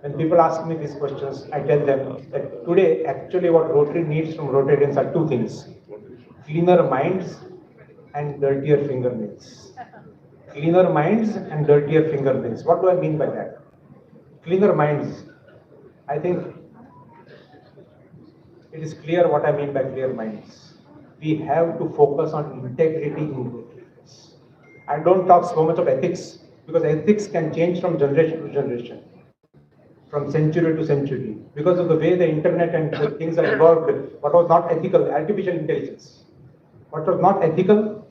When people ask me these questions, I tell them that today, actually what Rotary needs from Rotarians are two things: cleaner minds and dirtier fingernails. Cleaner minds and dirtier fingernails. What do I mean by that? Cleaner minds. I think it it is clear what I mean by clear minds. We have to focus on integrity in Rotary. I don't talk so much of ethics, because ethics can change from generation to generation, from century to century, because of the way the internet and the things are evolved. What was not ethical, artificial intelligence. What was not ethical,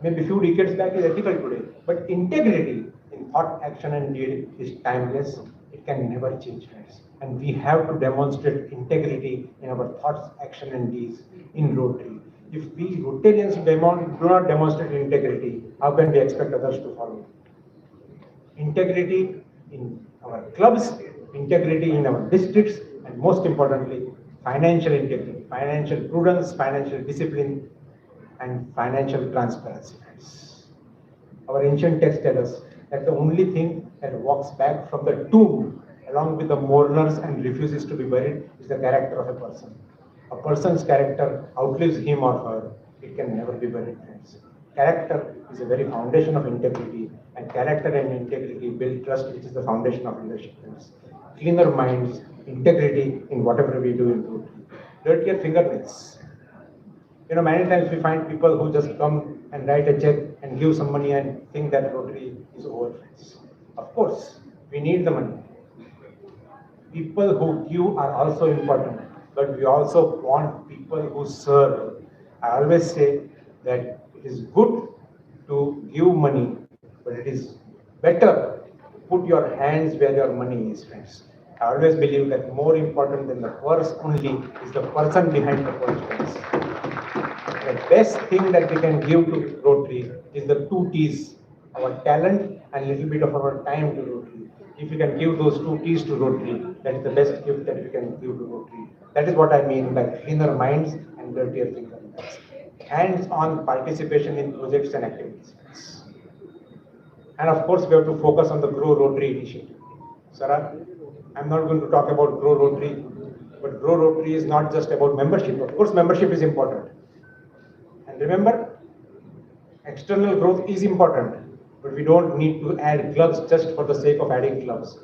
maybe a few decades back, is ethical today. But integrity in thought, action, and deed is timeless. It can never change, friends. And we have to demonstrate integrity in our thoughts, action, and deeds in Rotary. If we Rotarians do not demonstrate integrity, how can we expect others to follow? Integrity in our clubs, integrity in our districts, and most importantly, financial integrity, financial prudence, financial discipline, and financial transparency. Our ancient texts tell us that the only thing that walks back from the tomb along with the mourners and refuses to be buried is the character of a person. A person's character outlives him or her. It can never be buried, friends. Character is the very foundation of integrity, and character and integrity build trust, which is the foundation of leadership. Cleaner minds, integrity in whatever we do in Rotary. Dirtier fingernails. Many times we find people who just come and write a check and give some money and think that Rotary is over. Of course, we need the money. People who give are also important, but we also want people who serve. I always say that it is good to give money, but it is better to put your hands where your money is, friends. I always believe that more important than the purse only is the person behind the purse, friends. The best thing that we can give to Rotary is the 2 T's, our talent and a little bit of our time to Rotary. If we can give those 2 T's to Rotary, that is the best gift that we can give to Rotary. That is what I mean by cleaner minds and dirtier fingernails. Hands-on participation in projects and activities. And of course, we have to focus on the Grow Rotary initiative. Sarah, I'm not going to talk about Grow Rotary, but Grow Rotary is not just about membership. Of course, membership is important. And remember, external growth is important, but we don't need to add clubs just for the sake of adding clubs.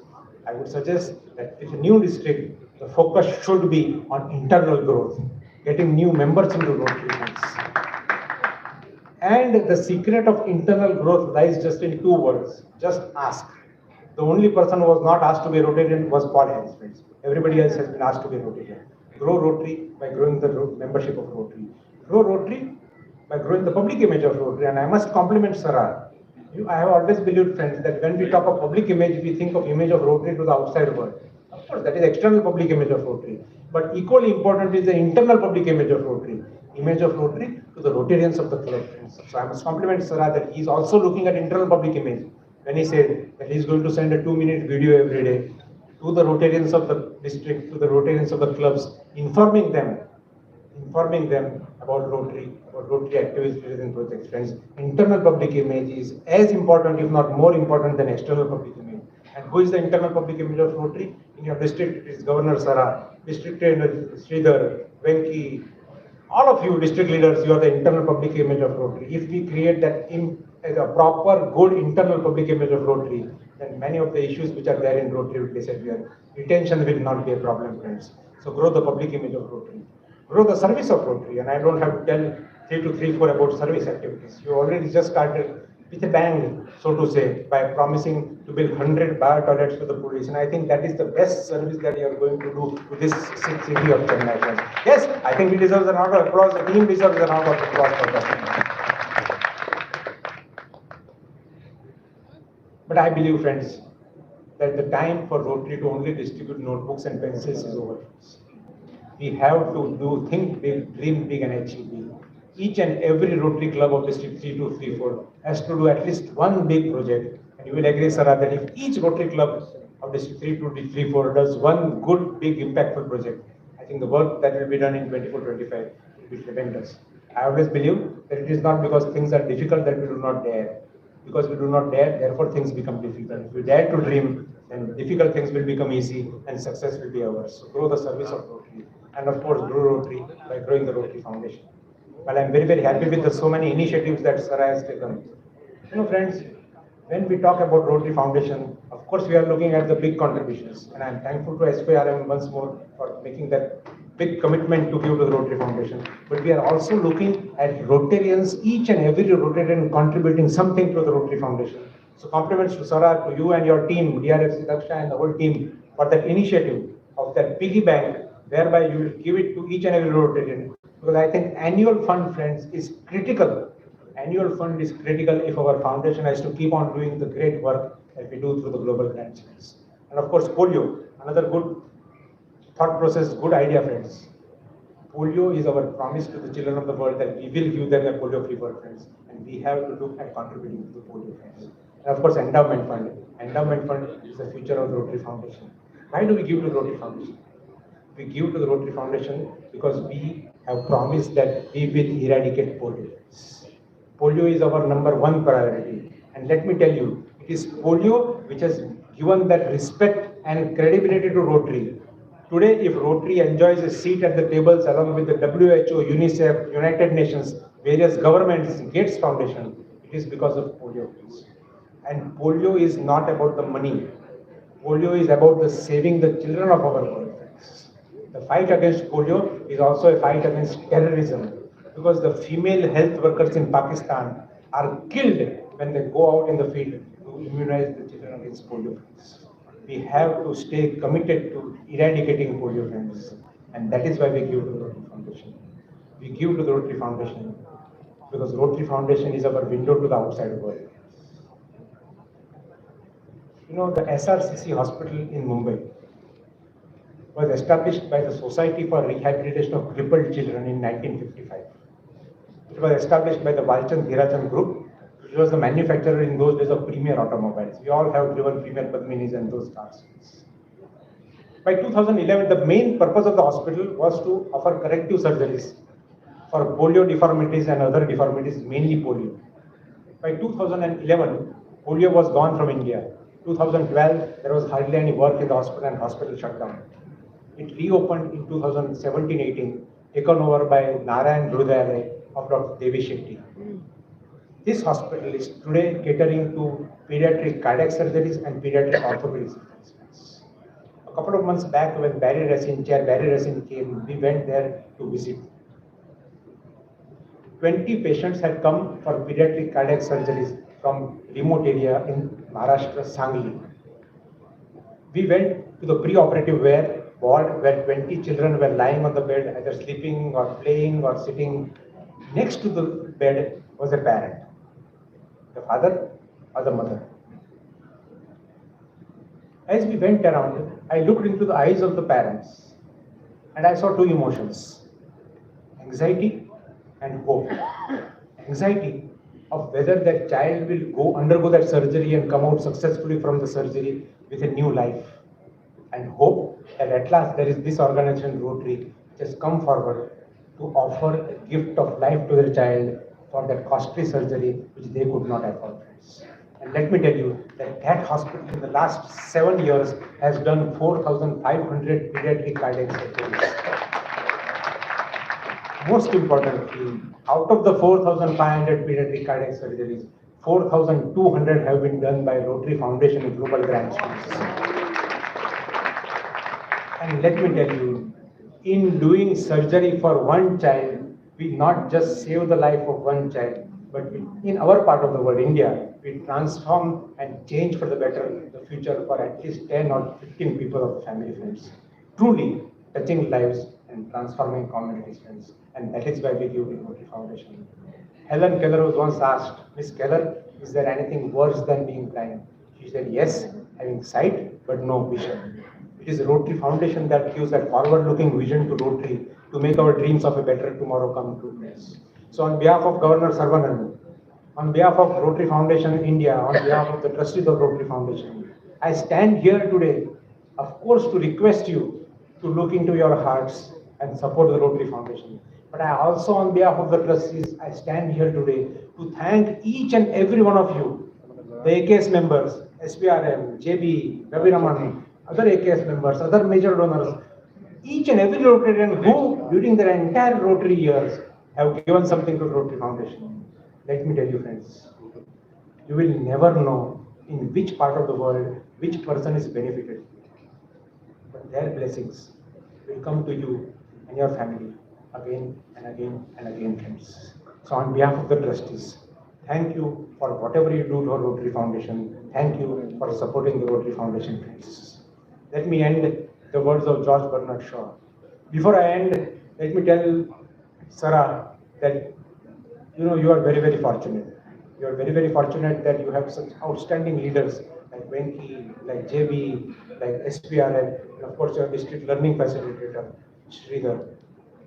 I would suggest that if a new district, the focus should be on internal growth, getting new members into Rotary funds. And the secret of internal growth lies just in 2 words: just ask. The only person who was not asked to be a Rotarian was Paul Harris, friends. Everybody else has been asked to be a Rotarian. Grow Rotary by growing the membership of Rotary. Grow Rotary by growing the public image of Rotary. And I must compliment Sarah. I have always believed, friends, that when we talk of public image, we think of image of Rotary to the outside world. Of course, that is external public image of Rotary. But equally important is the internal public image of Rotary. Image of Rotary to the Rotarians of the club, friends. So I must compliment Sarah that he is also looking at internal public image. When he said that he is going to send a 2-minute video every day to the Rotarians of the district, to the Rotarians of the clubs, informing them about Rotary activities and projects, friends. Internal public image is as important, if not more important, than external public image. And who is the internal public image of Rotary? In your district, it is Governor Sarah, district trainer Sridhar, Venki, all of you district leaders, you are the internal public image of Rotary. If we create that as a proper, good internal public image of Rotary, then many of the issues which are there in Rotary will disappear. Retention will not be a problem, friends. So grow the public image of Rotary. Grow the service of Rotary, and I don't have to tell 3 to 3, 4 about service activities. You already just started with a bang, so to say, by promising to build 100 bar toilets for the police. And I think that is the best service that you are going to do to this city of Chennai, friends. Yes, I think it deserves a round of applause. The team deserves a round of applause for that. But I believe, friends, that the time for Rotary to only distribute notebooks and pencils is over. We have to think big, dream big, and achieve big. Each and every Rotary club of District 3234 has to do at least one big project. And you will agree, Sarah, that if each Rotary club of District 3234 does one good, big, impactful project, I think the work that will be done in 24-25 will be tremendous. I always believe that it is not because things are difficult that we do not dare. Because we do not dare, therefore things become difficult. If we dare to dream, then difficult things will become easy and success will be ours. So grow the service of Rotary. And of course, grow Rotary by growing the Rotary Foundation. Well, I'm very, very happy with the so many initiatives that Sarah has taken. Friends, when we talk about Rotary Foundation, of course, we are looking at the big contributions. And I'm thankful to SPRM once more for making that big commitment to give to the Rotary Foundation, but we are also looking at Rotarians, each and every Rotarian contributing something to the Rotary Foundation. So compliments to Sarah, to you and your team, DRFC Daksha and the whole team for that initiative of that piggy bank, whereby you will give it to each and every Rotarian. Because I think annual fund, friends, is critical. Annual fund is critical if our foundation has to keep on doing the great work that we do through the global grants. And of course, polio, another good thought process, good idea, friends. Polio is our promise to the children of the world that we will give them a polio-free world, friends. And we have to look at contributing to the polio, friends. And of course, endowment fund. Endowment fund is the future of the Rotary Foundation. Why do we give to the Rotary Foundation? We give to the Rotary Foundation because we have promised that we will eradicate polio. Polio is our #1 priority. And let me tell you, it is polio which has given that respect and credibility to Rotary. Today, if Rotary enjoys a seat at the tables along with the WHO, UNICEF, United Nations, various governments, Gates Foundation, it is because of polio. And polio is not about the money. Polio is about the saving the children of our world. The fight against polio is also a fight against terrorism, because the female health workers in Pakistan are killed when they go out in the field to immunize the children against polio. We have to stay committed to eradicating polio, friends. And that is why we give to the Rotary Foundation. We give to the Rotary Foundation because Rotary Foundation is our window to the outside world. You know, the SRCC hospital in Mumbai was established by the Society for Rehabilitation of Crippled Children in 1955. It was established by the Walchand Hirachand Group, which was the manufacturer in those days of premier automobiles. We all have driven premier Padminis and those cars. By 2011, the main purpose of the hospital was to offer corrective surgeries for polio deformities and other deformities, mainly polio. By 2011, polio was gone from India. 2012, there was hardly any work in the hospital and hospital shut down. It reopened in 2017-18, taken over by Narayan Hrudayalaya of Dr. Devi Shetty. This hospital is today catering to pediatric cardiac surgeries and pediatric orthopedics. A couple of months back, when Chair Barry Racine came, we went there to visit. 20 patients had come for pediatric cardiac surgeries from remote area in Maharashtra, Sangli. We went to the pre-operative ward where 20 children were lying on the bed, either sleeping or playing or sitting. Next to the bed was a parent, the father or the mother. As we went around, I looked into the eyes of the parents and I saw two emotions, anxiety and hope. Anxiety of whether that child will undergo that surgery and come out successfully from the surgery with a new life. And hope that at last there is this organization, Rotary, which has come forward to offer a gift of life to their child for that costly surgery which they could not afford. And let me tell you that that hospital in the last 7 years has done 4,500 pediatric cardiac surgeries. Most importantly, out of the 4,500 pediatric cardiac surgeries, 4,200 have been done by Rotary Foundation in global grants. And let me tell you, in doing surgery for one child, we not just save the life of one child, but in our part of the world, India, we transform and change for the better the future for at least 10 or 15 people of the family, friends. Truly touching lives and transforming communities, friends. And that is why we give to Rotary Foundation. Helen Keller was once asked, Miss Keller, is there anything worse than being blind? She said, yes, having sight, but no vision. It is Rotary Foundation that gives that forward-looking vision to Rotary to make our dreams of a better tomorrow come true. So on behalf of Governor Saravanan, on behalf of Rotary Foundation India, on behalf of the trustees of Rotary Foundation, I stand here today, of course, to request you to look into your hearts and support the Rotary Foundation. But I also, on behalf of the trustees, I stand here today to thank each and every one of you, the AKS members, SPRM, JB, Ravi Raman, other AKS members, other major donors, each and every Rotarian who, during their entire Rotary years, have given something to the Rotary Foundation. Let me tell you, friends, you will never know in which part of the world which person is benefited. But their blessings will come to you and your family again and again and again, friends. So on behalf of the trustees, thank you for whatever you do to our Rotary Foundation. Thank you for supporting the Rotary Foundation, friends. Let me end the words of George Bernard Shaw. Before I end, let me tell Sarah that you are very, very fortunate. You are very, very fortunate that you have such outstanding leaders like Venki, like JB, like SPRF, and of course your district learning facilitator, Sridhar.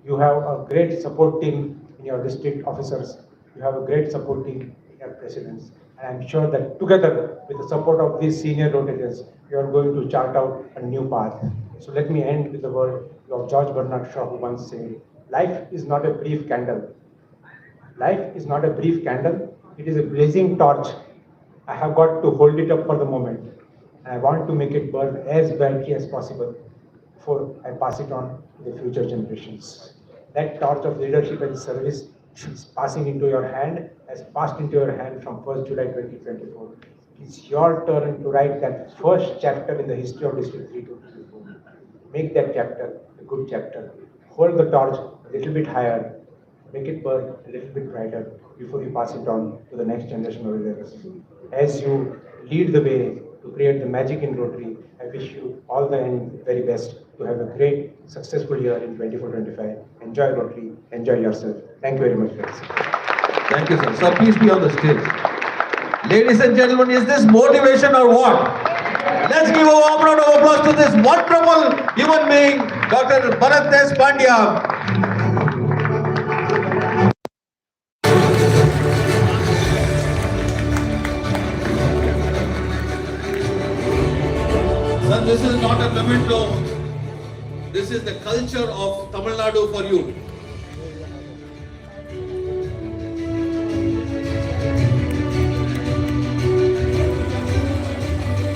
You have a great support team in your district officers. You have a great support team in your presidents. And I'm sure that together, with the support of these senior Rotarians, you are going to chart out a new path. So let me end with the word of George Bernard Shaw, who once said, "Life is not a brief candle. Life is not a brief candle, it is a blazing torch. I have got to hold it up for the moment, and I want to make it burn as brightly as possible before I pass it on to the future generations." That torch of leadership and service is passing into your hand, has passed into your hand from 1st July 2024. It's your turn to write that first chapter in the history of District 3234. Make that chapter a good chapter. Hold the torch a little bit higher. Make it burn a little bit brighter before you pass it on to the next generation of leaders. As you lead the way to create the magic in Rotary, I wish you all the very best to have a great, successful year in 24-25. Enjoy Rotary, enjoy yourself. Thank you very much, friends. Thank you, sir. Sir, please be on the stage. Ladies and gentlemen, is this motivation or what? Let's give a warm round of applause to this wonderful human being, Dr. Bharat S. Pandya. Sir, this is not a memento. This is the culture of Tamil Nadu for you.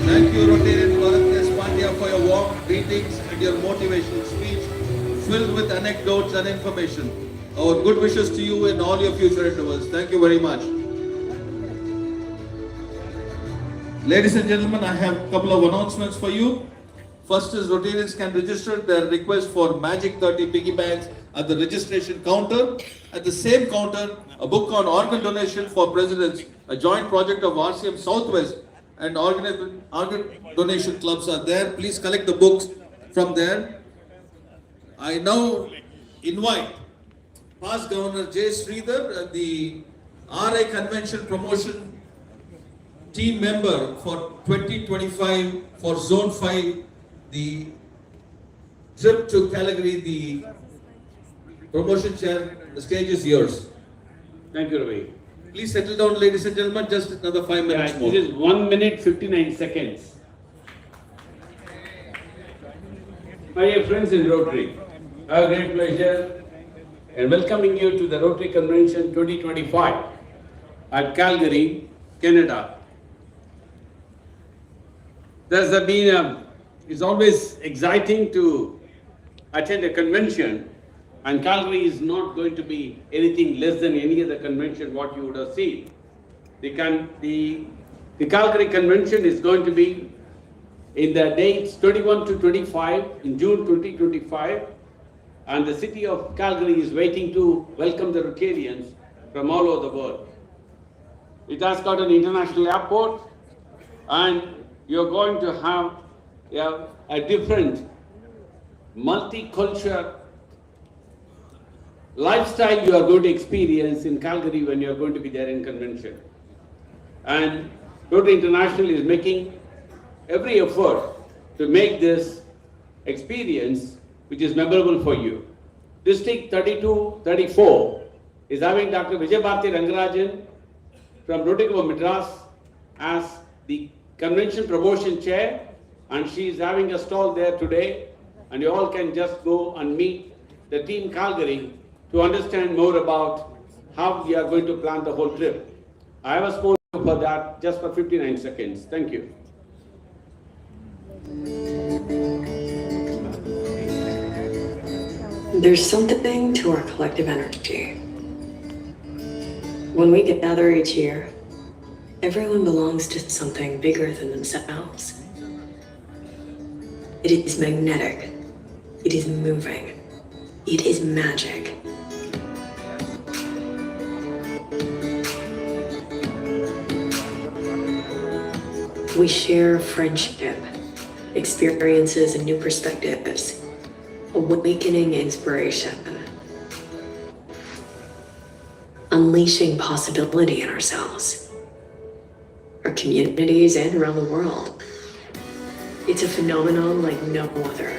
Thank you, Rotarian Bharat S. Pandya, for your warm greetings and your motivational speech filled with anecdotes and information. Our good wishes to you in all your future endeavors. Thank you very much. Ladies and gentlemen, I have a couple of announcements for you. First is Rotarians can register their request for Magic 30 piggy banks at the registration counter. At the same counter, a book on organ donation for presidents, a joint project of RCM Southwest and organ donation clubs are there. Please collect the books from there. I now invite past Governor J. Sridhar, the RI Convention Promotion team member for 2025 for Zone 5, the trip to Calgary, the promotion chair. The stage is yours. Thank you, Ravi. Please settle down, ladies and gentlemen, just another 5 minutes more. It is 1 minute 59 seconds. My dear friends in Rotary, I have a great pleasure in welcoming you to the Rotary Convention 2025 at Calgary, Canada. It's always exciting to attend a convention, and Calgary is not going to be anything less than any other convention what you would have seen. The Calgary Convention is going to be in the dates 21 to 25 in June 2025, and the city of Calgary is waiting to welcome the Rotarians from all over the world. It has got an international airport, and you're going to have a different multicultural lifestyle you are going to experience in Calgary when you're going to be there in convention. And Rotary International is making every effort to make this experience which is memorable for you. District 32-34 is having Dr. Vijayabharati Rangarajan from Rotary Club Madras as the convention promotion chair, and she is having a stall there today, and you all can just go and meet the team Calgary to understand more about how we are going to plan the whole trip. I have a spoken for that just for 59 seconds. Thank you. There's something to our collective energy. When we gather each year, everyone belongs to something bigger than themselves. It is magnetic. It is moving. It is magic. We share friendship, experiences, and new perspectives, awakening inspiration, unleashing possibility in ourselves, our communities, and around the world. It's a phenomenon like no other.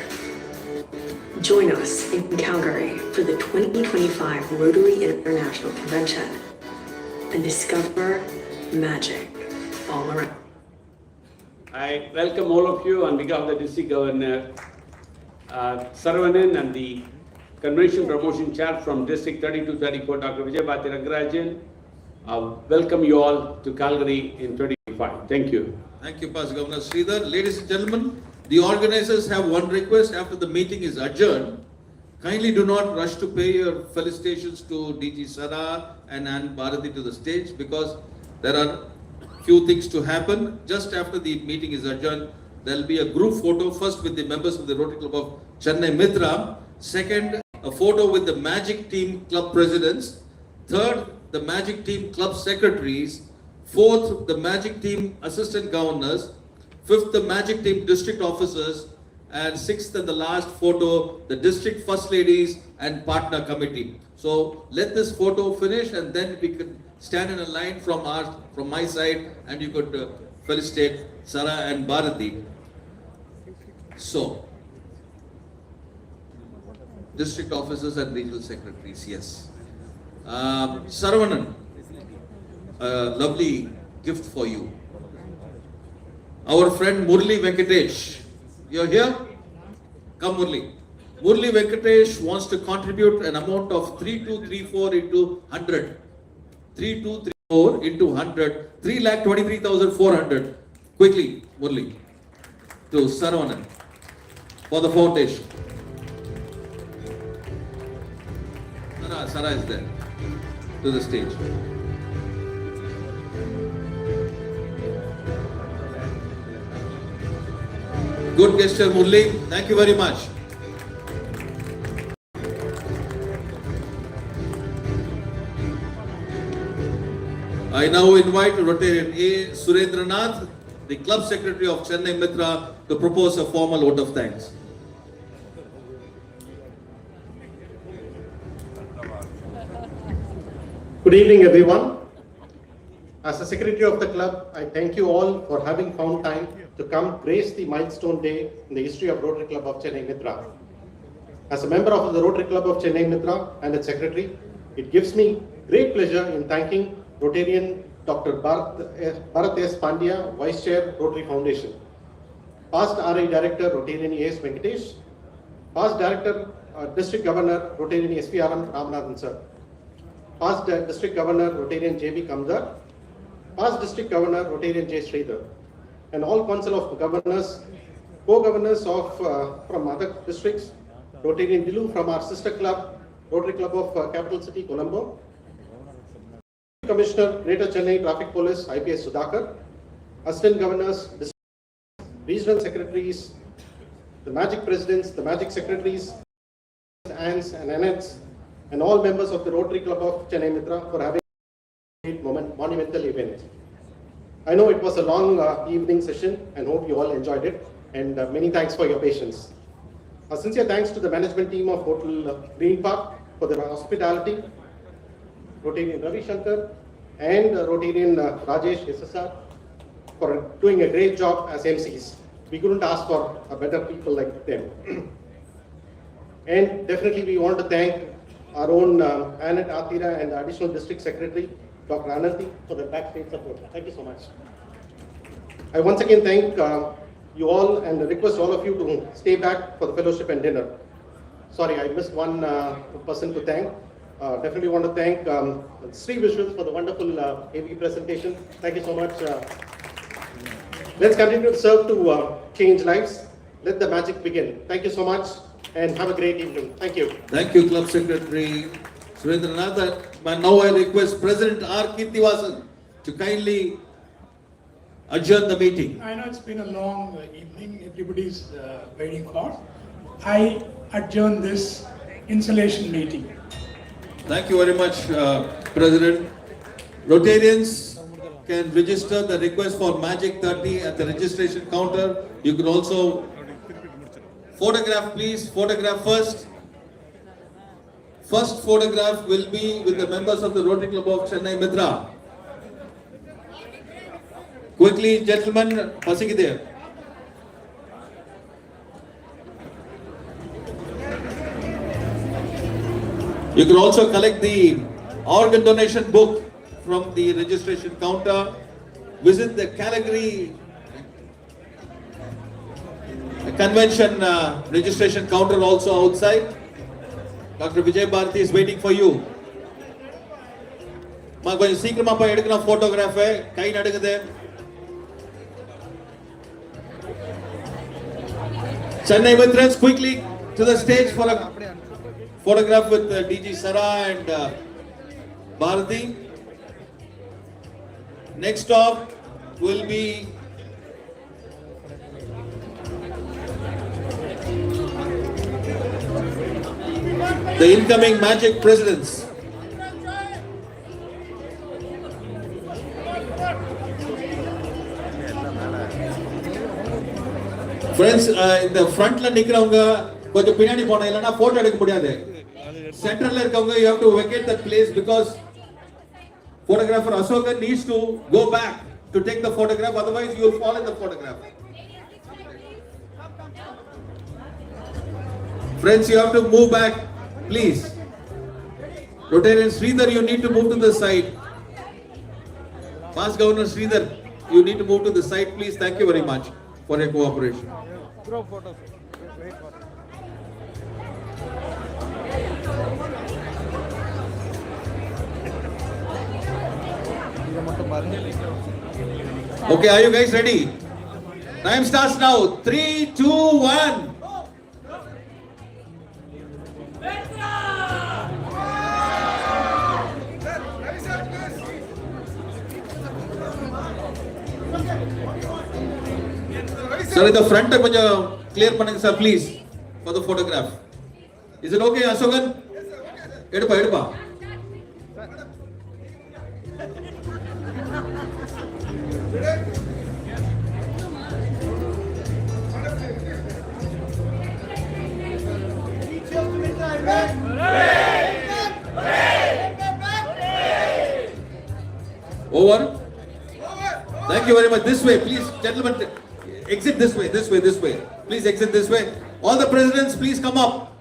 Join us in Calgary for the 2025 Rotary International Convention and discover magic all around. I welcome all of you on behalf of the District Governor Saravanan and the Convention Promotion Chair from District 3234, Dr. Vijayabhati Rangarajan. Welcome you all to Calgary in 2025. Thank you. Thank you, Past Governor Sridhar. Ladies and gentlemen, the organizers have one request after the meeting is adjourned. Kindly do not rush to pay your felicitations to DG Sara and Ann Bharati to the stage because there are few things to happen. Just after the meeting is adjourned, there will be a group photo, first with the members of the Rotary Club of Chennai Mitra, second, a photo with the Magic Team Club presidents, third, the Magic Team Club secretaries, fourth, the Magic Team assistant governors, fifth, the Magic Team district officers, and sixth and the last photo, the district first ladies and partner committee. So let this photo finish and then we can stand in a line from my side and you could felicitate Sara and Bharati. So, district officers and regional secretaries, yes. Saravanan, a lovely gift for you. Our friend Murli Venkatesh, you're here? Come Murli. Murli Venkatesh wants to contribute an amount of 3234 into 100. 3234 into 100, 3,23,400. Quickly, Murli, to Saravanan for the foundation. Sara is there. To the stage. Good gesture, Murli. Thank you very much. I now invite Rotarian A. Surendranath, the Club Secretary of Chennai Mitra, to propose a formal vote of thanks. Good evening, everyone. As the Secretary of the Club, I thank you all for having found time to come grace the milestone day in the history of Rotary Club of Chennai Mitra. As a member of the Rotary Club of Chennai Mitra and its Secretary, it gives me great pleasure in thanking Rotarian Dr. Bharat S. Pandya, Vice Chair, Rotary Foundation, Past RI Director, Rotarian A.S. Venkatesh, Past Director, District Governor, Rotarian S.V.R.M. Ramanathan Sir, Past District Governor, Rotarian J.B. Kamdar, Past District Governor, Rotarian J. Sridhar, and all Council of Governors, co-governors of from other districts, Rotarian Dilu from our sister club, Rotary Club of Capital City, Colombo, Commissioner, Greater Chennai Traffic Police, IPS Sudhakar, Assistant Governors, Regional Secretaries, the Magic Presidents, the Magic Secretaries, ANS and NNs, and all members of the Rotary Club of Chennai Mitra for having a great monumental event. I know it was a long evening session and hope you all enjoyed it, and many thanks for your patience. A sincere thanks to the management team of Hotel Green Park for their hospitality, Rotarian Ravi Shankar and Rotarian Rajesh SSR for doing a great job as MCs. We couldn't ask for a better people like them. And definitely we want to thank our own Annette Athira and the Additional District Secretary, Dr. Ananthi, for the backstage support. Thank you so much. I once again thank you all and request all of you to stay back for the fellowship and dinner. Sorry, I missed one person to thank. Definitely want to thank Sri Visuals for the wonderful AV presentation. Thank you so much. Let's continue to serve to change lives. Let the magic begin. Thank you so much and have a great evening. Thank you. Thank you, Club Secretary Surendranath. Now I request President R. Kirtivasan to kindly adjourn the meeting. I know it's been a long evening. Everybody's waiting for. I adjourn this installation meeting. Thank you very much, President. Rotarians can register the request for Magic 30 at the registration counter. You can also photograph, please. Photograph first. First photograph will be with the members of the Rotary Club of Chennai Mitra. Quickly, gentlemen, passing there. You can also collect the organ donation book from the registration counter. Visit the Calgary convention registration counter also outside. Dr. Vijay Bharati is waiting for you. Ma konjam seekirama poi edukana photograph kai nadukudhu. Chennai Mitrans, quickly to the stage for a photograph with DG Sara and Bharati. Next stop will be the incoming Magic presidents. Friends, in the front la nikravanga konjam pinadi pona illana photo edukka mudiyadhu. Central la irukavanga you have to vacate that place because photographer Ashokan needs to go back to take the photograph, otherwise you will fall in the photograph. Friends, you have to move back, please. Rotarian Sridhar, you need to move to the side. Past Governor Sridhar, you need to move to the side, please. Thank you very much for your cooperation. Okay, are you guys ready? Time starts now. 3, 2, 1. Sir, in the front, clear panning, sir, please, for the photograph. Is it okay, Ashokan? Edpa. Over. Thank you very much. This way, please, gentlemen. Exit this way. Please exit this way. All the presidents, please come up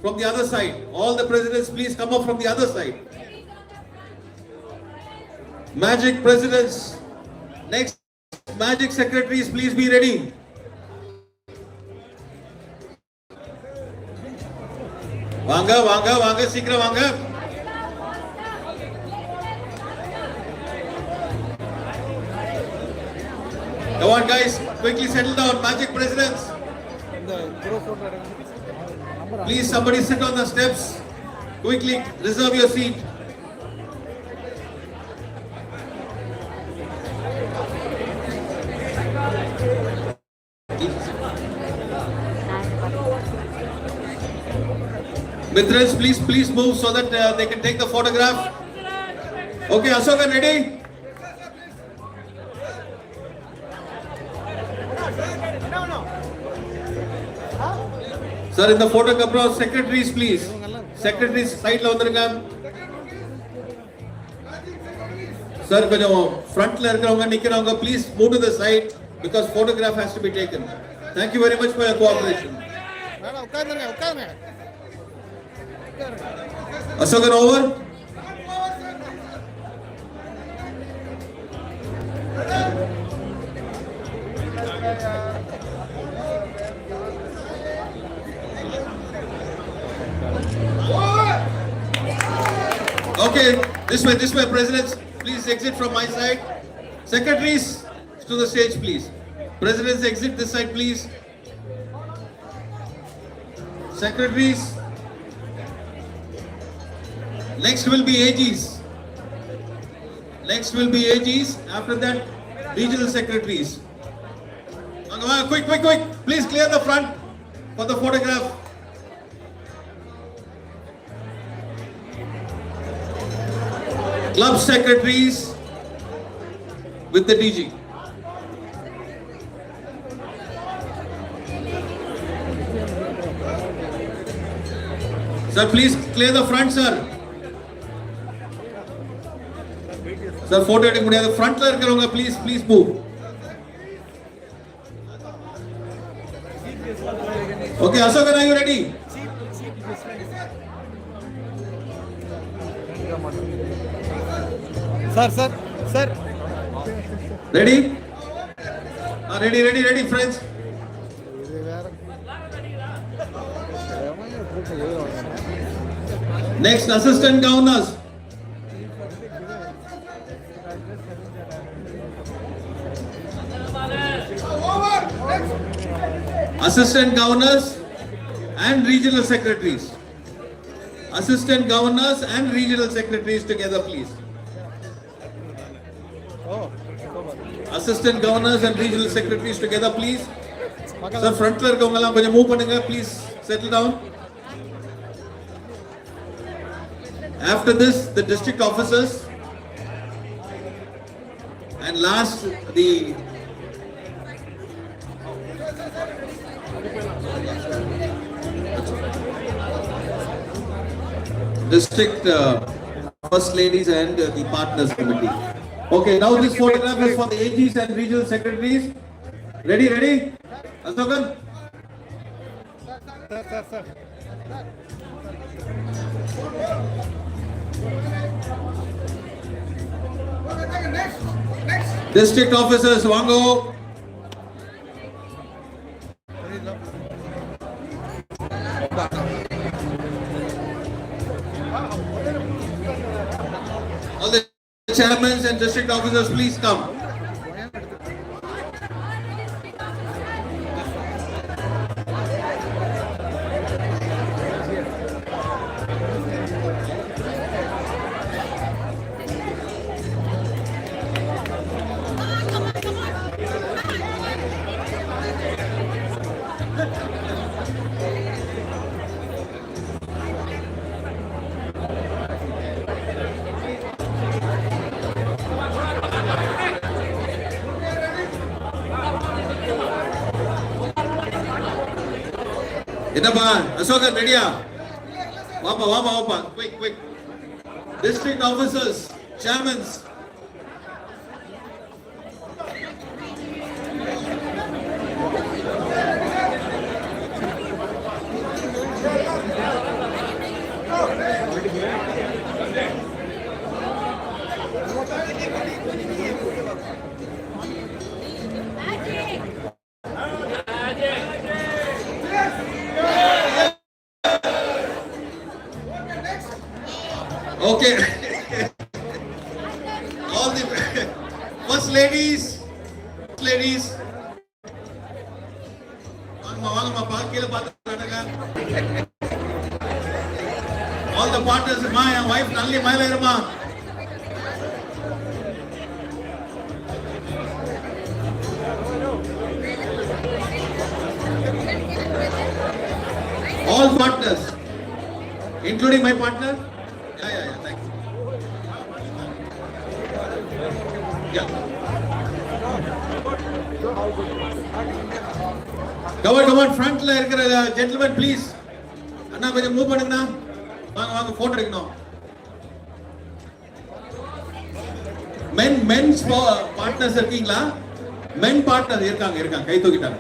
from the other side. All the presidents, please come up from the other side. Magic presidents. Next, Magic secretaries, please be ready. Vanga, sikra vanga. Come on guys, quickly settle down. Magic presidents. Please somebody sit on the steps. Quickly reserve your seat. Mitrans, please move so that they can take the photograph. Okay, Ashokan, ready? Sir, in the photograph, secretaries, please. Secretaries, side la vandrunga. Sir, front la irukravanga nikkiravanga, please move to the side because photograph has to be taken. Thank you very much for your cooperation. Ashokan, over. Okay, this way, presidents, please exit from my side. Secretaries, to the stage, please. Presidents, exit this side, please. Secretaries. Next will be AGs. After that, regional secretaries. Quick. Please clear the front for the photograph. Club secretaries with the DG. Sir, please clear the front, sir. Sir, photo edit mudiyadhu. Front la irukravanga, please move. Okay, Ashokan, are you ready? Sir. Ready? Ready, friends. Next, assistant governors. Assistant governors and regional secretaries. Assistant governors and regional secretaries together, please. Assistant governors and regional secretaries together, please. Sir, front la irukavanga konjam move பண்ணுங்க, please settle down. After this, the district officers, and last the district first ladies and the partners committee. Okay, now this photograph is for the AGs and regional secretaries. Ready? Ashokan? Sir. District officers, Wango. All the chairmen and district officers, please come. Enapa, Ashokan, ready? Wapa, quick. District officers, chairmen. Okay. All the first ladies. All the partners, my wife, Nalli, my Irma. All partners, including my partner. Yeah, thanks. Yeah. Come on, front la irukra gentlemen, please. Anna, konjam move பண்ணுங்கண்ணா. வாங்க photo எடுக்கணும். men's partners இருக்கீங்களா? men partners இருக்காங்க, கை தூக்கிட்டாங்க.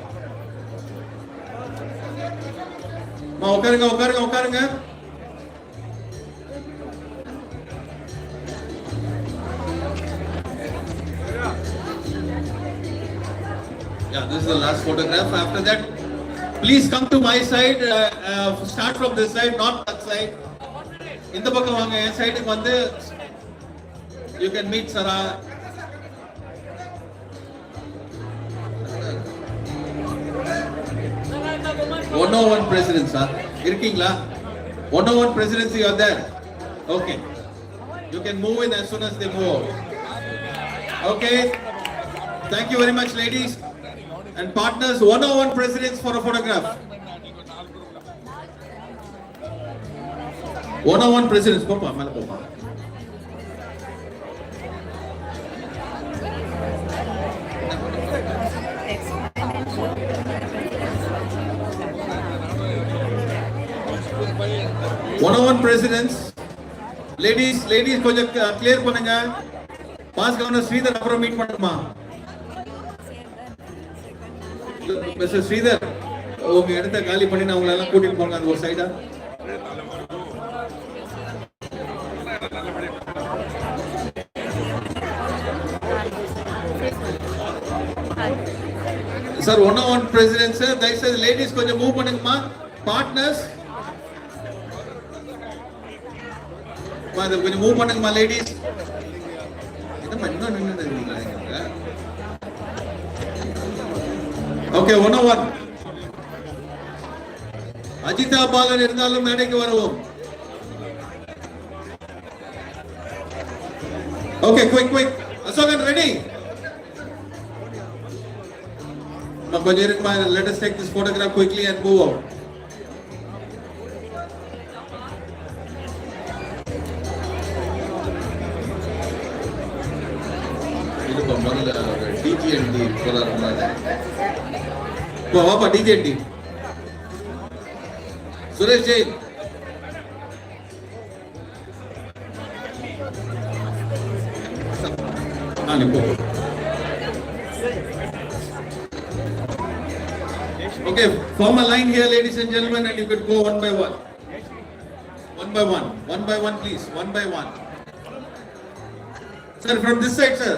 உட்காருங்க. Yeah, this is the last photograph. After that, please come to my side. Start from this side, not that side. In the பக்கம் வாங்க, என் சைடுக்கு வந்து you can meet Sara. One president, sir. இருக்கீங்களா? 101 presidency, you are there. Okay. You can move in as soon as they move out. Okay. Thank you very much, ladies and partners. 101 presidents for a photograph. 101 presidents. Popa, mala popa. 101 presidents. Ladies கொஞ்சம் clear பண்ணுங்க. Pass governor Sridhar அப்புறம் meet பண்ணுமா? Mister Sridhar உங்க இடத்த காலி பண்ணி நான் உங்களை எல்லாம் கூட்டிட்டு போங்க அந்த ஒரு சைடா. சார் 101 president சார் தயவுசெய்து லேடிஸ் கொஞ்சம் மூவ் பண்ணுங்கம்மா. பார்ட்னர்ஸ் கொஞ்சம் மூவ் பண்ணுங்கம்மா லேடிஸ். ஓகே 101 அஜிதா பாலன் இருந்தாலும் மேடைக்கு வரவும். Okay quick Asokan ready. கொஞ்சம் இருக்குமா. Let us take this photograph quickly and move out. இது முதல்ல DGND போறாருல. வாப்பா DGND. சுரேஷ் ஜெயின். போ. Okay, form a line here, ladies and gentlemen, and you could go one by one. One by one, please, one by one. Sir, from this side, sir.